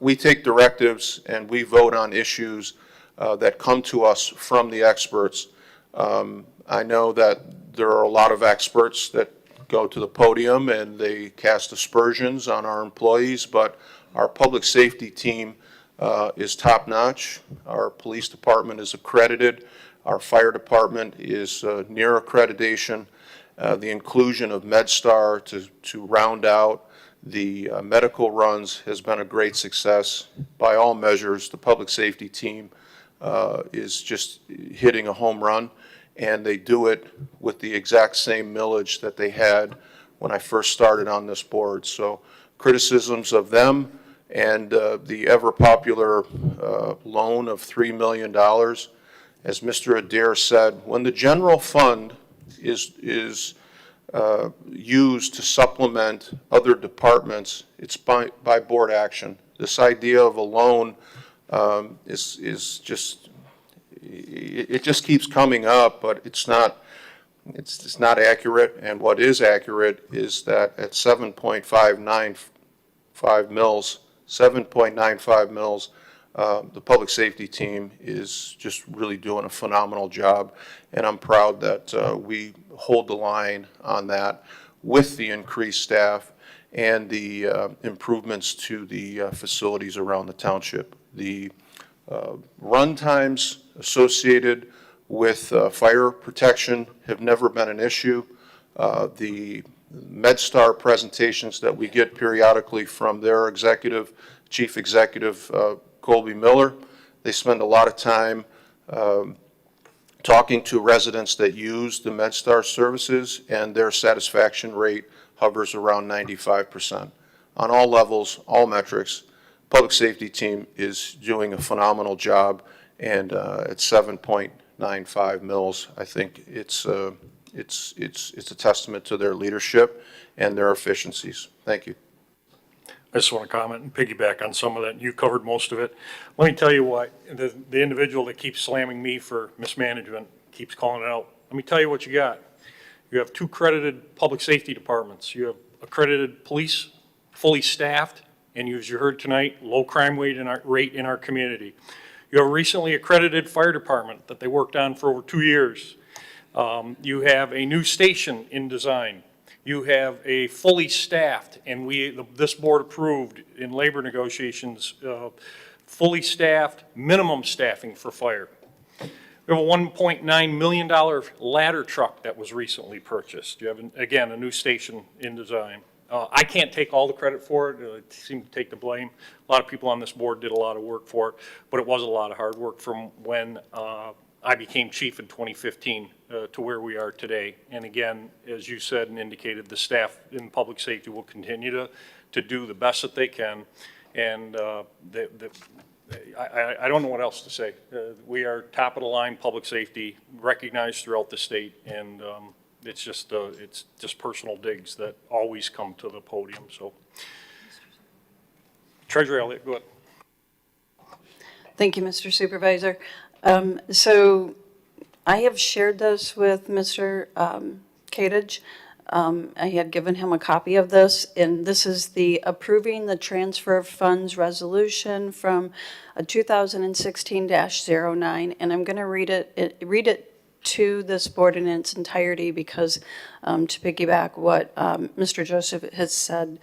We take directives and we vote on issues that come to us from the experts. I know that there are a lot of experts that go to the podium and they cast aspersions on our employees, but our public safety team is top-notch. Our police department is accredited. Our fire department is near accreditation. The inclusion of MedStar to round out the medical runs has been a great success. By all measures, the public safety team is just hitting a home run, and they do it with the exact same millage that they had when I first started on this board. So criticisms of them and the ever-popular loan of $3 million, as Mr. Adair said, when the general fund is used to supplement other departments, it's by board action. This idea of a loan is just, it just keeps coming up, but it's not accurate. And what is accurate is that at 7.95 mils, the public safety team is just really doing a phenomenal job, and I'm proud that we hold the line on that with the increased staff and the improvements to the facilities around the township. The run times associated with fire protection have never been an issue. The MedStar presentations that we get periodically from their chief executive, Colby Miller, they spend a lot of time talking to residents that use the MedStar services, and their satisfaction rate hovers around 95%. On all levels, all metrics, public safety team is doing a phenomenal job, and at 7.95 mils, I think it's a testament to their leadership and their efficiencies. Thank you. I just want to comment and piggyback on some of that. You covered most of it. Let me tell you why. The individual that keeps slamming me for mismanagement keeps calling it out. Let me tell you what you got. You have 2 accredited public safety departments. You have accredited police, fully staffed, and as you heard tonight, low crime rate in our community. You have a recently accredited fire department that they worked on for over 2 years. You have a new station in design. You have a fully staffed, and this board approved in labor negotiations, fully staffed, minimum staffing for fire. We have a $1.9 million ladder truck that was recently purchased. You have, again, a new station in design. I can't take all the credit for it. I seem to take the blame. A lot of people on this board did a lot of work for it, but it was a lot of hard work from when I became chief in 2015 to where we are today. And again, as you said and indicated, the staff in public safety will continue to do the best that they can. And I don't know what else to say. We are top of the line public safety, recognized throughout the state, and it's just personal digs that always come to the podium. So, Treasurer Elliott, go ahead. Thank you, Mr. Supervisor. So I have shared this with Mr. Kadich. I had given him a copy of this, and this is the approving the transfer of funds resolution from 2016-09, and I'm going to read it to this board in its entirety because to piggyback what Mr. Joseph has said,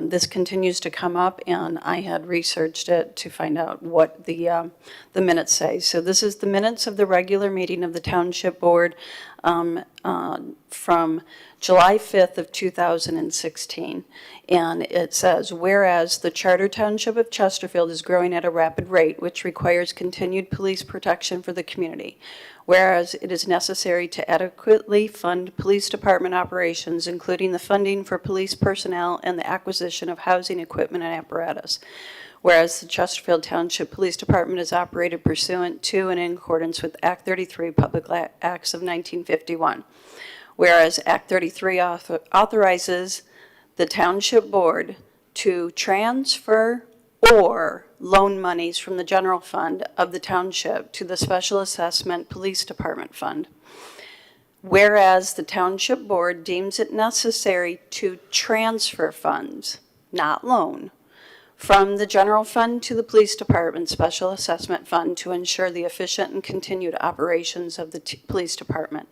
this continues to come up, and I had researched it to find out what the minutes say. So this is the minutes of the regular meeting of the Township Board from July 5th of 2016. And it says, whereas the Charter Township of Chesterfield is growing at a rapid rate, which requires continued police protection for the community. Whereas it is necessary to adequately fund police department operations, including the funding for police personnel and the acquisition of housing equipment and apparatus. Whereas the Chesterfield Township Police Department is operated pursuant to and in accordance with Act 33 Public Acts of 1951. Whereas Act 33 authorizes the Township Board to transfer or loan monies from the general fund of the township to the Special Assessment Police Department Fund. Whereas the Township Board deems it necessary to transfer funds, not loan, from the general fund to the Police Department Special Assessment Fund to ensure the efficient and continued operations of the Police Department.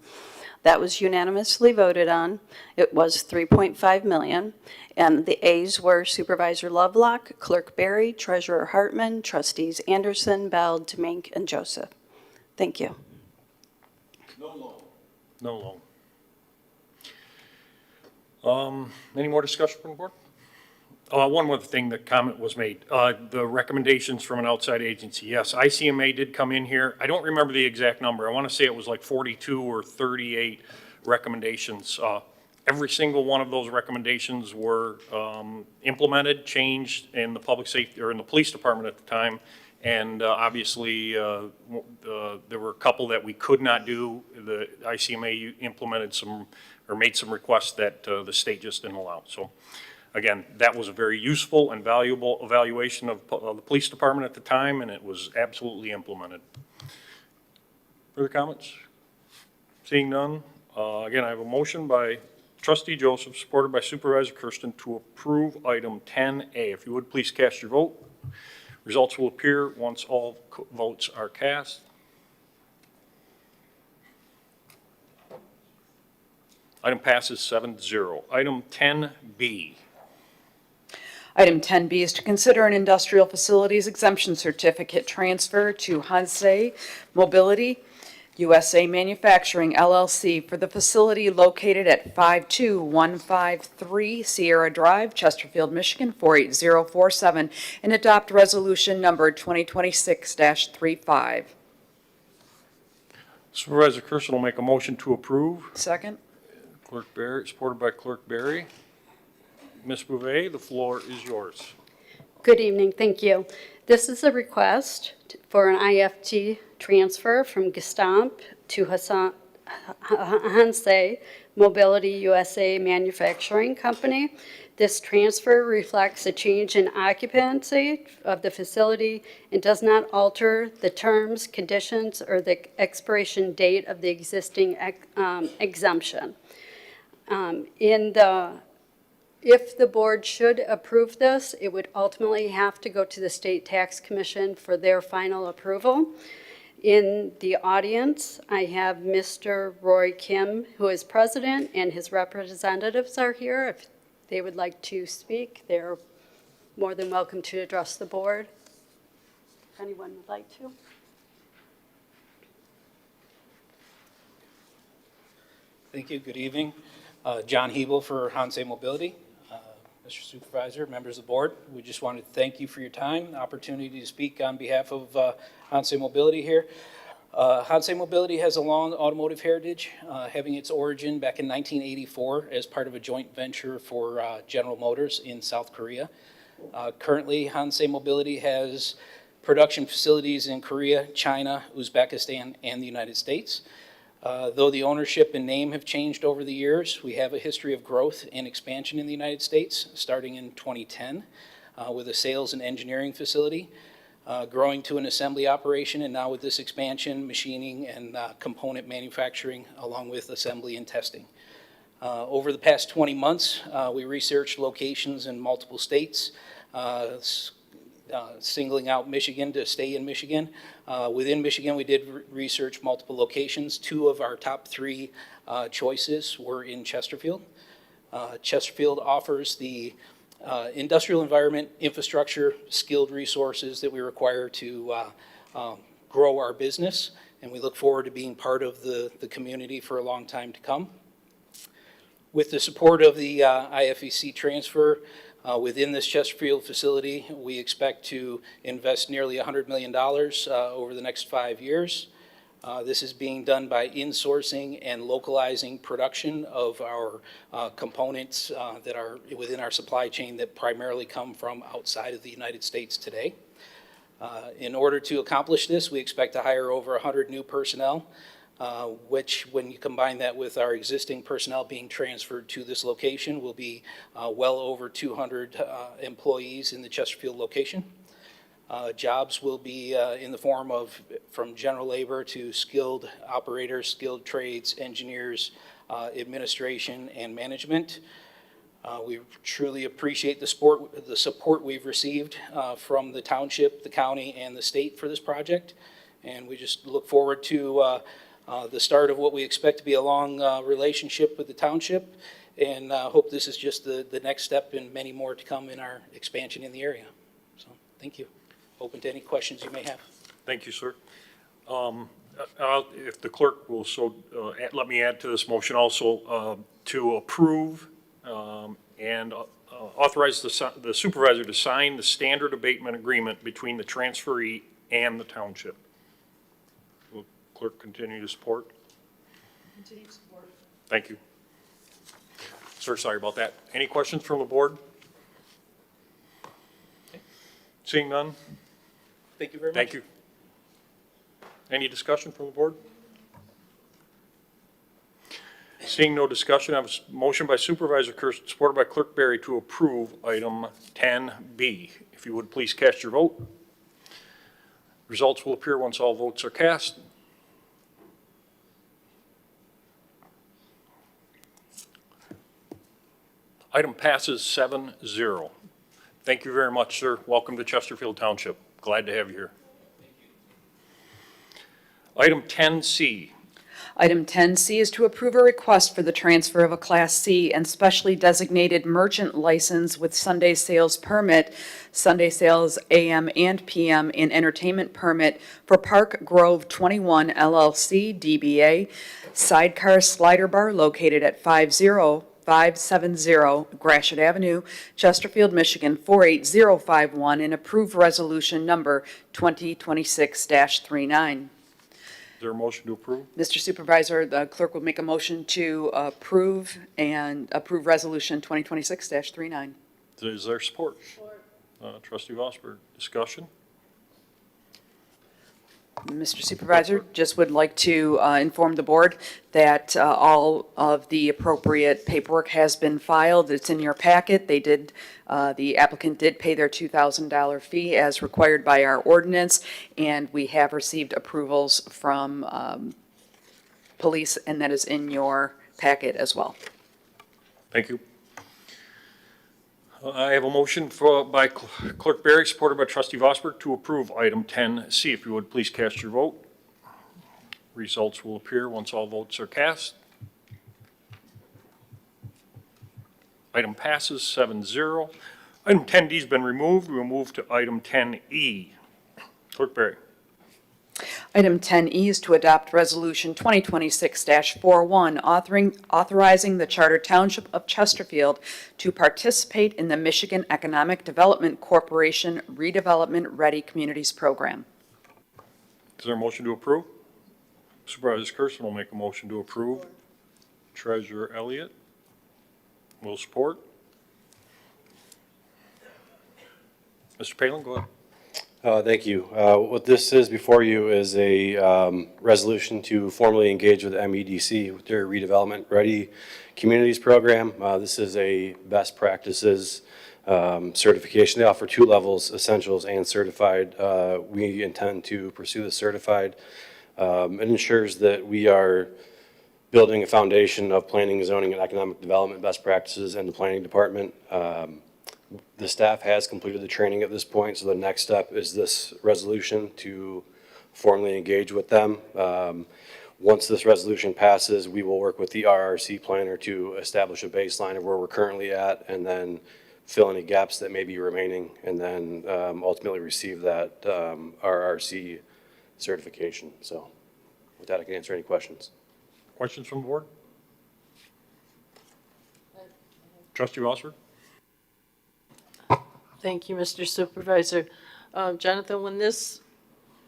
That was unanimously voted on. It was $3.5 million, and the A's were Supervisor Lovelock, Clerk Berry, Treasurer Hartman, Trustees Anderson, Bell, Demink, and Joseph. Thank you. No loan. Any more discussion from the board? One more thing, the comment was made. The recommendations from an outside agency. Yes, ICMA did come in here. I don't remember the exact number. I want to say it was like 42 or 38 recommendations. Every single one of those recommendations were implemented, changed in the public safety or in the police department at the time. And obviously, there were a couple that we could not do. The ICMA implemented some or made some requests that the state just didn't allow. So. Again, that was a very useful and valuable evaluation of the police department at the time, and it was absolutely implemented. Further comments? Seeing none. Again, I have a motion by Trustee Joseph, supported by Supervisor Kirsten, to approve item 10A. If you would, please cast your vote. Results will appear once all votes are cast. Item passes 7-0. Item 10B. Item 10B is to consider an industrial facilities exemption certificate transfer to Hansei Mobility USA Manufacturing LLC for the facility located at 52153 Sierra Drive, Chesterfield, Michigan 48047, and adopt resolution number 2026-35. Supervisor Kirsten will make a motion to approve. Second. Clerk Berry, supported by Clerk Berry. Ms. Bouvet, the floor is yours. Good evening, thank you. This is a request for an IFT transfer from Gestamp to Hansei Mobility USA Manufacturing Company. This transfer reflects a change in occupancy of the facility and does not alter the terms, conditions, or the expiration date of the existing exemption. If the board should approve this, it would ultimately have to go to the State Tax Commission for their final approval. In the audience, I have Mr. Roy Kim, who is president, and his representatives are here. If they would like to speak, they're more than welcome to address the board. If anyone would like to. Thank you. Good evening. John Hebel for Hansay Mobility. Mr. Supervisor, members of the board, we just wanted to thank you for your time, the opportunity to speak on behalf of Hansay Mobility here. Hansay Mobility has a long automotive heritage, having its origin back in 1984 as part of a joint venture for General Motors in South Korea. Currently, Hansay Mobility has production facilities in Korea, China, Uzbekistan, and the United States. Though the ownership and name have changed over the years, we have a history of growth and expansion in the United States, starting in 2010 with a sales and engineering facility, growing to an assembly operation, and now with this expansion, machining and component manufacturing, along with assembly and testing. Over the past 20 months, we researched locations in multiple states, singling out Michigan to stay in Michigan. Within Michigan, we did research multiple locations. Two of our top three choices were in Chesterfield. Chesterfield offers the industrial environment, infrastructure, skilled resources that we require to grow our business, and we look forward to being part of the community for a long time to come. With the support of the IFEC transfer, within this Chesterfield facility, we expect to invest nearly $100 million over the next 5 years. This is being done by insourcing and localizing production of our components that are within our supply chain that primarily come from outside of the United States today. In order to accomplish this, we expect to hire over 100 new personnel, which, when you combine that with our existing personnel being transferred to this location, will be well over 200 employees in the Chesterfield location. Jobs will be in the form of from general labor to skilled operators, skilled trades, engineers, administration, and management. We truly appreciate the support we've received from the township, the county, and the state for this project. And we just look forward to the start of what we expect to be a long relationship with the township, and hope this is just the next step in many more to come in our expansion in the area. So, thank you. Open to any questions you may have. Thank you, sir. If the clerk will let me add to this motion also to approve and authorize the supervisor to sign the standard abatement agreement between the transferee and the township. Will clerk continue to support? Continue to support. Thank you. Sir, sorry about that. Any questions from the board? Okay. Seeing none? Thank you very much. Thank you. Any discussion from the board? Seeing no discussion, I have a motion by Supervisor Kirsten, supported by Clerk Berry, to approve item 10B. If you would please cast your vote. Results will appear once all votes are cast. Item passes 7-0. Thank you very much, sir. Welcome to Chesterfield Township. Glad to have you here. Item 10C. Item 10C is to approve a request for the transfer of a Class C and specially designated merchant license with Sunday sales permit, Sunday sales AM and PM, and entertainment permit for Park Grove 21 LLC DBA Sidecar Slider Bar located at 50570 Gratiot Avenue, Chesterfield, Michigan 48051, and approve resolution number 2026-39. Is there a motion to approve? Mr. Supervisor, the clerk will make a motion to approve resolution 2026-39. Is there support? Trustee Vosberg, discussion? Mr. Supervisor, just would like to inform the board that all of the appropriate paperwork has been filed. It's in your packet. The applicant did pay their $2,000 fee as required by our ordinance, and we have received approvals from police, and that is in your packet as well. Thank you. I have a motion by Clerk Barry, supported by Trustee Vosberg, to approve item 10C. If you would, please cast your vote. Results will appear once all votes are cast. Item passes 7-0. Item 10D has been removed. We'll move to item 10E. Clerk Barry. Item 10E is to adopt Resolution 2026-41, authorizing the Charter Township of Chesterfield to participate in the Michigan Economic Development Corporation Redevelopment Ready Communities Program. Is there a motion to approve? Supervisor Kirsten will make a motion to approve. Treasurer Elliott will support. Mr. Palin, go ahead. Thank you. What this is before you is a resolution to formally engage with MEDC with their Redevelopment Ready Communities Program. This is a best practices certification. They offer 2 levels, essentials and certified. We intend to pursue the certified. It ensures that we are building a foundation of planning, zoning, and economic development best practices in the planning department. The staff has completed the training at this point, so the next step is this resolution to formally engage with them. Once this resolution passes, we will work with the RRC planner to establish a baseline of where we're currently at and then fill any gaps that may be remaining and then ultimately receive that RRC certification. So with that, I can answer any questions. Questions from the board? Trustee Vosberg? Thank you, Mr. Supervisor. Jonathan, when this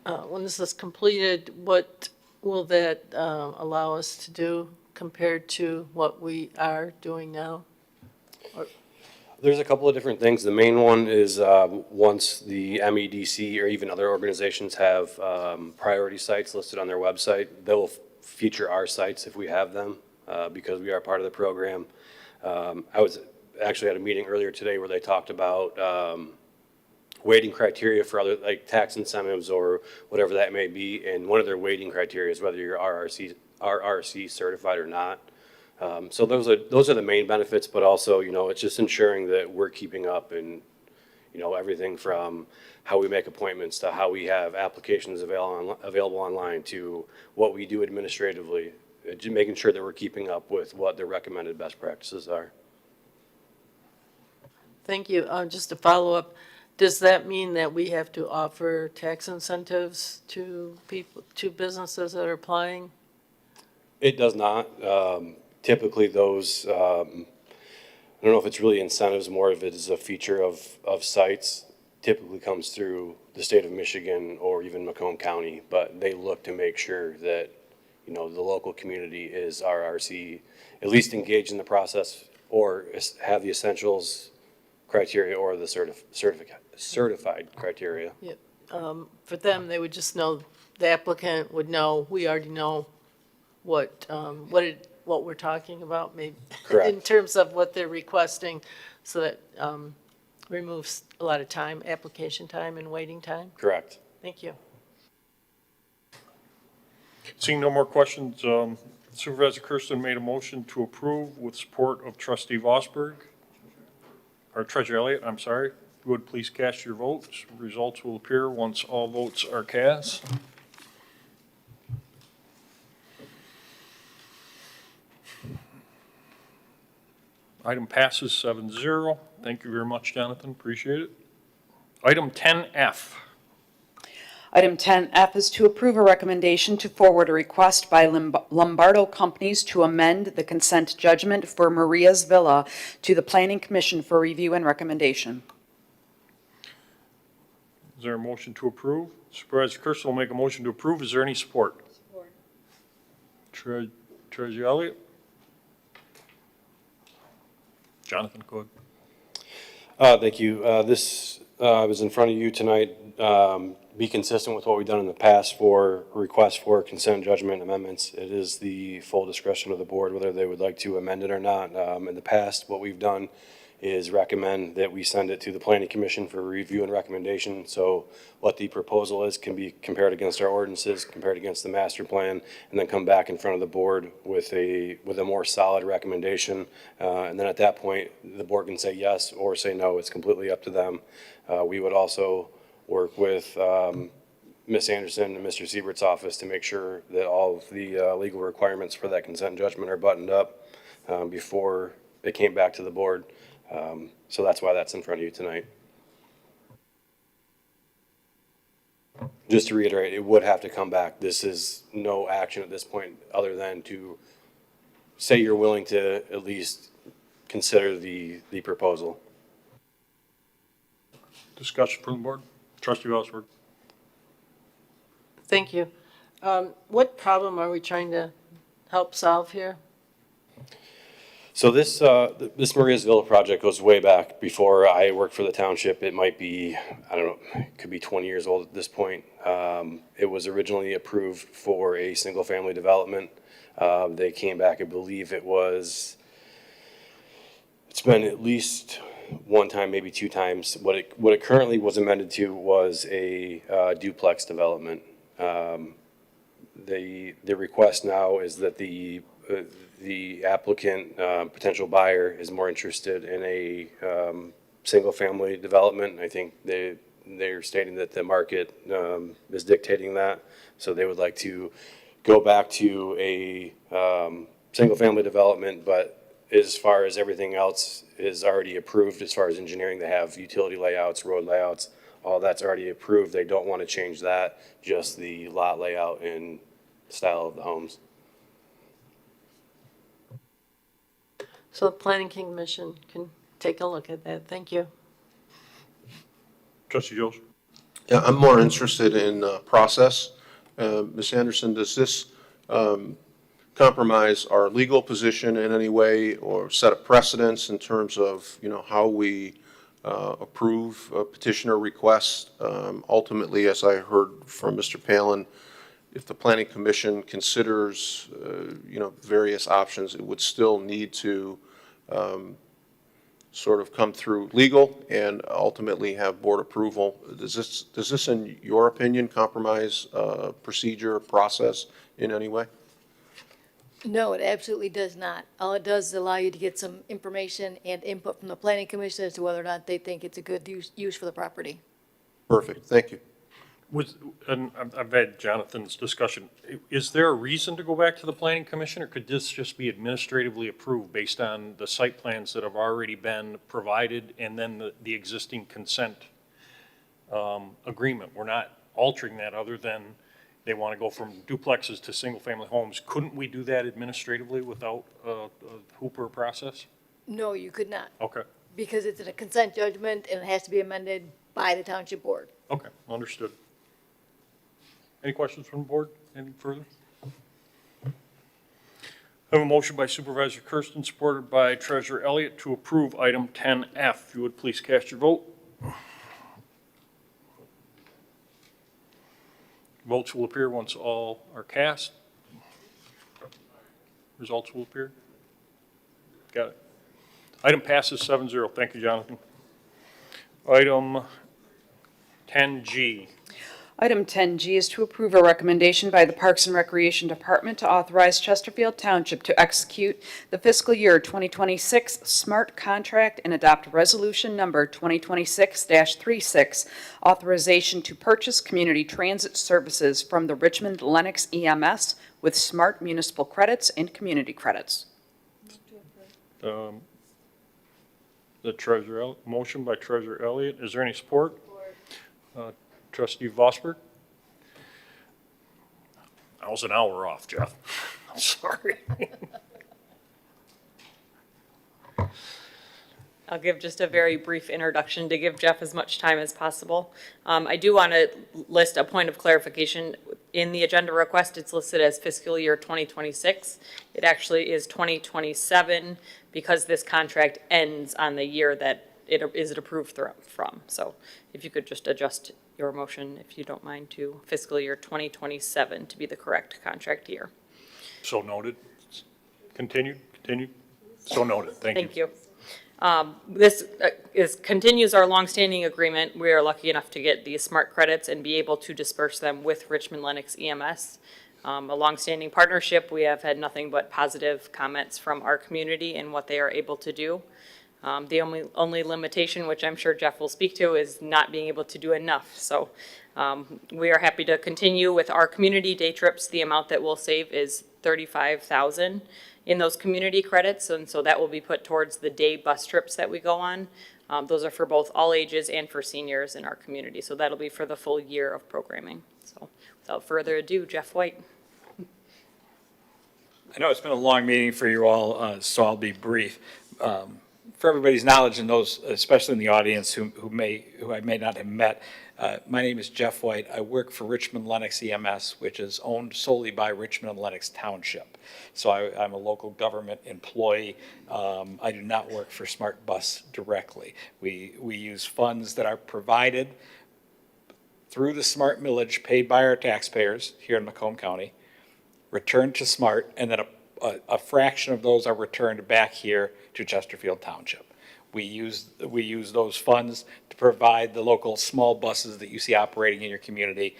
is completed, what will that allow us to do compared to what we are doing now? There's a couple of different things. The main one is once the MEDC or even other organizations have priority sites listed on their website, they'll feature our sites if we have them because we are part of the program. I was actually at a meeting earlier today where they talked about weighting criteria for other like tax incentives or whatever that may be, and one of their weighting criteria is whether you're RRC certified or not. So those are the main benefits, but also, you know, it's just ensuring that we're keeping up and, you know, everything from how we make appointments to how we have applications available online to what we do administratively, just making sure that we're keeping up with what the recommended best practices are. Thank you. Just to follow up, does that mean that we have to offer tax incentives to people, to businesses that are applying? It does not. Typically those, I don't know if it's really incentives, more of it is a feature of sites, typically comes through the state of Michigan or even Macomb County, but they look to make sure that, you know, the local community is RRC, at least engaged in the process or have the essentials criteria or the certified criteria. Yep. For them, they would just know, the applicant would know, we already know what we're talking about, maybe. Correct. In terms of what they're requesting, so that removes a lot of time, application time and waiting time. Correct. Thank you. Seeing no more questions, Supervisor Kirsten made a motion to approve with support of Trustee Vosberg, or Treasurer Elliott, I'm sorry. If you would please cast your votes. Results will appear once all votes are cast. Item passes 7-0. Thank you very much, Jonathan. Appreciate it. Item 10F. Item 10F is to approve a recommendation to forward a request by Lombardo Companies to amend the consent judgment for Maria's Villa to the Planning Commission for review and recommendation. Is there a motion to approve? Supervisor Kirsten will make a motion to approve. Is there any support? Support. Treasurer Elliott? Jonathan, go ahead. Thank you. This was in front of you tonight be consistent with what we've done in the past for requests for consent judgment amendments. It is the full discretion of the board whether they would like to amend it or not. In the past, what we've done is recommend that we send it to the planning commission for review and recommendation. So what the proposal is can be compared against our ordinances, compared against the master plan, and then come back in front of the board with a more solid recommendation. And then at that point, the board can say yes or say no. It's completely up to them. We would also work with Ms. Anderson and Mr. Siebert's office to make sure that all of the legal requirements for that consent judgment are buttoned up before they came back to the board. So that's why that's in front of you tonight. Just to reiterate, it would have to come back. This is no action at this point other than to say you're willing to at least consider the proposal. Discussion from the board? Trustee Osberg. Thank you. What problem are we trying to help solve here? So this Mariasville project goes way back before I worked for the township. It might be, I don't know, it could be 20 years old at this point. It was originally approved for a single family development. They came back, I believe it's been at least one time, maybe two times. What it currently was amended to was a duplex development. The request now is that the applicant, potential buyer, is more interested in a single-family development. I think they're stating that the market is dictating that, so they would like to go back to a single-family development, but as far as everything else is already approved, as far as engineering, they have utility layouts, road layouts, all that's already approved. They don't want to change that, just the lot layout and style of the homes. So the planning commission can take a look at that. Thank you. Trustee Jones. Yeah, I'm more interested in process. Ms. Anderson, does this compromise our legal position in any way or set a precedence in terms of, how we approve a petitioner request? Ultimately, as I heard from Mr. Palin, if the planning commission considers, various options, it would still need to sort of come through legal and ultimately have board approval. Does this, in your opinion, compromise procedure, process in any way? No, it absolutely does not. All it does is allow you to get some information and input from the planning commission as to whether or not they think it's a good use for the property. Perfect, thank you. And I've had Jonathan's discussion. Is there a reason to go back to the planning commission, or could this just be administratively approved based on the site plans that have already been provided and then the existing consent agreement? We're not altering that other than they want to go from duplexes to single-family homes. Couldn't we do that administratively without a Hooper process? No, you could not. Okay. Because it's in a consent judgment and it has to be amended by the township board. Okay, understood. Any questions from the board? Any further? I have a motion by Supervisor Kirsten, supported by Treasurer Elliott, to approve item 10F. If you would please cast your vote. Votes will appear once all are cast. Results will appear. Got it. Item passes 7-0. Thank you, Jonathan. Item 10G. Item 10G is to approve a recommendation by the Parks and Recreation Department to authorize Chesterfield Township to execute the fiscal year 2026 SMART contract and adopt resolution number 2026-36, authorization to purchase community transit services from the Richmond Lennox EMS with SMART municipal credits and community credits. The Treasurer, motion by Treasurer Elliott. Is there any support? Trustee Vosberg? I was an hour off, Jeff. I'm sorry. I'll give just a very brief introduction to give Jeff as much time as possible. I do want to list a point of clarification. In the agenda request, it's listed as fiscal year 2026. It actually is 2027 because this contract ends on the year that is it approved from. So if you could just adjust your motion, if you don't mind, to fiscal year 2027 to be the correct contract year. So noted. Continued. So noted. Thank you. Thank you. This continues our longstanding agreement. We are lucky enough to get these smart credits and be able to disperse them with Richmond Lennox EMS. A longstanding partnership. We have had nothing but positive comments from our community and what they are able to do. The only limitation, which I'm sure Jeff will speak to, is not being able to do enough. So we are happy to continue with our community day trips. The amount that we'll save is $35,000 in those community credits, and so that will be put towards the day bus trips that we go on. Those are for both all ages and for seniors in our community, so that'll be for the full year of programming. So without further ado, Jeff White. I know it's been a long meeting for you all, so I'll be brief. For everybody's knowledge and those, especially in the audience who I may not have met, my name is Jeff White. I work for Richmond Lennox EMS, which is owned solely by Richmond and Lennox Township. So I'm a local government employee. I do not work for Smart Bus directly. We use funds that are provided through the Smart millage paid by our taxpayers here in Macomb County, returned to Smart, and then a fraction of those are returned back here to Chesterfield Township. We use those funds to provide the local small buses that you see operating in your community,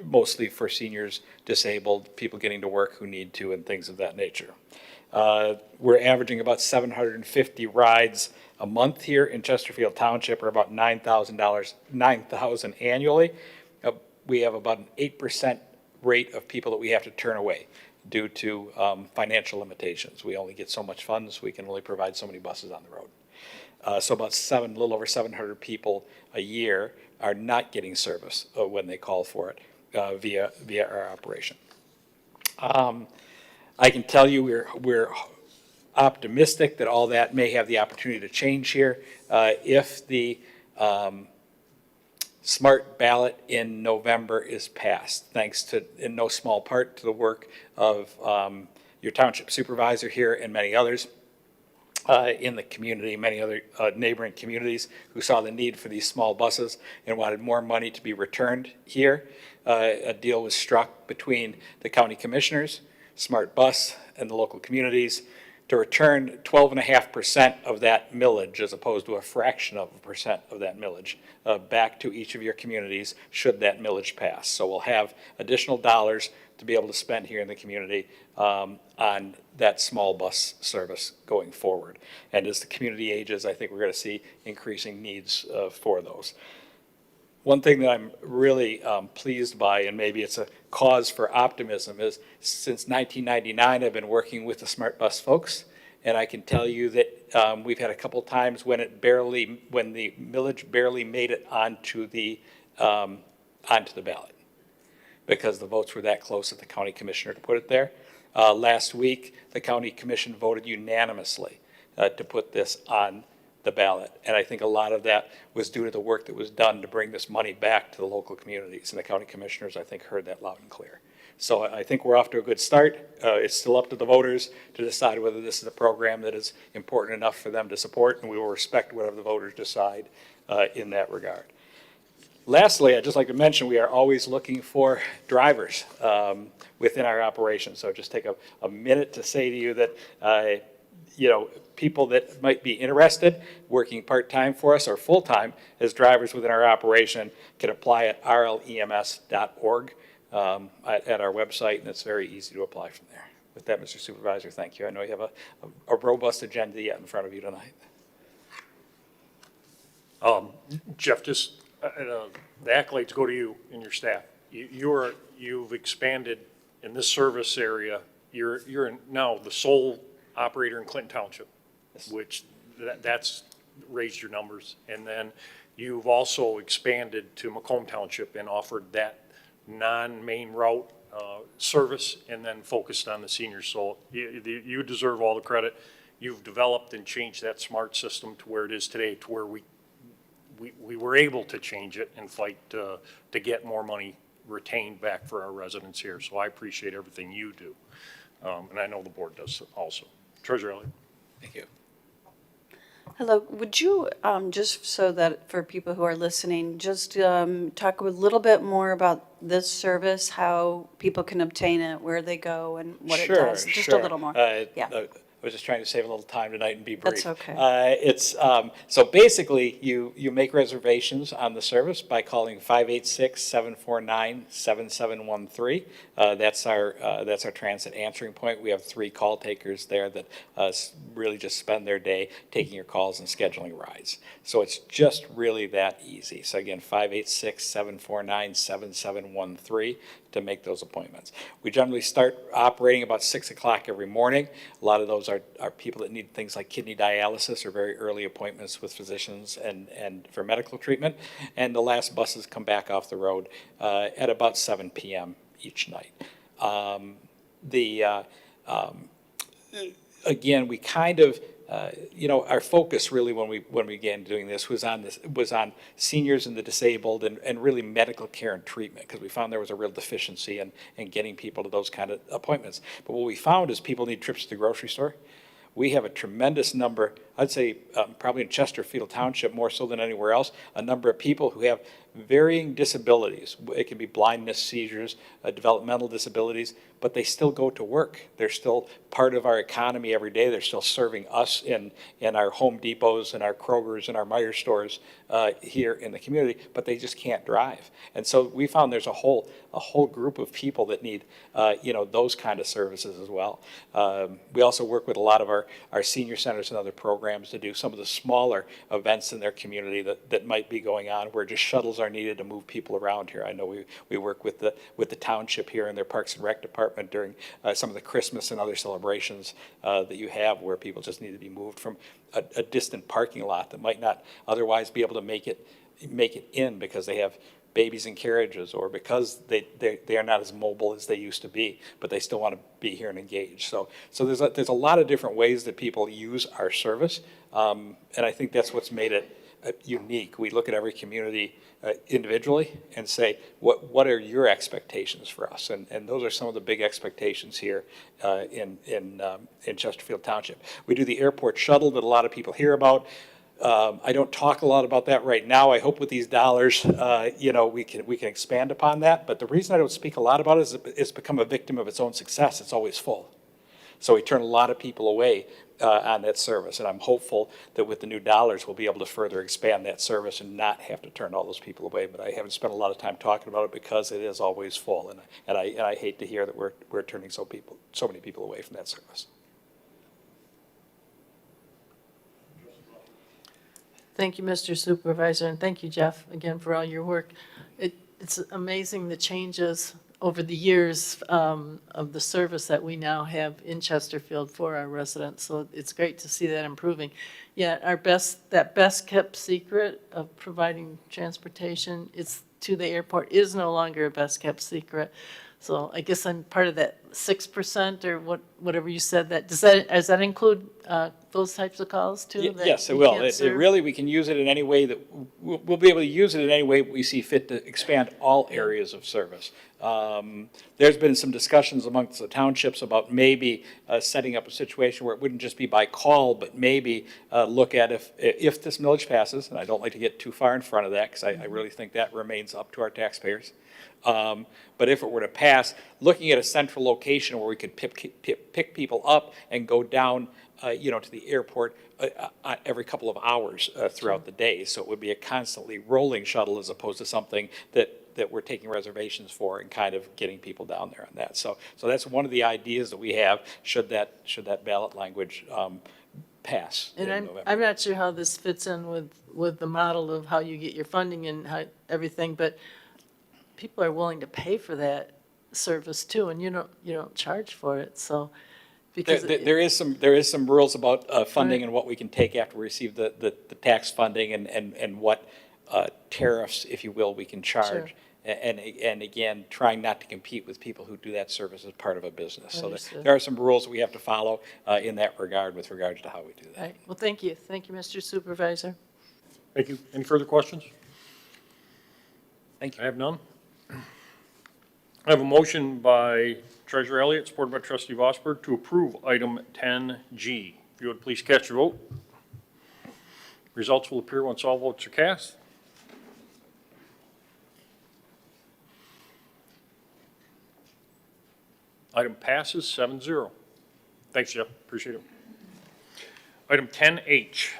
mostly for seniors, disabled, people getting to work who need to, and things of that nature. We're averaging about 750 rides a month here in Chesterfield Township, or about $9,000 annually. We have about an 8% rate of people that we have to turn away due to financial limitations. We only get so much funds, we can only provide so many buses on the road. So about a little over 700 people a year are not getting service when they call for it via our operation. I can tell you we're optimistic that all that may have the opportunity to change here if the Smart ballot in November is passed, thanks to, in no small part, to the work of your township supervisor here and many others in the community, many other neighboring communities who saw the need for these small buses and wanted more money to be returned here. A deal was struck between the county commissioners, Smart Bus, and the local communities to return 12.5% of that millage, as opposed to a fraction of a percent of that millage, back to each of your communities should that millage pass. So we'll have additional dollars to be able to spend here in the community on that small bus service going forward. And as the community ages, I think we're going to see increasing needs for those. One thing that I'm really pleased by, and maybe it's a cause for optimism, is since 1999 I've been working with the Smart Bus folks, and I can tell you that we've had a couple times when the millage barely made it onto the ballot because the votes were that close at the county commissioner to put it there. Last week, the county commission voted unanimously to put this on the ballot. And I think a lot of that was due to the work that was done to bring this money back to the local communities. And the county commissioners, I think, heard that loud and clear. So I think we're off to a good start. It's still up to the voters to decide whether this is a program that is important enough for them to support, and we will respect whatever the voters decide in that regard. Lastly, I'd just like to mention we are always looking for drivers within our operation. So just take a minute to say to you that people that might be interested working part-time for us or full-time as drivers within our operation can apply at rlems.org at our website, and it's very easy to apply from there. With that, Mr. Supervisor, thank you. I know you have a robust agenda yet in front of you tonight. Jeff, just the accolades go to you and your staff. You've expanded in this service area. You're now the sole operator in Clinton Township, which that's raised your numbers. And then you've also expanded to Macomb Township and offered that non-main route service and then focused on the seniors. So you deserve all the credit. You've developed and changed that smart system to where it is today, to where we were able to change it and fight to get more money retained back for our residents here. So I appreciate everything you do. And I know the board does also. Treasurer Elliott. Thank you. Hello, would you, just so that for people who are listening, just talk a little bit more about this service, how people can obtain it, where they go, and what it does? Just a little more. Yeah. I was just trying to save a little time tonight and be brief. That's okay. It's, so basically, you make reservations on the service by calling 586-749-7713. That's our transit answering point. We have 3 call takers there that really just spend their day taking your calls and scheduling rides. So it's just really that easy. So again, 586-749-7713 to make those appointments. We generally start operating about 6 o'clock every morning. A lot of those are people that need things like kidney dialysis or very early appointments with physicians and for medical treatment. And the last buses come back off the road at about 7 p.m. each night. Again, we kind of, our focus really when we began doing this was on seniors and the disabled and really medical care and treatment, because we found there was a real deficiency in getting people to those kind of appointments. But what we found is people need trips to the grocery store. We have a tremendous number, I'd say probably in Chesterfield Township more so than anywhere else, a number of people who have varying disabilities. It can be blindness, seizures, developmental disabilities, but they still go to work. They're still part of our economy every day. They're still serving us in our Home Depots and our Krogers and our Meijer stores here in the community, but they just can't drive. And so we found there's a whole group of people that need those kind of services as well. We also work with a lot of our senior centers and other programs to do some of the smaller events in their community that might be going on where just shuttles are needed to move people around here. I know we work with the township here in their Parks and Rec department during some of the Christmas and other celebrations that you have where people just need to be moved from a distant parking lot that might not otherwise be able to make it in because they have babies in carriages or because they are not as mobile as they used to be, but they still want to be here and engage. So there's a lot of different ways that people use our service, and I think that's what's made it unique. We look at every community individually and say, what are your expectations for us? And those are some of the big expectations here in Chesterfield Township. We do the airport shuttle that a lot of people hear about. I don't talk a lot about that right now. I hope with these dollars, we can expand upon that. But the reason I don't speak a lot about it is it's become a victim of its own success. It's always full. So we turn a lot of people away on that service. And I'm hopeful that with the new dollars, we'll be able to further expand that service and not have to turn all those people away. But I haven't spent a lot of time talking about it because it is always full. And I hate to hear that we're turning so many people away from that service. Thank you, Mr. Supervisor, and thank you, Jeff, again, for all your work. It's amazing the changes over the years of the service that we now have in Chesterfield for our residents, so it's great to see that improving. Yeah, that best kept secret of providing transportation to the airport is no longer a best kept secret. So I guess I'm part of that 6% or whatever you said. Does that include those types of calls too? Yes, it will. Really, we can use it in any way that we'll be able to use it in any way we see fit to expand all areas of service. There's been some discussions amongst the townships about maybe setting up a situation where it wouldn't just be by call, but maybe look at if this millage passes, and I don't like to get too far in front of that because I really think that remains up to our taxpayers. But if it were to pass, looking at a central location where we could pick people up and go down, to the airport every couple of hours throughout the day. So it would be a constantly rolling shuttle as opposed to something that we're taking reservations for and kind of getting people down there on that. So that's one of the ideas that we have should that ballot language pass. And I'm not sure how this fits in with the model of how you get your funding and everything, but people are willing to pay for that service too, and you don't charge for it. So because there is some rules about funding right. And what we can take after we receive the tax funding and what tariffs, if you will, we can charge. Sure. And again, trying not to compete with people who do that service as part of a business. Understood. So there are some rules we have to follow in that regard with regards to how we do that. Right. Well, thank you. Thank you, Mr. Supervisor. Thank you. Any further questions? Thank you. I have none. I have a motion by Treasurer Elliott, supported by Trustee Vosberg, to approve item 10G. If you would please cast your vote. Results will appear once all votes are cast. Item passes 7-0. Thanks, Jeff. Appreciate it. Item 10H.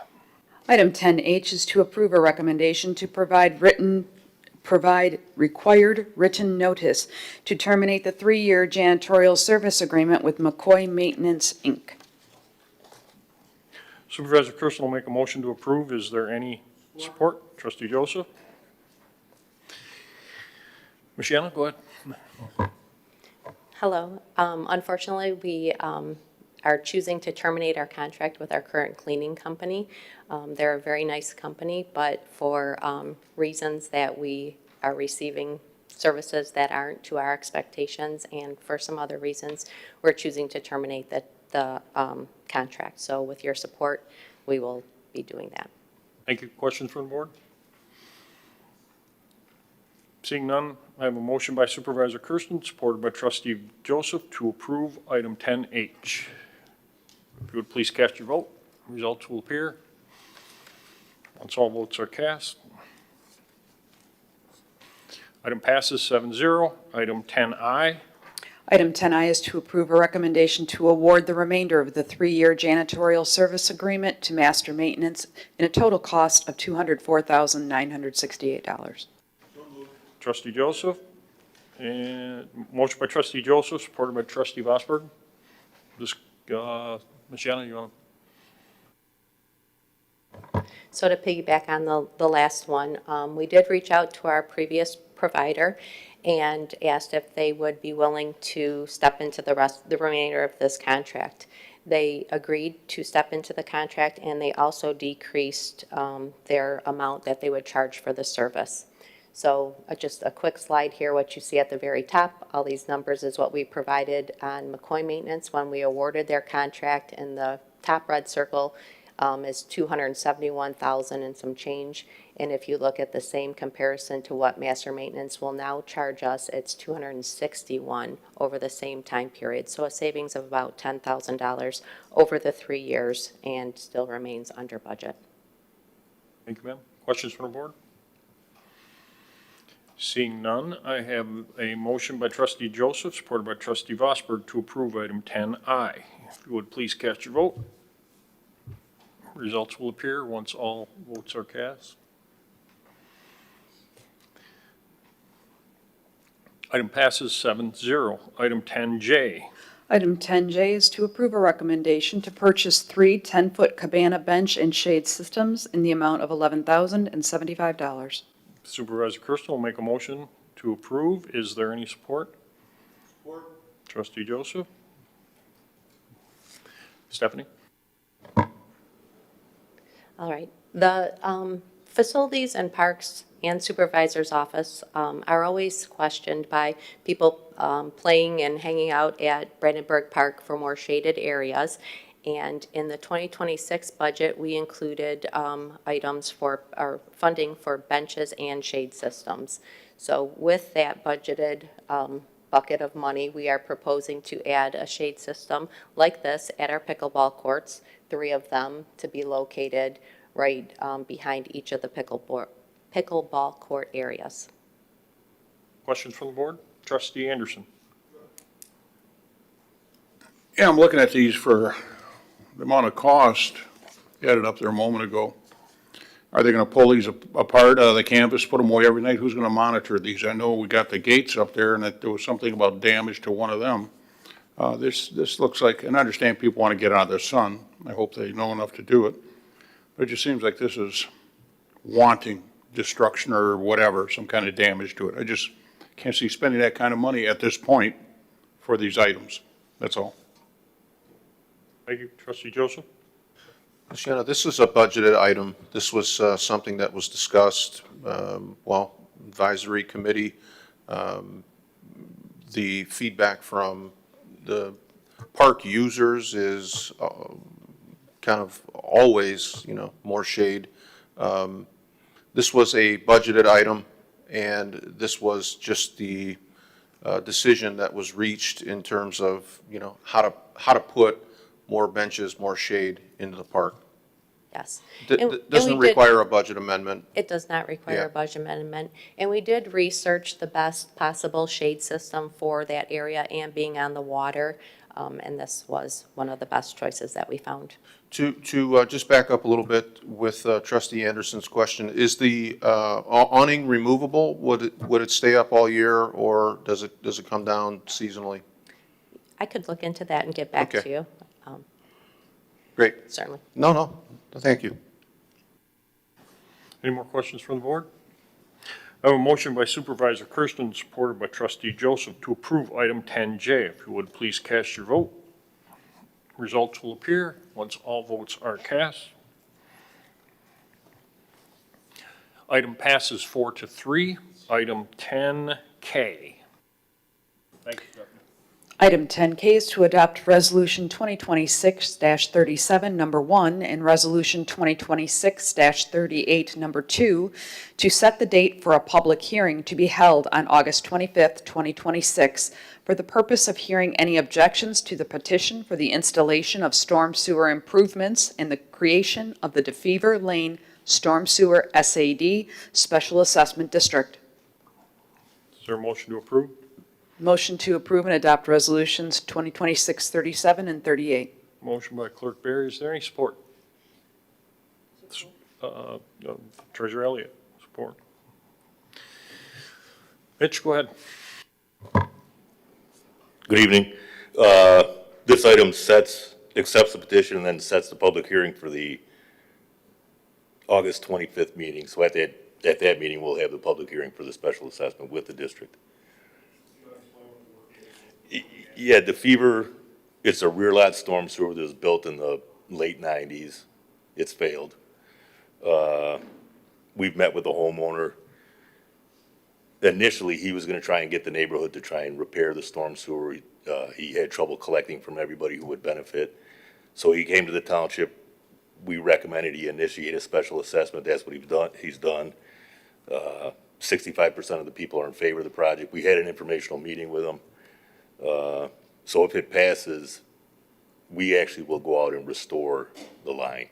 Item 10H is to approve a recommendation to provide required written notice to terminate the 3-year janitorial service agreement with McCoy Maintenance, Inc. Supervisor Kirsten will make a motion to approve. Is there any support? Trustee Joseph? Michelle, go ahead. Hello. Unfortunately, we are choosing to terminate our contract with our current cleaning company. They're a very nice company, but for reasons that we are receiving services that aren't to our expectations, and for some other reasons, we're choosing to terminate the contract. So with your support, we will be doing that. Thank you. Questions from the board? Seeing none, I have a motion by Supervisor Kirsten, supported by Trustee Joseph, to approve item 10H. If you would please cast your vote. Results will appear once all votes are cast. Item passes 7-0. Item 10I. Item 10I is to approve a recommendation to award the remainder of the 3-year janitorial service agreement to Master Maintenance in a total cost of $204,968. Trustee Joseph. And motion by Trustee Joseph, supported by Trustee Vosberg. Ms. Shannon, you want to? So to piggyback on the last one, we did reach out to our previous provider and asked if they would be willing to step into the remainder of this contract. They agreed to step into the contract, and they also decreased their amount that they would charge for the service. So just a quick slide here, what you see at the very top, all these numbers is what we provided on McCoy Maintenance when we awarded their contract, and the top red circle is $271,000 and some change. And if you look at the same comparison to what Master Maintenance will now charge us, it's $261,000 over the same time period. So a savings of about $10,000 over the 3 years, and still remains under budget. Thank you, ma'am. Questions from the board? Seeing none, I have a motion by Trustee Joseph, supported by Trustee Vosberg, to approve item 10I. If you would please cast your vote. Results will appear once all votes are cast. Item passes 7-0. Item 10J. Item 10J is to approve a recommendation to purchase 3 10-foot cabana bench and shade systems in the amount of $11,075. Supervisor Kirsten will make a motion to approve. Is there any support? Support. Trustee Joseph? Stephanie? All right. The facilities and parks and supervisor's office are always questioned by people playing and hanging out at Brandenburg Park for more shaded areas. And in the 2026 budget, we included items for our funding for benches and shade systems. So with that budgeted bucket of money, we are proposing to add a shade system like this at our pickleball courts, 3 of them to be located right behind each of the pickleball court areas. Questions from the board? Trustee Anderson? Yeah, I'm looking at these for the amount of cost. You had it up there a moment ago. Are they going to pull these apart out of the campus, put them away every night? Who's going to monitor these? I know we got the gates up there, and that there was something about damage to one of them. This looks like, and I understand people want to get out of the sun. I hope they know enough to do it. But it just seems like this is wanting destruction or whatever, some kind of damage to it. I just can't see spending that kind of money at this point for these items. That's all. Thank you. Trustee Joseph? Shanna, this is a budgeted item. This was something that was discussed, advisory committee. The feedback from the park users is kind of always, more shade. This was a budgeted item, and this was just the decision that was reached in terms of, how to put more benches, more shade into the park. Yes. And we Doesn't did- require a budget amendment. It does not require Yeah. a budget amendment. And we did research the best possible shade system for that area and being on the water. And this was one of the best choices that we found. To just back up a little bit with trustee Anderson's question, is the awning removable? Would it stay up all year, or does it come down seasonally? I could look into that and get back Okay. to you. Great. Certainly. No, thank you. Any more questions from the board? I have a motion by Supervisor Kirsten, supported by trustee Joseph, to approve item 10J. If you would, please cast your vote. Results will appear once all votes are cast. Item passes 4-3. Item 10K. Thank you, Deputy. Item 10K is to adopt Resolution 2026-37, number 1, and Resolution 2026-38, number 2, to set the date for a public hearing to be held on August 25th, 2026, for the purpose of hearing any objections to the petition for the installation of storm sewer improvements and the creation of the DeFever Lane Storm Sewer SAD Special Assessment District. Is there a motion to approve? Motion to approve and adopt resolutions 2026-37 and 38. Motion by Clerk Barry. Is there any support? Treasurer Elliott, support. Mitch, go ahead. Good evening. This item accepts the petition and then sets the public hearing for the August 25th meeting. So at that meeting, we'll have the public hearing for the special assessment with the district. Yeah, DeFever, it's a rear lot storm sewer that was built in the late 90s. It's failed. We've met with the homeowner. Initially, he was going to try and get the neighborhood to try and repair the storm sewer. He had trouble collecting from everybody who would benefit. So he came to the township. We recommended he initiate a special assessment. That's what he's done. 65% of the people are in favor of the project. We had an informational meeting with him. So if it passes, we actually will go out and restore the line,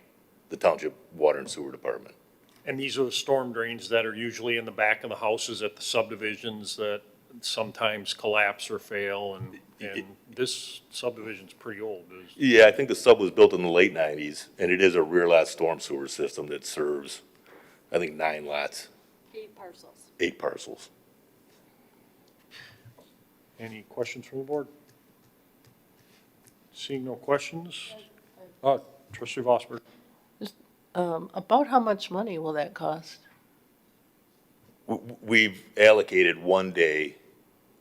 the Township Water and Sewer Department. And these are the storm drains that are usually in the back of the houses at the subdivisions that sometimes collapse or fail, and this subdivision's pretty old. Yeah, I think the sub was built in the late 90s, and it is a rear lot storm sewer system that serves, I think, 9 lots. 8 parcels. 8 parcels. Any questions from the board? Seeing no questions? Trustee Vosberg. About how much money will that cost? We've allocated 1 day.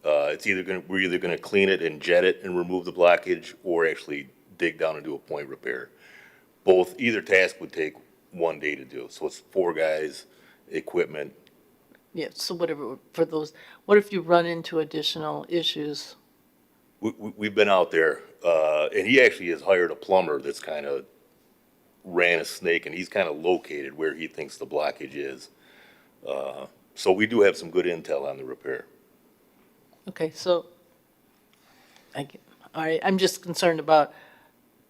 We're either gonna clean it and jet it and remove the blockage, or actually dig down and do a point repair. Either task would take 1 day to do. So it's 4 guys, equipment. Yeah, so whatever, for those, what if you run into additional issues? We've been out there, and he actually has hired a plumber that's kind of ran a snake, and he's kind of located where he thinks the blockage is. So we do have some good intel on the repair. Okay, so, all right, I'm just concerned about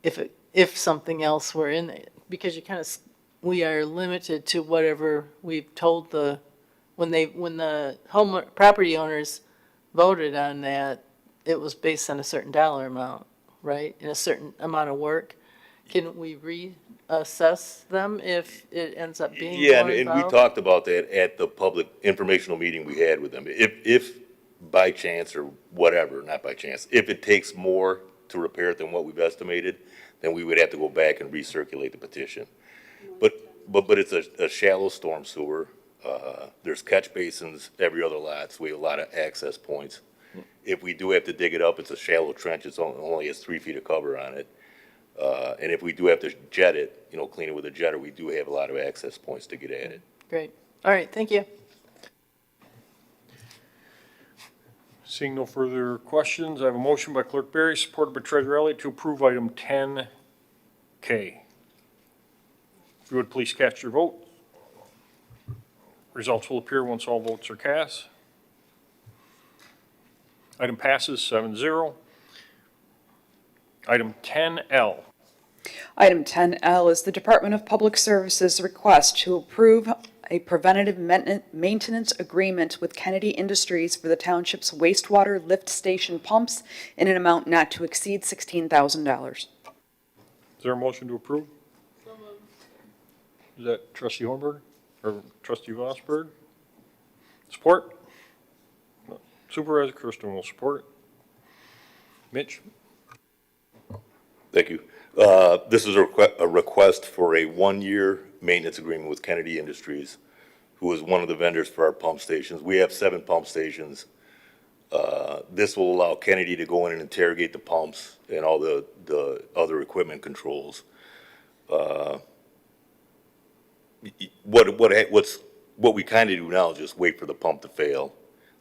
if something else were in it, because we are limited to whatever we've told when the property owners voted on that, it was based on a certain dollar amount, right? And a certain amount of work. Can we reassess them if it ends up being Yeah, more and we involved? talked about that at the public informational meeting we had with them. If by chance or whatever, not by chance, if it takes more to repair it than what we've estimated, then we would have to go back and recirculate the petition. But it's a shallow storm sewer. There's catch basins every other lot, so we have a lot of access points. If we do have to dig it up, it's a shallow trench. It only has 3 feet of cover on it. And if we do have to jet it, clean it with a jetter, we do have a lot of access points to get at it. Great, all right, thank you. Seeing no further questions, I have a motion by Clerk Barry, supported by Treasurer Elliott, to approve item 10K. If you would please cast your vote. Results will appear once all votes are cast. Item passes 7-0. Item 10L. Item 10L is the Department of Public Services request to approve a preventative maintenance agreement with Kennedy Industries for the township's wastewater lift station pumps in an amount not to exceed $16,000. Is there a motion to approve? Is that trustee Hornberg or trustee Vosberg? Support? Supervisor Kirsten will support it. Mitch? Thank you. This is a request for a one-year maintenance agreement with Kennedy Industries, who is one of the vendors for our pump stations. We have 7 pump stations. This will allow Kennedy to go in and interrogate the pumps and all the other equipment controls. What we kind of do now is just wait for the pump to fail.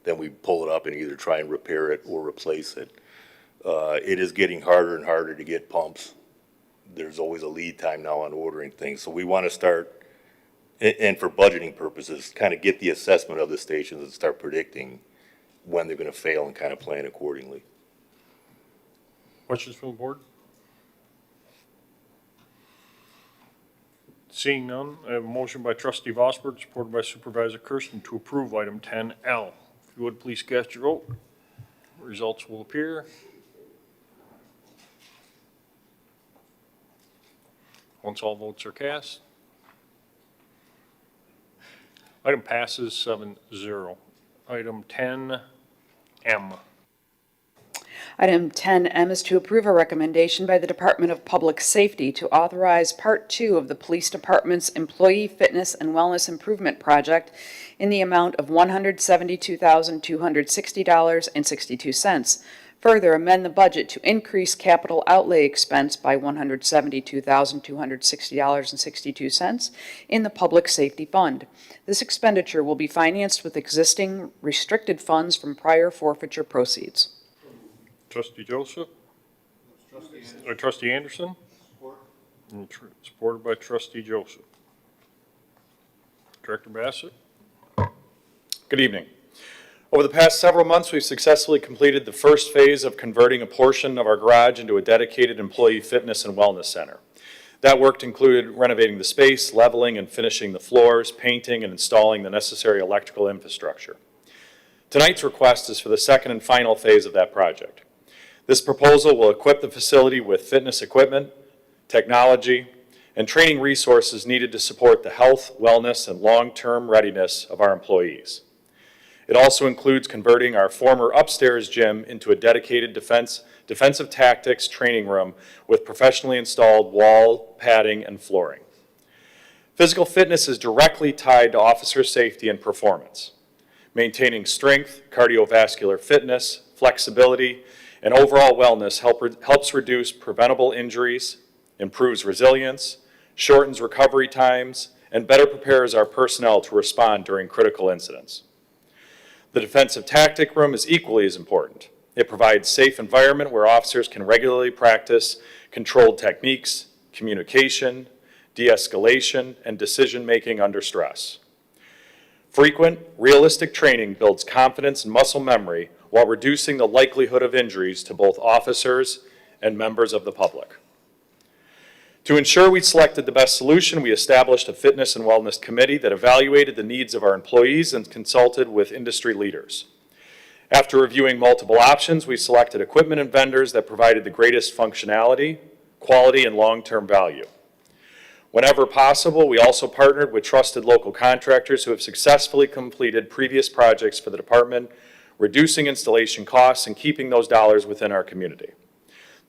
Then we pull it up and either try and repair it or replace it. It is getting harder and harder to get pumps. There's always a lead time now on ordering things. So we want to start, and for budgeting purposes, kind of get the assessment of the stations and start predicting when they're going to fail and kind of plan accordingly. Questions from the board? Seeing none, I have a motion by trustee Vosberg, supported by Supervisor Kirsten, to approve item 10L. If you would, please cast your vote. Results will appear. Once all votes are cast. Item passes 7-0. Item 10M. Item 10M is to approve a recommendation by the Department of Public Safety to authorize Part 2 of the Police Department's Employee Fitness and Wellness Improvement Project in the amount of $172,260.62. Further, amend the budget to increase capital outlay expense by $172,260.62 in the Public Safety Fund. This expenditure will be financed with existing restricted funds from prior forfeiture proceeds. Trustee Joseph? Trustee Anderson? Supported by trustee Joseph. Director Bassett? Good evening. Over the past several months, we've successfully completed the first phase of converting a portion of our garage into a dedicated employee fitness and wellness center. That work included renovating the space, leveling and finishing the floors, painting and installing the necessary electrical infrastructure. Tonight's request is for the second and final phase of that project. This proposal will equip the facility with fitness equipment, technology, and training resources needed to support the health, wellness, and long-term readiness of our employees. It also includes converting our former upstairs gym into a dedicated defensive tactics training room with professionally installed wall, padding, and flooring. Physical fitness is directly tied to officer safety and performance. Maintaining strength, cardiovascular fitness, flexibility, and overall wellness helps reduce preventable injuries, improves resilience, shortens recovery times, and better prepares our personnel to respond during critical incidents. The defensive tactic room is equally as important. It provides a safe environment where officers can regularly practice controlled techniques, communication, de-escalation, and decision-making under stress. Frequent, realistic training builds confidence and muscle memory while reducing the likelihood of injuries to both officers and members of the public. To ensure we selected the best solution, we established a fitness and wellness committee that evaluated the needs of our employees and consulted with industry leaders. After reviewing multiple options, we selected equipment and vendors that provided the greatest functionality, quality, and long-term value. Whenever possible, we also partnered with trusted local contractors who have successfully completed previous projects for the department, reducing installation costs and keeping those dollars within our community.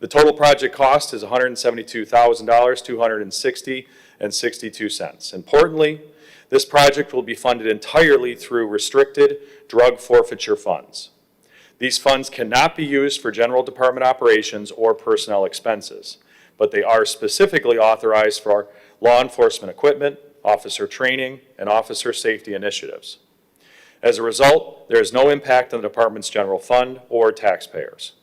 The total project cost is $172,260.62. Importantly, this project will be funded entirely through restricted drug forfeiture funds. These funds cannot be used for general department operations or personnel expenses, but they are specifically authorized for law enforcement equipment, officer training, and officer safety initiatives. As a result, there is no impact on the department's general fund or taxpayers.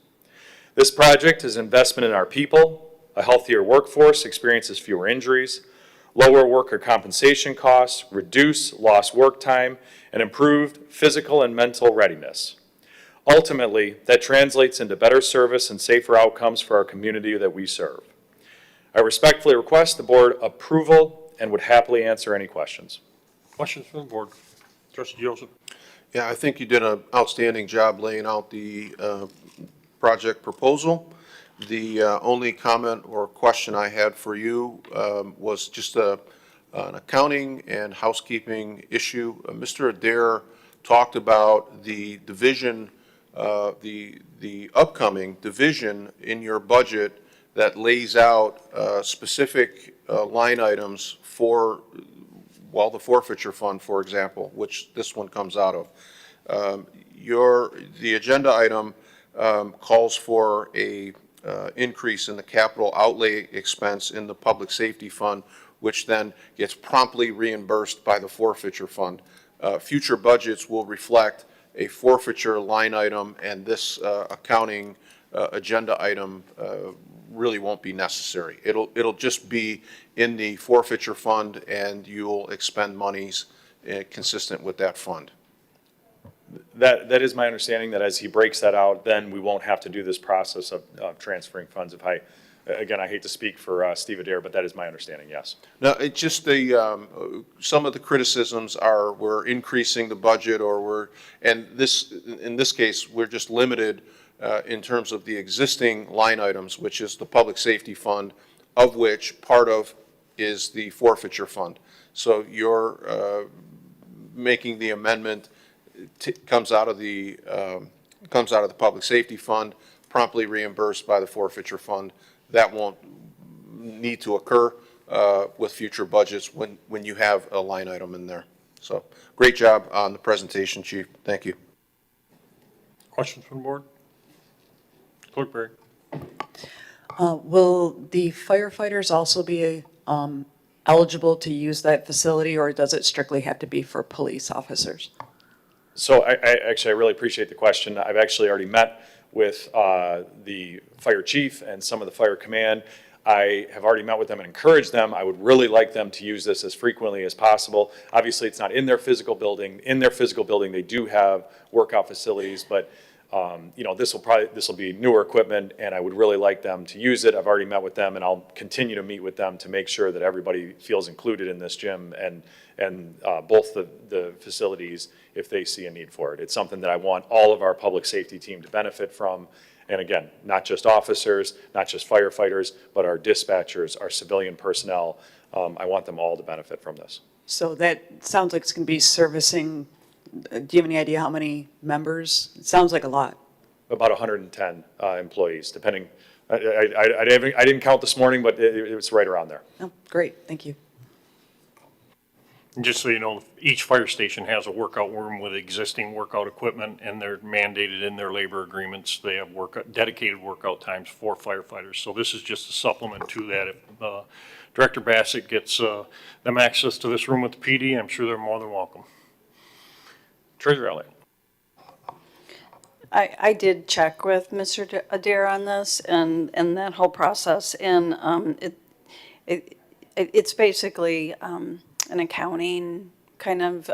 This project is an investment in our people. A healthier workforce experiences fewer injuries, lower worker compensation costs, reduced lost work time, and improved physical and mental readiness. Ultimately, that translates into better service and safer outcomes for our community that we serve. I respectfully request the board approval and would happily answer any questions. Questions from the board? Trustee Joseph? Yeah, I think you did an outstanding job laying out the project proposal. The only comment or question I had for you was just an accounting and housekeeping issue. Mr. Adair talked about the division, the upcoming division in your budget that lays out specific line items for, well, the forfeiture fund, for example, which this one comes out of. The agenda item calls for a increase in the capital outlay expense in the public safety fund, which then gets promptly reimbursed by the forfeiture fund. Future budgets will reflect a forfeiture line item, and this accounting agenda item really won't be necessary. It'll just be in the forfeiture fund, and you'll expend monies consistent with that fund. That is my understanding, that as he breaks that out, then we won't have to do this process of transferring funds. Again, I hate to speak for Steve Adair, but that is my understanding, yes. No, it's just some of the criticisms are we're increasing the budget, in this case, we're just limited in terms of the existing line items, which is the public safety fund, of which part of is the forfeiture fund. So you're making the amendment, comes out of the public safety fund, promptly reimbursed by the forfeiture fund. That won't need to occur with future budgets when you have a line item in there. So great job on the presentation, Chief. Thank you. Questions from the board? Clerk Berry? Will the firefighters also be eligible to use that facility, or does it strictly have to be for police officers? So I really appreciate the question. I've actually already met with the fire chief and some of the fire command. I have already met with them and encouraged them. I would really like them to use this as frequently as possible. Obviously, it's not in their physical building. In their physical building, they do have workout facilities, but this will be newer equipment, and I would really like them to use it. I've already met with them, and I'll continue to meet with them to make sure that everybody feels included in this gym and both the facilities if they see a need for it. It's something that I want all of our public safety team to benefit from. And again, not just officers, not just firefighters, but our dispatchers, our civilian personnel. I want them all to benefit from this. So that sounds like it's going to be servicing, do you have any idea how many members? It sounds like a lot. About 110 employees, depending. I didn't count this morning, but it was right around there. Oh, great, thank you. And just so you know, each fire station has a workout room with existing workout equipment, and they're mandated in their labor agreements. They have dedicated workout times for firefighters. So this is just a supplement to that. If Director Bassett gets them access to this room with the PD, I'm sure they're more than welcome. Treasurer Elliott. I did check with Mr. Adair on this and that whole process, and it's basically an accounting kind of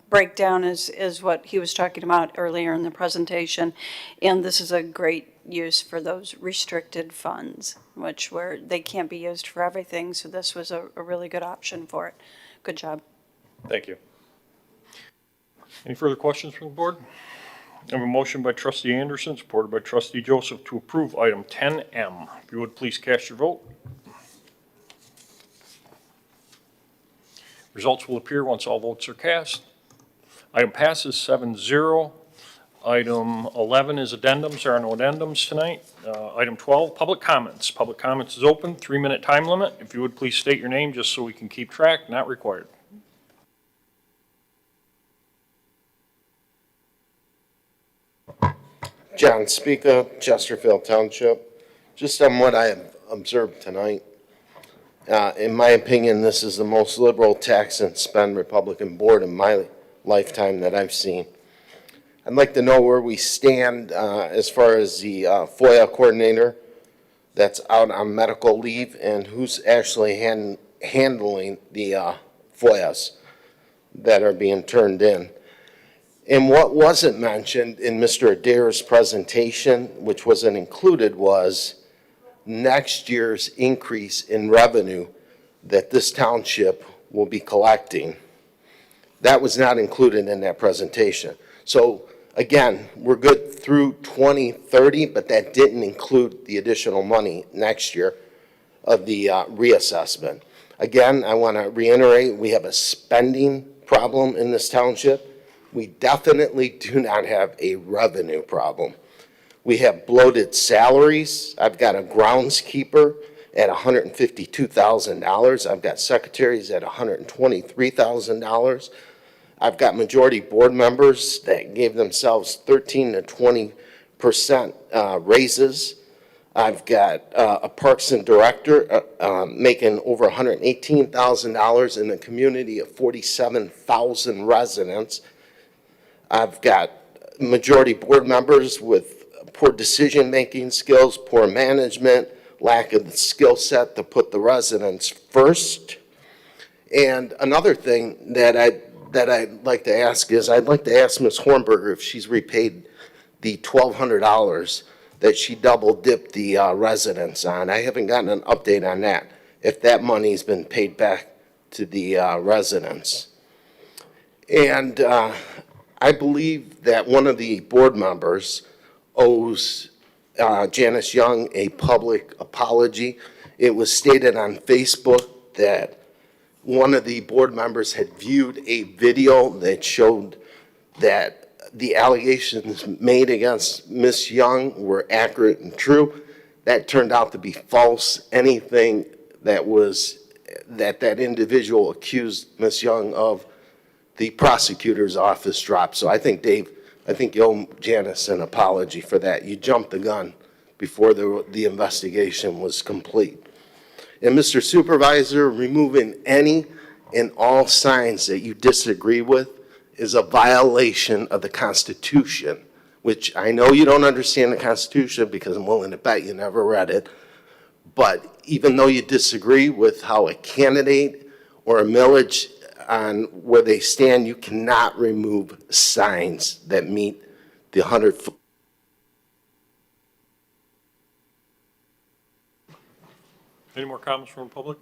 breakdown is what he was talking about earlier in the presentation. And this is a great use for those restricted funds, where they can't be used for everything. So this was a really good option for it. Good job. Thank you. Any further questions from the board? I have a motion by Trustee Anderson, supported by Trustee Joseph, to approve item 10M. If you would, please cast your vote. Results will appear once all votes are cast. Item passes 7-0. Item 11 is addendums. There are no addendums tonight. Item 12, public comments. Public comments is open, 3-minute time limit. If you would, please state your name just so we can keep track. Not required. John Speaker, Chesterfield Township. Just on what I have observed tonight, in my opinion, this is the most liberal tax and spend Republican board in my lifetime that I've seen. I'd like to know where we stand as far as the FOIA coordinator that's out on medical leave, and who's actually handling the FOIAs that are being turned in. And what wasn't mentioned in Mr. Adair's presentation, which wasn't included, was next year's increase in revenue that this township will be collecting. That was not included in that presentation. So again, we're good through 2030, but that didn't include the additional money next year of the reassessment. Again, I want to reiterate, we have a spending problem in this township. We definitely do not have a revenue problem. We have bloated salaries. I've got a groundskeeper at $152,000. I've got secretaries at $123,000. I've got majority board members that gave themselves 13 to 20% raises. I've got a Parks and Director making over $118,000 in a community of 47,000 residents. I've got majority board members with poor decision-making skills, poor management, lack of the skill set to put the residents first. And another thing that I'd like to ask is, I'd like to ask Ms. Hornberger if she's repaid the $1,200 that she double-dipped the residents on. I haven't gotten an update on that, if that money's been paid back to the residents. And I believe that one of the board members owes Janice Young a public apology. It was stated on Facebook that one of the board members had viewed a video that showed that the allegations made against Ms. Young were accurate and true. That turned out to be false. Anything that that individual accused Ms. Young of, the prosecutor's office dropped. So I think, Dave, you owe Janice an apology for that. You jumped the gun before the investigation was complete. And Mr. Supervisor, removing any and all signs that you disagree with is a violation of the Constitution, which I know you don't understand the Constitution because I'm willing to bet you never read it. But even though you disagree with how a candidate or a millage on where they stand, you cannot remove signs that meet the 100-foot. Any more comments from the public?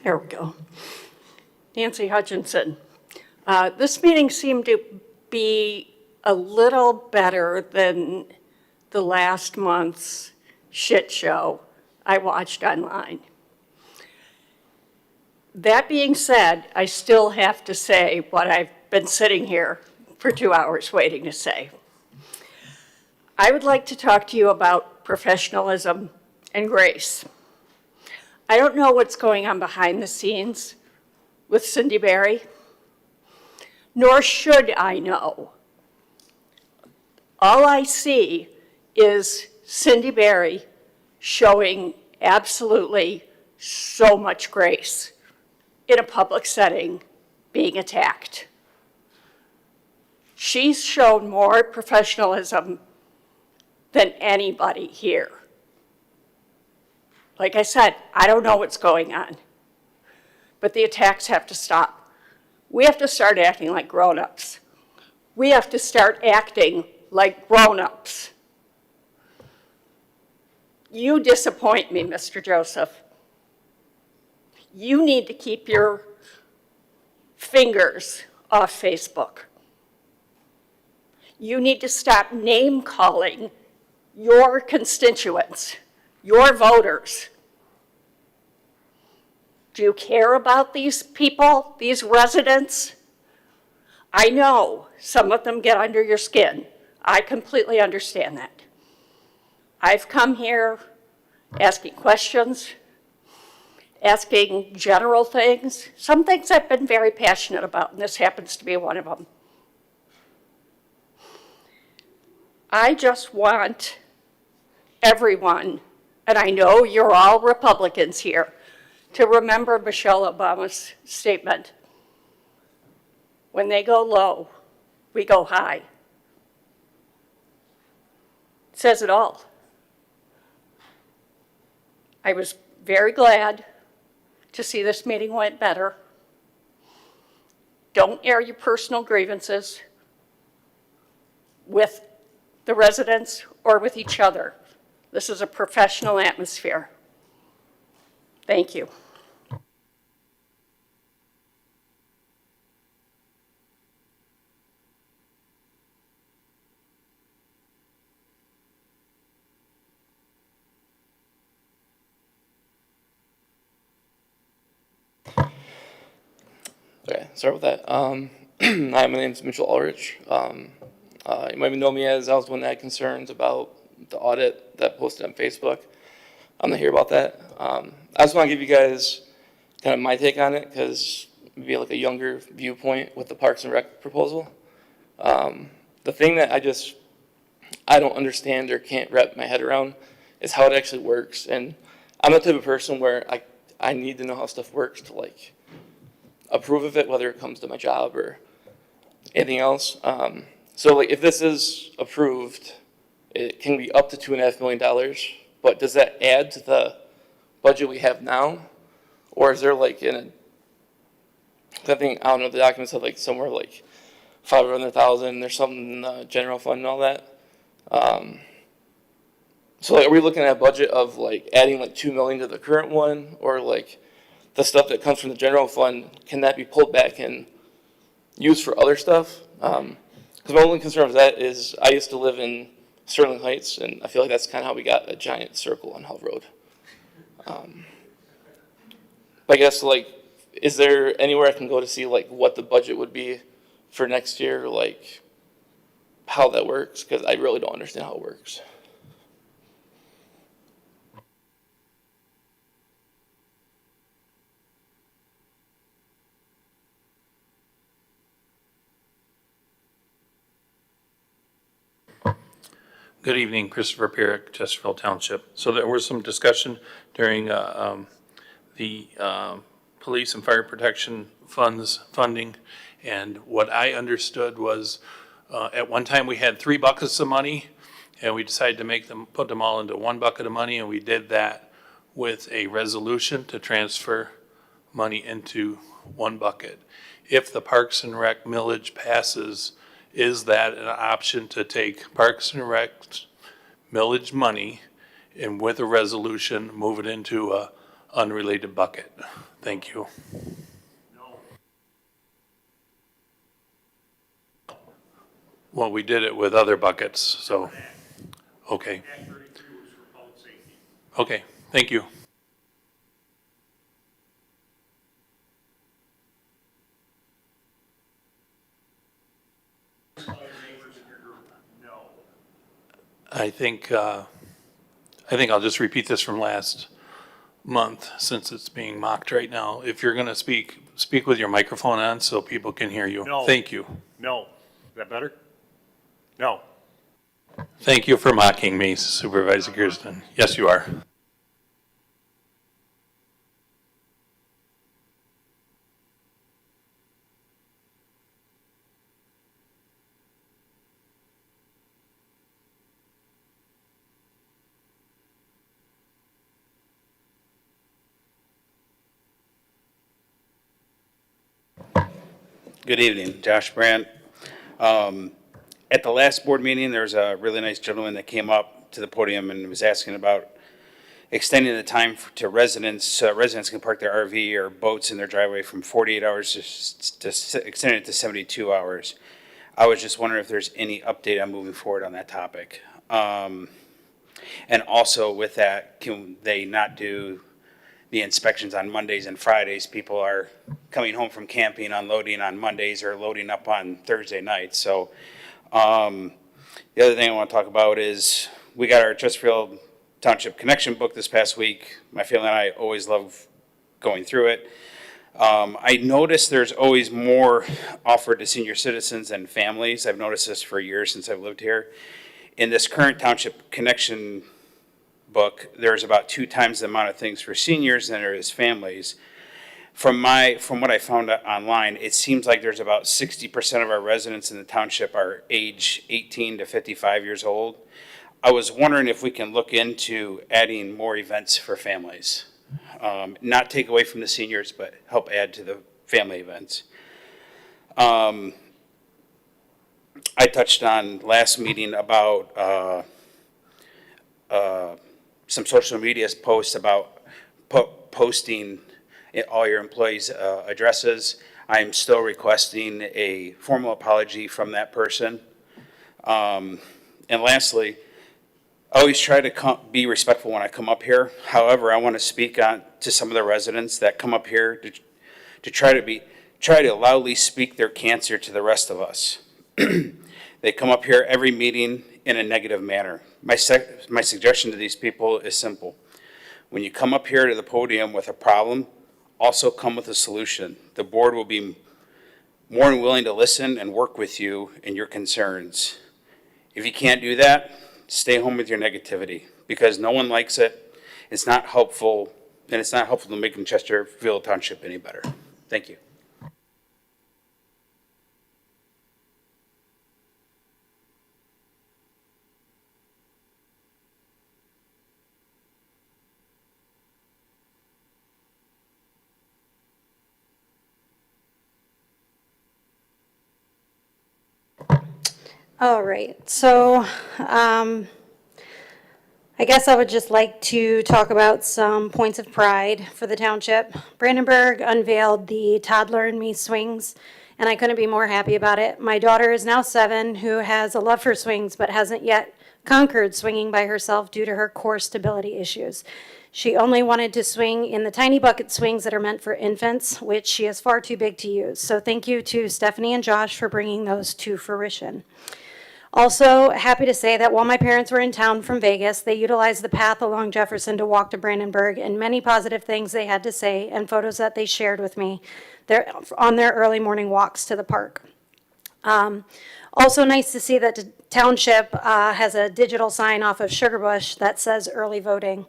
There we go. Nancy Hutchinson. This meeting seemed to be a little better than the last month's shit show I watched online. That being said, I still have to say what I've been sitting here for 2 hours waiting to say. I would like to talk to you about professionalism and grace. I don't know what's going on behind the scenes with Cindy Berry, nor should I know. All I see is Cindy Berry showing absolutely so much grace in a public setting being attacked. She's shown more professionalism than anybody here. Like I said, I don't know what's going on, but the attacks have to stop. We have to start acting like grown-ups. We have to start acting like grown-ups. You disappoint me, Mr. Joseph. You need to keep your fingers off Facebook. You need to stop name-calling your constituents, your voters. Do you care about these people, these residents? I know some of them get under your skin. I completely understand that. I've come here asking questions, asking general things, some things I've been very passionate about, and this happens to be one of them. I just want everyone, and I know you're all Republicans here, to remember Michelle Obama's statement. When they go low, we go high. It says it all. I was very glad to see this meeting went better. Don't air your personal grievances with the residents or with each other. This is a professional atmosphere. Thank you. Okay, start with that. Hi, my name's Mitchell Ulrich. You might know me as I was the one that had concerns about the audit that posted on Facebook. I'm not here about that. I just want to give you guys kind of my take on it because maybe like a younger viewpoint with the Parks and Rec proposal. The thing that I don't understand or can't wrap my head around is how it actually works. And I'm the type of person where I need to know how stuff works to like approve of it, whether it comes to my job or anything else. So like if this is approved, it can be up to $2.5 million, but does that add to the budget we have now? Or is there like I think, I don't know, the documents have like somewhere like 500,000, there's something in the general fund and all that. So like, are we looking at a budget of like adding like 2 million to the current one, or like the stuff that comes from the general fund, can that be pulled back and used for other stuff? Because my only concern with that is I used to live in Sterling Heights, and I feel like that's kind of how we got a giant circle on Hull Road. But I guess like, is there anywhere I can go to see like what the budget would be for next year, like how that works? Because I really don't understand how it works. Good evening, Christopher Pierrick, Chesterfield Township. So there was some discussion during the police and fire protection funding, and what I understood was at one time we had 3 buckets of money, and we decided to put them all into 1 bucket of money, and we did that with a resolution to transfer money into 1 bucket. If the Parks and Rec millage passes, is that an option to take Parks and Rec millage money and with a resolution, move it into a unrelated bucket? Thank you. Well, we did it with other buckets, so, okay. Okay, thank you. I think I'll just repeat this from last month since it's being mocked right now. If you're gonna speak with your microphone on so people can hear you. No. Thank you. No. Is that better? No. Thank you for mocking me, Supervisor Kirsten. Yes, you are. Good evening, Josh Brandt. At the last board meeting, there was a really nice gentleman that came up to the podium and was asking about extending the time to residents. Residents can park their RV or boats in their driveway from 48 hours to extend it to 72 hours. I was just wondering if there's any update on moving forward on that topic. And also with that, can they not do the inspections on Mondays and Fridays? People are coming home from camping, unloading on Mondays or loading up on Thursday nights. So the other thing I want to talk about is we got our Chesterfield Township Connection book this past week. My family and I always love going through it. I noticed there's always more offered to senior citizens and families. I've noticed this for years since I've lived here. In this current Township Connection book, there's about 2 times the amount of things for seniors than there is families. From what I found online, it seems like there's about 60% of our residents in the township are age 18 to 55 years old. I was wondering if we can look into adding more events for families. not take away from the seniors, but help add to the family events. I touched on last meeting about some social media posts about posting all your employees' addresses. I'm still requesting a formal apology from that person. And lastly, I always try to be respectful when I come up here. However, I want to speak on to some of the residents that come up here to try to loudly speak their cancer to the rest of us. They come up here every meeting in a negative manner. My suggestion to these people is simple. When you come up here to the podium with a problem, also come with a solution. The board will be more than willing to listen and work with you in your concerns. If you can't do that, stay home with your negativity, because no one likes it. It's not helpful, and it's not helpful to making Chesterfield Township any better. Thank you. All right, so I guess I would just like to talk about some points of pride for the township. Brandenburg unveiled the Toddler and Me swings, and I couldn't be more happy about it. My daughter is now 7, who has a love for swings, but hasn't yet conquered swinging by herself due to her core stability issues. She only wanted to swing in the tiny bucket swings that are meant for infants, which she is far too big to use. So thank you to Stephanie and Josh for bringing those to fruition. Also, happy to say that while my parents were in town from Vegas, they utilized the path along Jefferson to walk to Brandenburg, and many positive things they had to say and photos that they shared with me on their early morning walks to the park. Also nice to see that the township has a digital sign off of Sugarbush that says early voting.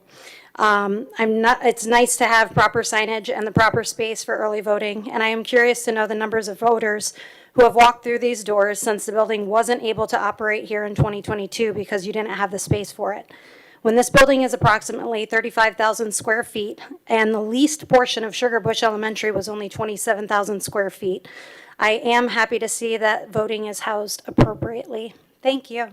It's nice to have proper signage and the proper space for early voting, and I am curious to know the numbers of voters who have walked through these doors since the building wasn't able to operate here in 2022 because you didn't have the space for it. When this building is approximately 35,000 square feet and the leased portion of Sugarbush Elementary was only 27,000 square feet, I am happy to see that voting is housed appropriately. Thank you.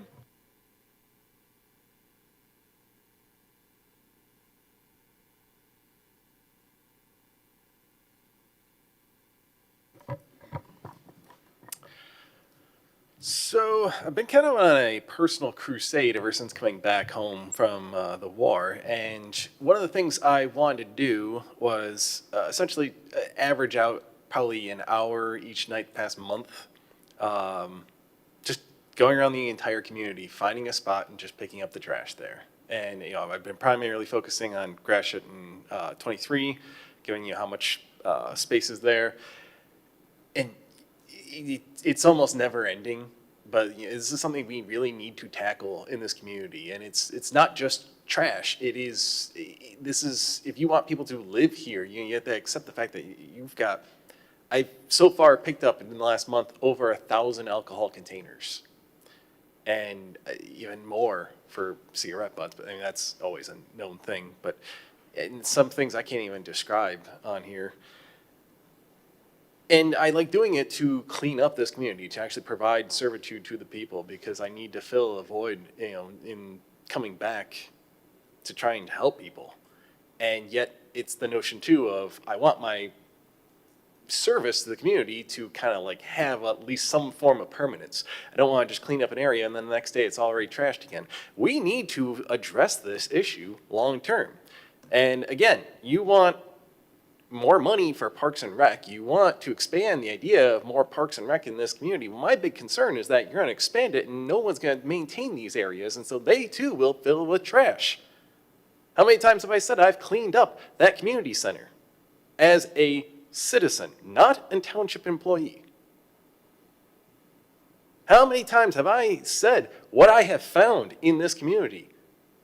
So I've been kind of on a personal crusade ever since coming back home from the war, and one of the things I wanted to do was essentially average out probably an hour each night the past month, just going around the entire community, finding a spot and just picking up the trash there. And I've been primarily focusing on Gratiot and 23, giving you how much space is there, and it's almost never ending, but this is something we really need to tackle in this community. And it's not just trash. This is, if you want people to live here, you have to accept the fact that I've so far picked up in the last month over 1,000 alcohol containers, and even more for cigarette butts. But I mean, that's always a known thing. But and some things I can't even describe on here. And I like doing it to clean up this community, to actually provide servitude to the people, because I need to fill a void, in coming back to trying to help people. And yet it's the notion too of, I want my service to the community to kind of like have at least some form of permanence. I don't want to just clean up an area and then the next day it's already trashed again. We need to address this issue long term. And again, you want more money for Parks and Rec. You want to expand the idea of more Parks and Rec in this community. My big concern is that you're going to expand it and no one's going to maintain these areas, and so they too will fill with trash. How many times have I said I've cleaned up that community center as a citizen, not a township employee? How many times have I said what I have found in this community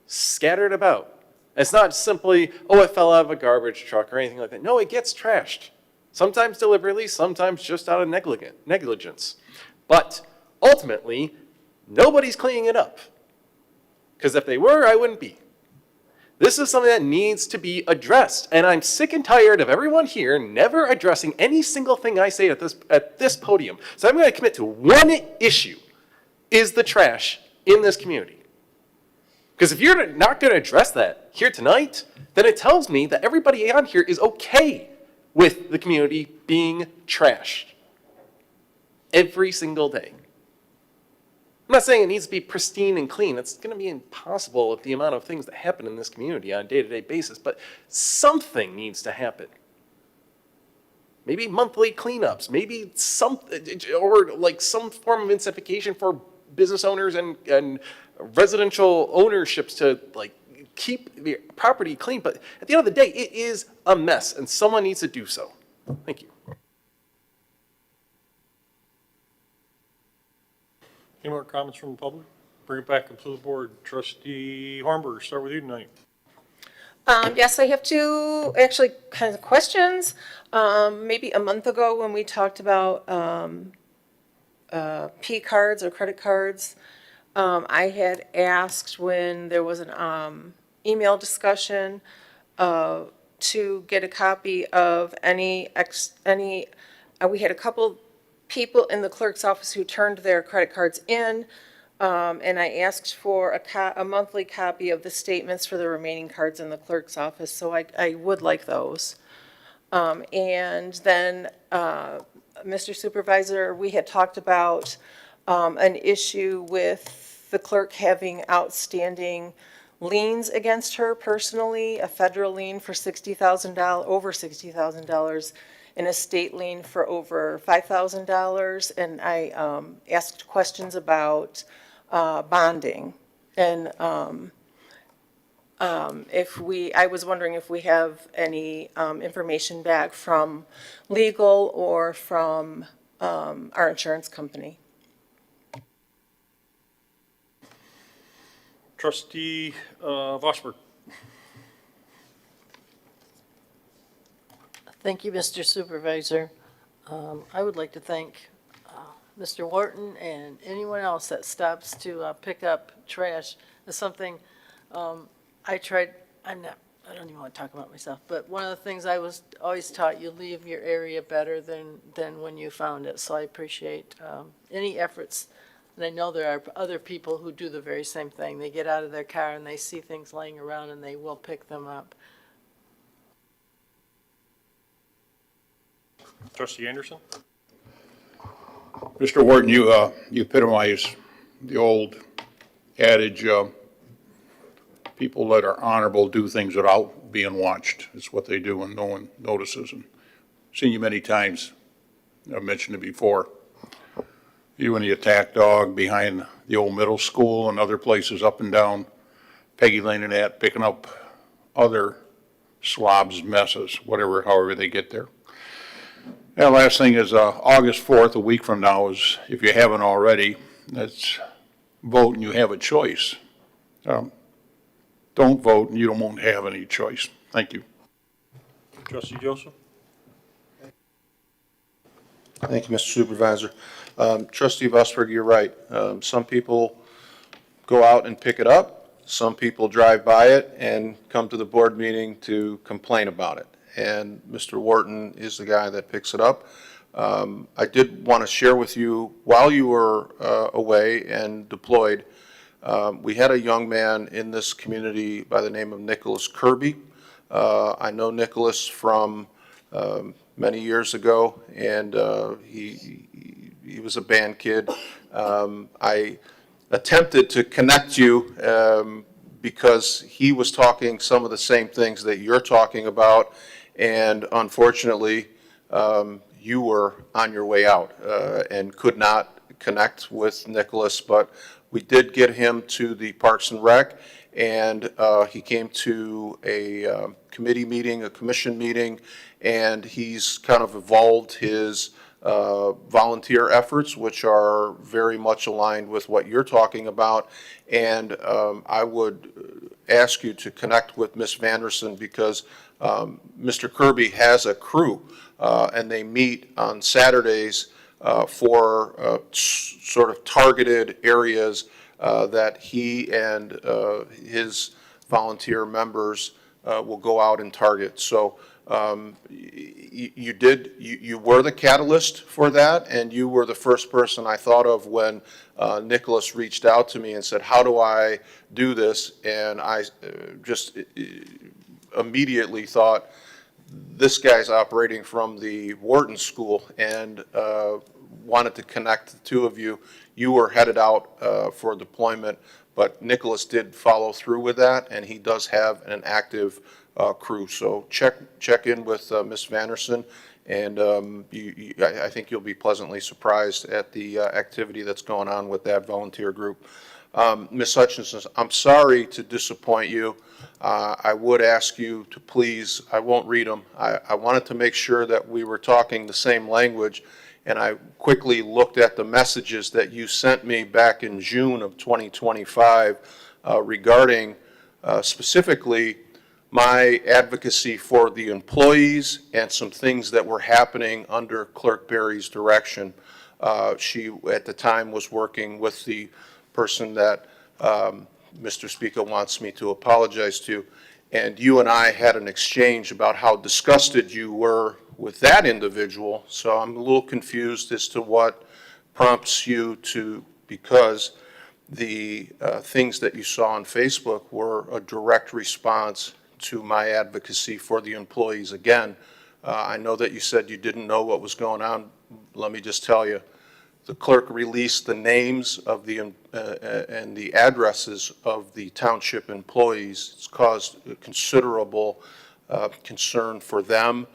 scattered about? It's not simply, oh, it fell out of a garbage truck or anything like that. No, it gets trashed. Sometimes deliberately, sometimes just out of negligence. But ultimately, nobody's cleaning it up. Because if they were, I wouldn't be. This is something that needs to be addressed, and I'm sick and tired of everyone here never addressing any single thing I say at this podium. So I'm going to commit to one issue, is the trash in this community. Because if you're not going to address that here tonight, then it tells me that everybody on here is okay with the community being trashed every single day. I'm not saying it needs to be pristine and clean. It's going to be impossible with the amount of things that happen in this community on a day-to-day basis, but something needs to happen. Maybe monthly cleanups, maybe or like some form of incentivization for business owners and residential ownerships to like keep the property clean. But at the end of the day, it is a mess, and someone needs to do so. Thank you. Any more comments from the public? Bring it back up to the board. Trustee Hornberger, start with you tonight. Yes, I have two actually kinds of questions. Maybe a month ago when we talked about P cards or credit cards, I had asked when there was an email discussion to get a copy of any we had a couple people in the clerk's office who turned their credit cards in, and I asked for a monthly copy of the statements for the remaining cards in the clerk's office, so I would like those. And then, Mr. Supervisor, we had talked about an issue with the clerk having outstanding liens against her personally, a federal lien for $60,000, over $60,000, and a state lien for over $5,000. And I asked questions about bonding. And I was wondering if we have any information back from legal or from our insurance company. Trustee Vosberg. Thank you, Mr. Supervisor. I would like to thank Mr. Wharton and anyone else that stops to pick up trash. It's something I tried, I don't even want to talk about myself, but one of the things I was always taught, you leave your area better than when you found it. So I appreciate any efforts. And I know there are other people who do the very same thing. They get out of their car and they see things laying around and they will pick them up. Trustee Anderson. Mr. Wharton, you epitomize the old adage, people that are honorable do things without being watched. It's what they do and no one notices. And seen you many times. I've mentioned it before. You and the attack dog behind the old middle school and other places up and down Peggy Lane and that, picking up other slobs, messes, whatever, however they get there. And last thing is August 4th, a week from now, is, if you haven't already, that's vote and you have a choice. Don't vote and you won't have any choice. Thank you. Trustee Joseph. Thank you, Mr. Supervisor. Trustee Vosberg, you're right. Some people go out and pick it up. Some people drive by it and come to the board meeting to complain about it. And Mr. Wharton is the guy that picks it up. I did want to share with you, while you were away and deployed, we had a young man in this community by the name of Nicholas Kirby. I know Nicholas from many years ago, and he was a band kid. I attempted to connect you because he was talking some of the same things that you're talking about, and unfortunately, you were on your way out and could not connect with Nicholas, but we did get him to the Parks and Rec, and he came to a committee meeting, a commission meeting, and he's kind of evolved his volunteer efforts, which are very much aligned with what you're talking about. And I would ask you to connect with Ms. Vanderson, because Mr. Kirby has a crew, and they meet on Saturdays for sort of targeted areas that he and his volunteer members will go out and target. So you were the catalyst for that, and you were the first person I thought of when Nicholas reached out to me and said, how do I do this? And I just immediately thought, this guy's operating from the Wharton School, and wanted to connect the two of you. You were headed out for deployment, but Nicholas did follow through with that, and he does have an active crew. So check in with Ms. Vanderson, and I think you'll be pleasantly surprised at the activity that's going on with that volunteer group. Ms. Hutchinson, I'm sorry to disappoint you. I would ask you to please, I won't read them. I wanted to make sure that we were talking the same language, and I quickly looked at the messages that you sent me back in June of 2025 regarding specifically my advocacy for the employees and some things that were happening under Clerk Berry's direction. She, at the time, was working with the person that Mr. Speaker wants me to apologize to, and you and I had an exchange about how disgusted you were with that individual. So I'm a little confused as to what prompts you to, because the things that you saw on Facebook were a direct response to my advocacy for the employees. Again, I know that you said you didn't know what was going on. Let me just tell you, the clerk released the names of the and the addresses of the township employees. It's caused considerable concern for them,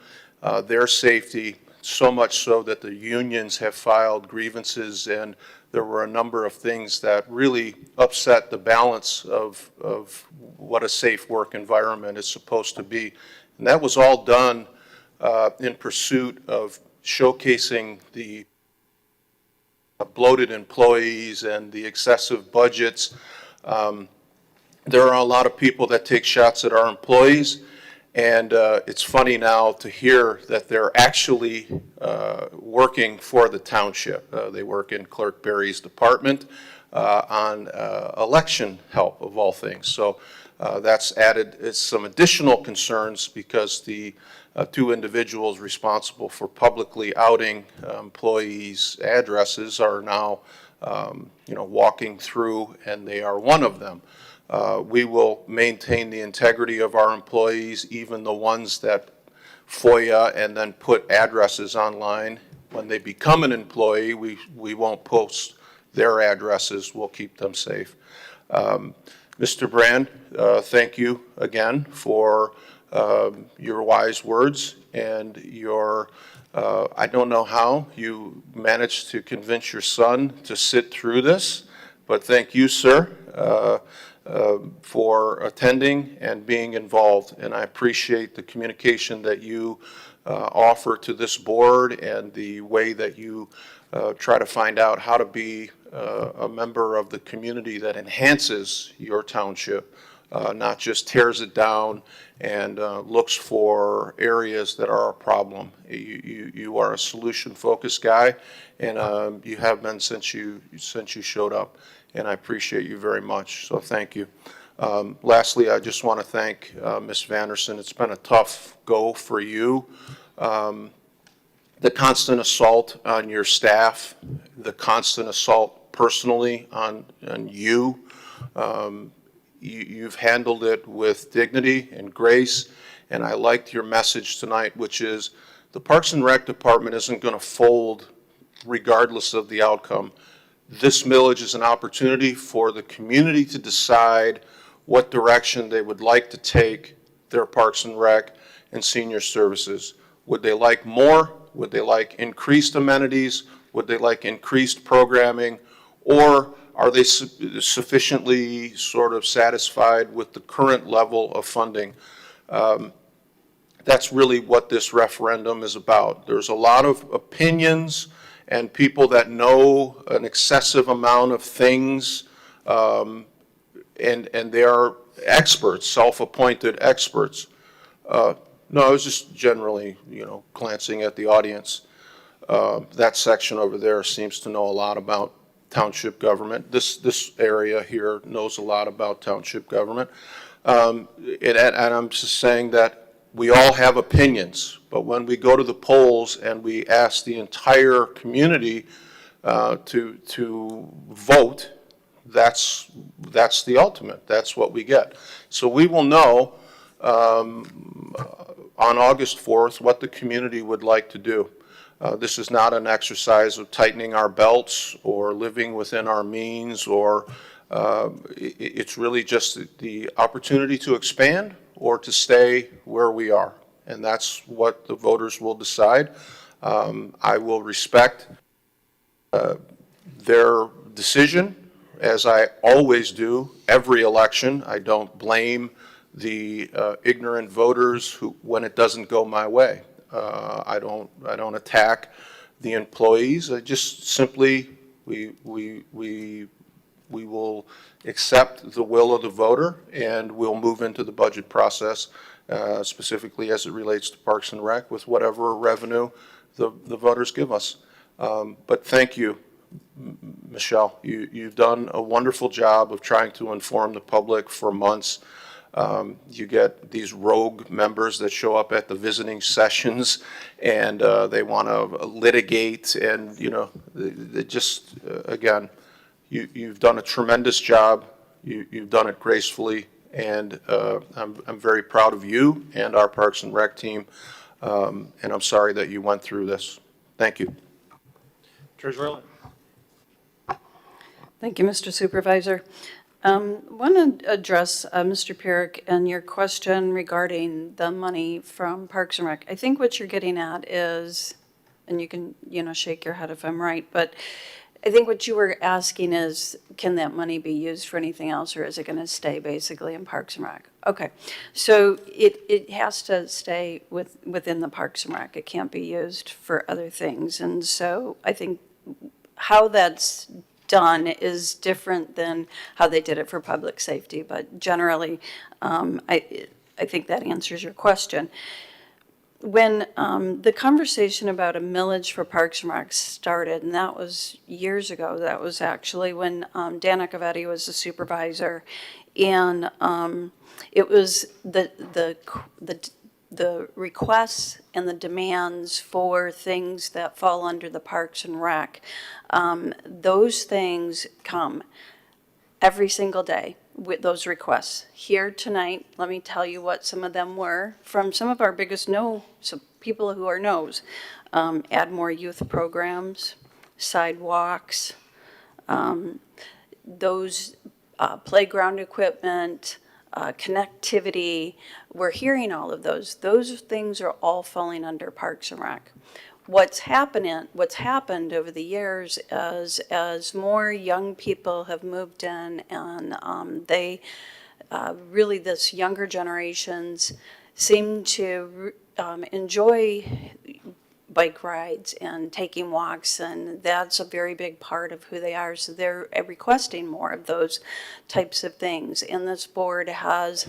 their safety, so much so that the unions have filed grievances, and there were a number of things that really upset the balance of what a safe work environment is supposed to be. And that was all done in pursuit of showcasing the bloated employees and the excessive budgets. There are a lot of people that take shots at our employees, and it's funny now to hear that they're actually working for the township. They work in Clerk Berry's department on election help, of all things. So that's added some additional concerns, because the two individuals responsible for publicly outing employees' addresses are now, walking through, and they are one of them. We will maintain the integrity of our employees, even the ones that FOIA and then put addresses online. When they become an employee, we won't post their addresses. We'll keep them safe. Mr. Brand, thank you again for your wise words and your, I don't know how you managed to convince your son to sit through this, but thank you, sir, for attending and being involved. And I appreciate the communication that you offer to this board, and the way that you try to find out how to be a member of the community that enhances your township, not just tears it down and looks for areas that are a problem. You are a solution-focused guy, and you have been since you showed up, and I appreciate you very much, so thank you. Lastly, I just want to thank Ms. Vanderson. It's been a tough go for you. The constant assault on your staff, the constant assault personally on you, you've handled it with dignity and grace, and I liked your message tonight, which is the Parks and Rec Department isn't going to fold regardless of the outcome. This millage is an opportunity for the community to decide what direction they would like to take their Parks and Rec and senior services. Would they like more? Would they like increased amenities? Would they like increased programming? Or are they sufficiently sort of satisfied with the current level of funding? That's really what this referendum is about. There's a lot of opinions and people that know an excessive amount of things, and they are experts, self-appointed experts. No, I was just generally, glancing at the audience. That section over there seems to know a lot about township government. This area here knows a lot about township government. And I'm just saying that we all have opinions, but when we go to the polls and we ask the entire community to vote, that's the ultimate. That's what we get. So we will know on August 4th what the community would like to do. This is not an exercise of tightening our belts or living within our means, or it's really just the opportunity to expand or to stay where we are. And that's what the voters will decide. I will respect their decision, as I always do every election. I don't blame the ignorant voters who, when it doesn't go my way. I don't attack the employees. I just simply, we will accept the will of the voter, and we'll move into the budget process, specifically as it relates to Parks and Rec, with whatever revenue the voters give us. But thank you, Michelle. You've done a wonderful job of trying to inform the public for months. You get these rogue members that show up at the visiting sessions, and they want to litigate, and, you know, they just, again, you've done a tremendous job. You've done it gracefully, and I'm very proud of you and our Parks and Rec team, and I'm sorry that you went through this. Thank you. Treasurer Lynn. Thank you, Mr. Supervisor. Want to address, Mr. Pierrick, and your question regarding the money from Parks and Rec. I think what you're getting at is, and you can, shake your head if I'm right, but I think what you were asking is, can that money be used for anything else, or is it going to stay basically in Parks and Rec? Okay, so it has to stay within the Parks and Rec. It can't be used for other things. And so I think how that's done is different than how they did it for public safety. But generally, I think that answers your question. When the conversation about a millage for Parks and Rec started, and that was years ago, that was actually when Dana Cavetti was the supervisor, and it was the requests and the demands for things that fall under the Parks and Rec. Those things come every single day with those requests. Here tonight, let me tell you what some of them were from some of our biggest people who are no's. Add more youth programs, sidewalks, those playground equipment, connectivity. We're hearing all of those. Those things are all falling under Parks and Rec. What's happened over the years is as more young people have moved in, and they really, this younger generations seem to enjoy bike rides and taking walks, and that's a very big part of who they are. So they're requesting more of those types of things. And this board has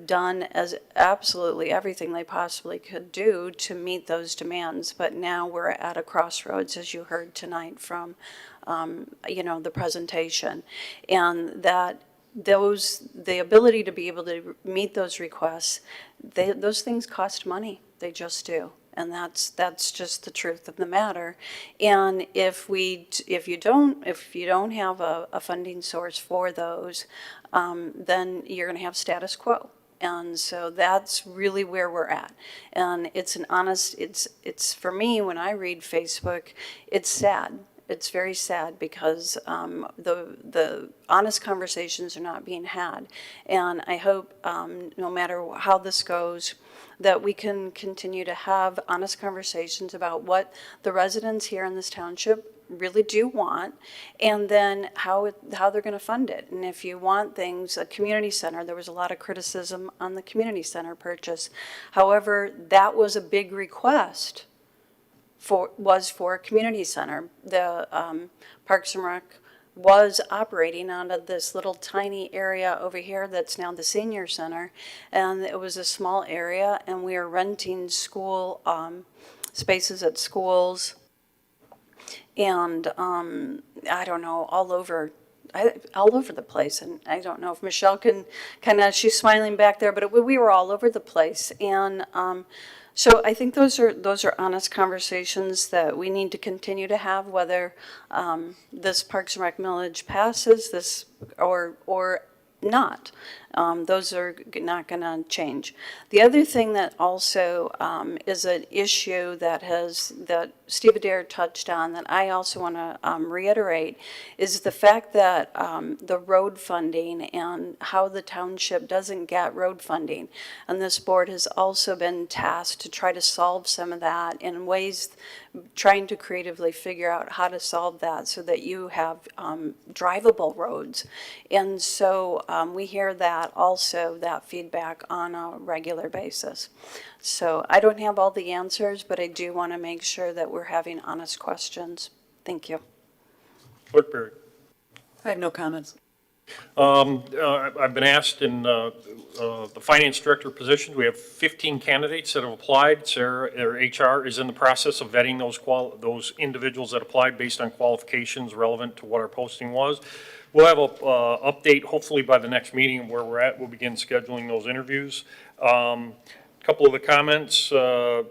done as absolutely everything they possibly could do to meet those demands. But now we're at a crossroads, as you heard tonight from, the presentation, and that the ability to be able to meet those requests, those things cost money. They just do. And that's just the truth of the matter. And if you don't have a funding source for those, then you're going to have status quo. And so that's really where we're at. And it's for me, when I read Facebook, it's sad. It's very sad because the honest conversations are not being had. And I hope no matter how this goes, that we can continue to have honest conversations about what the residents here in this township really do want, and then how they're going to fund it. And if you want things, a community center, there was a lot of criticism on the community center purchase. However, that was a big request for a community center. The Parks and Rec was operating out of this little tiny area over here that's now the senior center, and it was a small area, and we are renting school spaces at schools, and I don't know, all over all over the place. And I don't know if Michelle can she's smiling back there, but we were all over the place. And so I think those are honest conversations that we need to continue to have, whether this Parks and Rec millage passes this or not. Those are not going to change. The other thing that also is an issue that Steve Adair touched on that I also want to reiterate is the fact that the road funding and how the township doesn't get road funding. And this board has also been tasked to try to solve some of that in ways, trying to creatively figure out how to solve that so that you have drivable roads. And so we hear that also, that feedback on a regular basis. So I don't have all the answers, but I do want to make sure that we're having honest questions. Thank you. Clerk Perry. I have no comments. I've been asked in the finance director position, we have 15 candidates that have applied. Sarah, or HR, is in the process of vetting those individuals that applied based on qualifications relevant to what our posting was. We'll have an update hopefully by the next meeting where we're at. We'll begin scheduling those interviews. A couple of the comments. There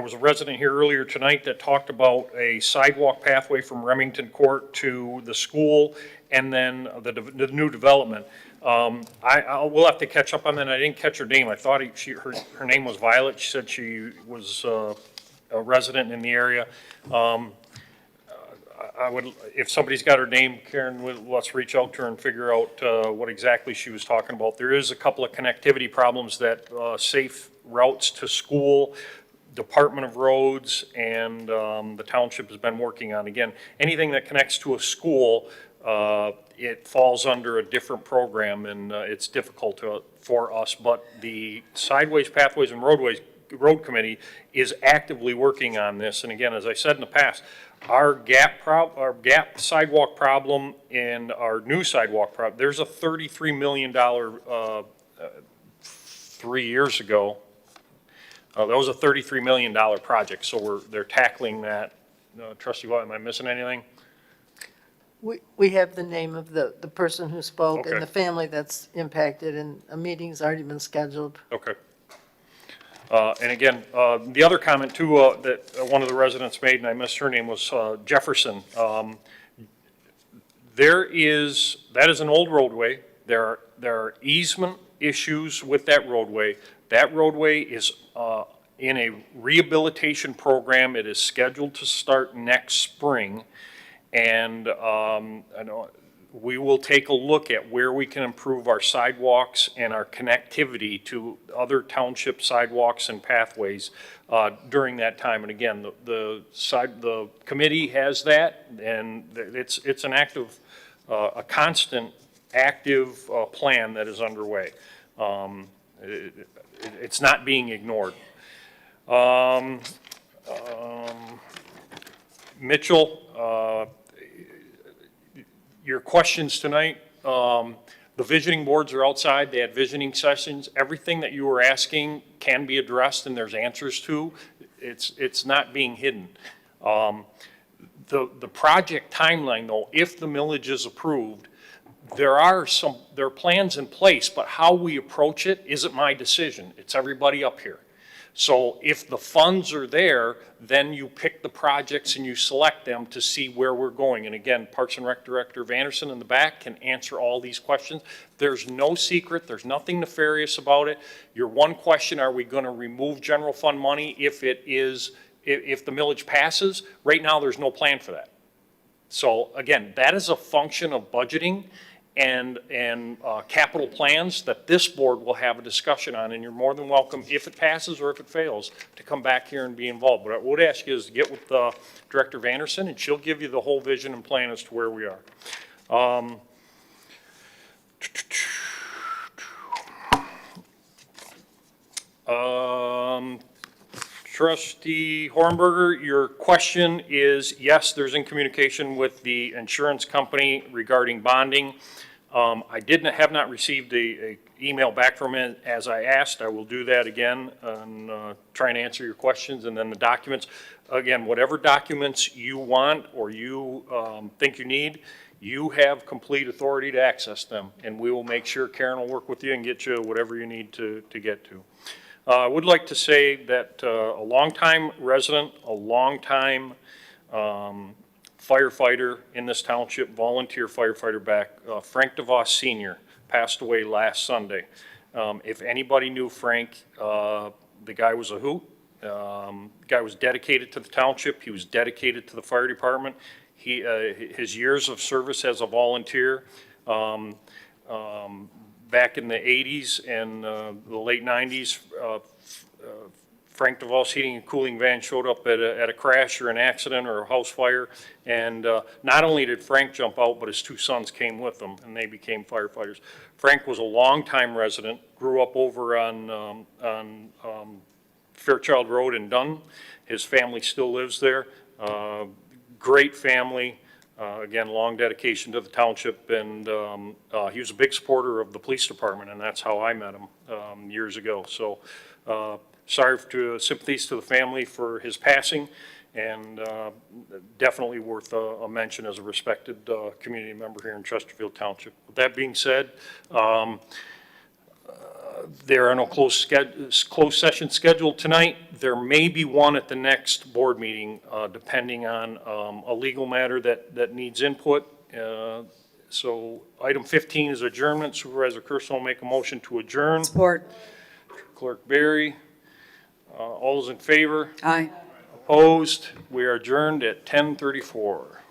was a resident here earlier tonight that talked about a sidewalk pathway from Remington Court to the school and then the new development. We'll have to catch up on that. I didn't catch her name. I thought her name was Violet. She said she was a resident in the area. If somebody's got her name, Karen, let's reach out to her and figure out what exactly she was talking about. There is a couple of connectivity problems that safe routes to school, Department of Roads, and the township has been working on. Again, anything that connects to a school, it falls under a different program, and it's difficult for us. But the Sideways, Pathways, and Road Committee is actively working on this. And again, as I said in the past, our gap sidewalk problem and our new sidewalk problem, there's a $33 million 3 years ago. That was a $33 million project, so they're tackling that. Trustee Watt, am I missing anything? We have the name of the person who spoke Okay. and the family that's impacted, and a meeting's already been scheduled. Okay. And again, the other comment too, that one of the residents made, and I missed her name, was Jefferson. That is an old roadway. There are easement issues with that roadway. That roadway is in a rehabilitation program. It is scheduled to start next spring. And I know we will take a look at where we can improve our sidewalks and our connectivity to other township sidewalks and pathways during that time. And again, the committee has that, and it's an active, a constant active plan that is underway. It's not being ignored. Mitchell, your questions tonight, the visioning boards are outside. They had visioning sessions. Everything that you were asking can be addressed and there's answers to. It's not being hidden. The project timeline though, if the millage is approved, there are plans in place, but how we approach it isn't my decision. It's everybody up here. So if the funds are there, then you pick the projects and you select them to see where we're going. And again, Parks and Rec Director Vanderson in the back can answer all these questions. There's no secret. There's nothing nefarious about it. Your one question, are we going to remove general fund money if the millage passes? Right now, there's no plan for that. So again, that is a function of budgeting and capital plans that this board will have a discussion on, and you're more than welcome, if it passes or if it fails, to come back here and be involved. What I would ask you is to get with Director Vanderson, and she'll give you the whole vision and plan as to where we are. Trustee Hornberger, your question is, yes, there's in communication with the insurance company regarding bonding. I have not received a email back from it as I asked. I will do that again and try and answer your questions. And then the documents, again, whatever documents you want or you think you need, You have complete authority to access them, and we will make sure Karen will work with you and get you whatever you need to get to. I would like to say that a longtime resident, a longtime firefighter in this township, volunteer firefighter back, Frank DeVos Sr., passed away last Sunday. If anybody knew Frank, the guy was a hoot. The guy was dedicated to the township. He was dedicated to the fire department. His years of service as a volunteer, back in the 80s and the late 90s, Frank DeVos Heating and Cooling van showed up at a crash or an accident or a house fire. And not only did Frank jump out, but his two sons came with him, and they became firefighters. Frank was a longtime resident, grew up over on Fairchild Road in Dunn. His family still lives there. Great family. Again, long dedication to the township, and he was a big supporter of the police department, and that's how I met him years ago. So sympathies to the family for his passing, and definitely worth a mention as a respected community member here in Chesterfield Township. With that being said, there are no closed sessions scheduled tonight. There may be one at the next board meeting, depending on a legal matter that needs input. So item 15 is adjournment. Supervisor Kershaw will make a motion to adjourn. Support. Clerk Berry. All those in favor? Aye. Opposed? We are adjourned at 10:34.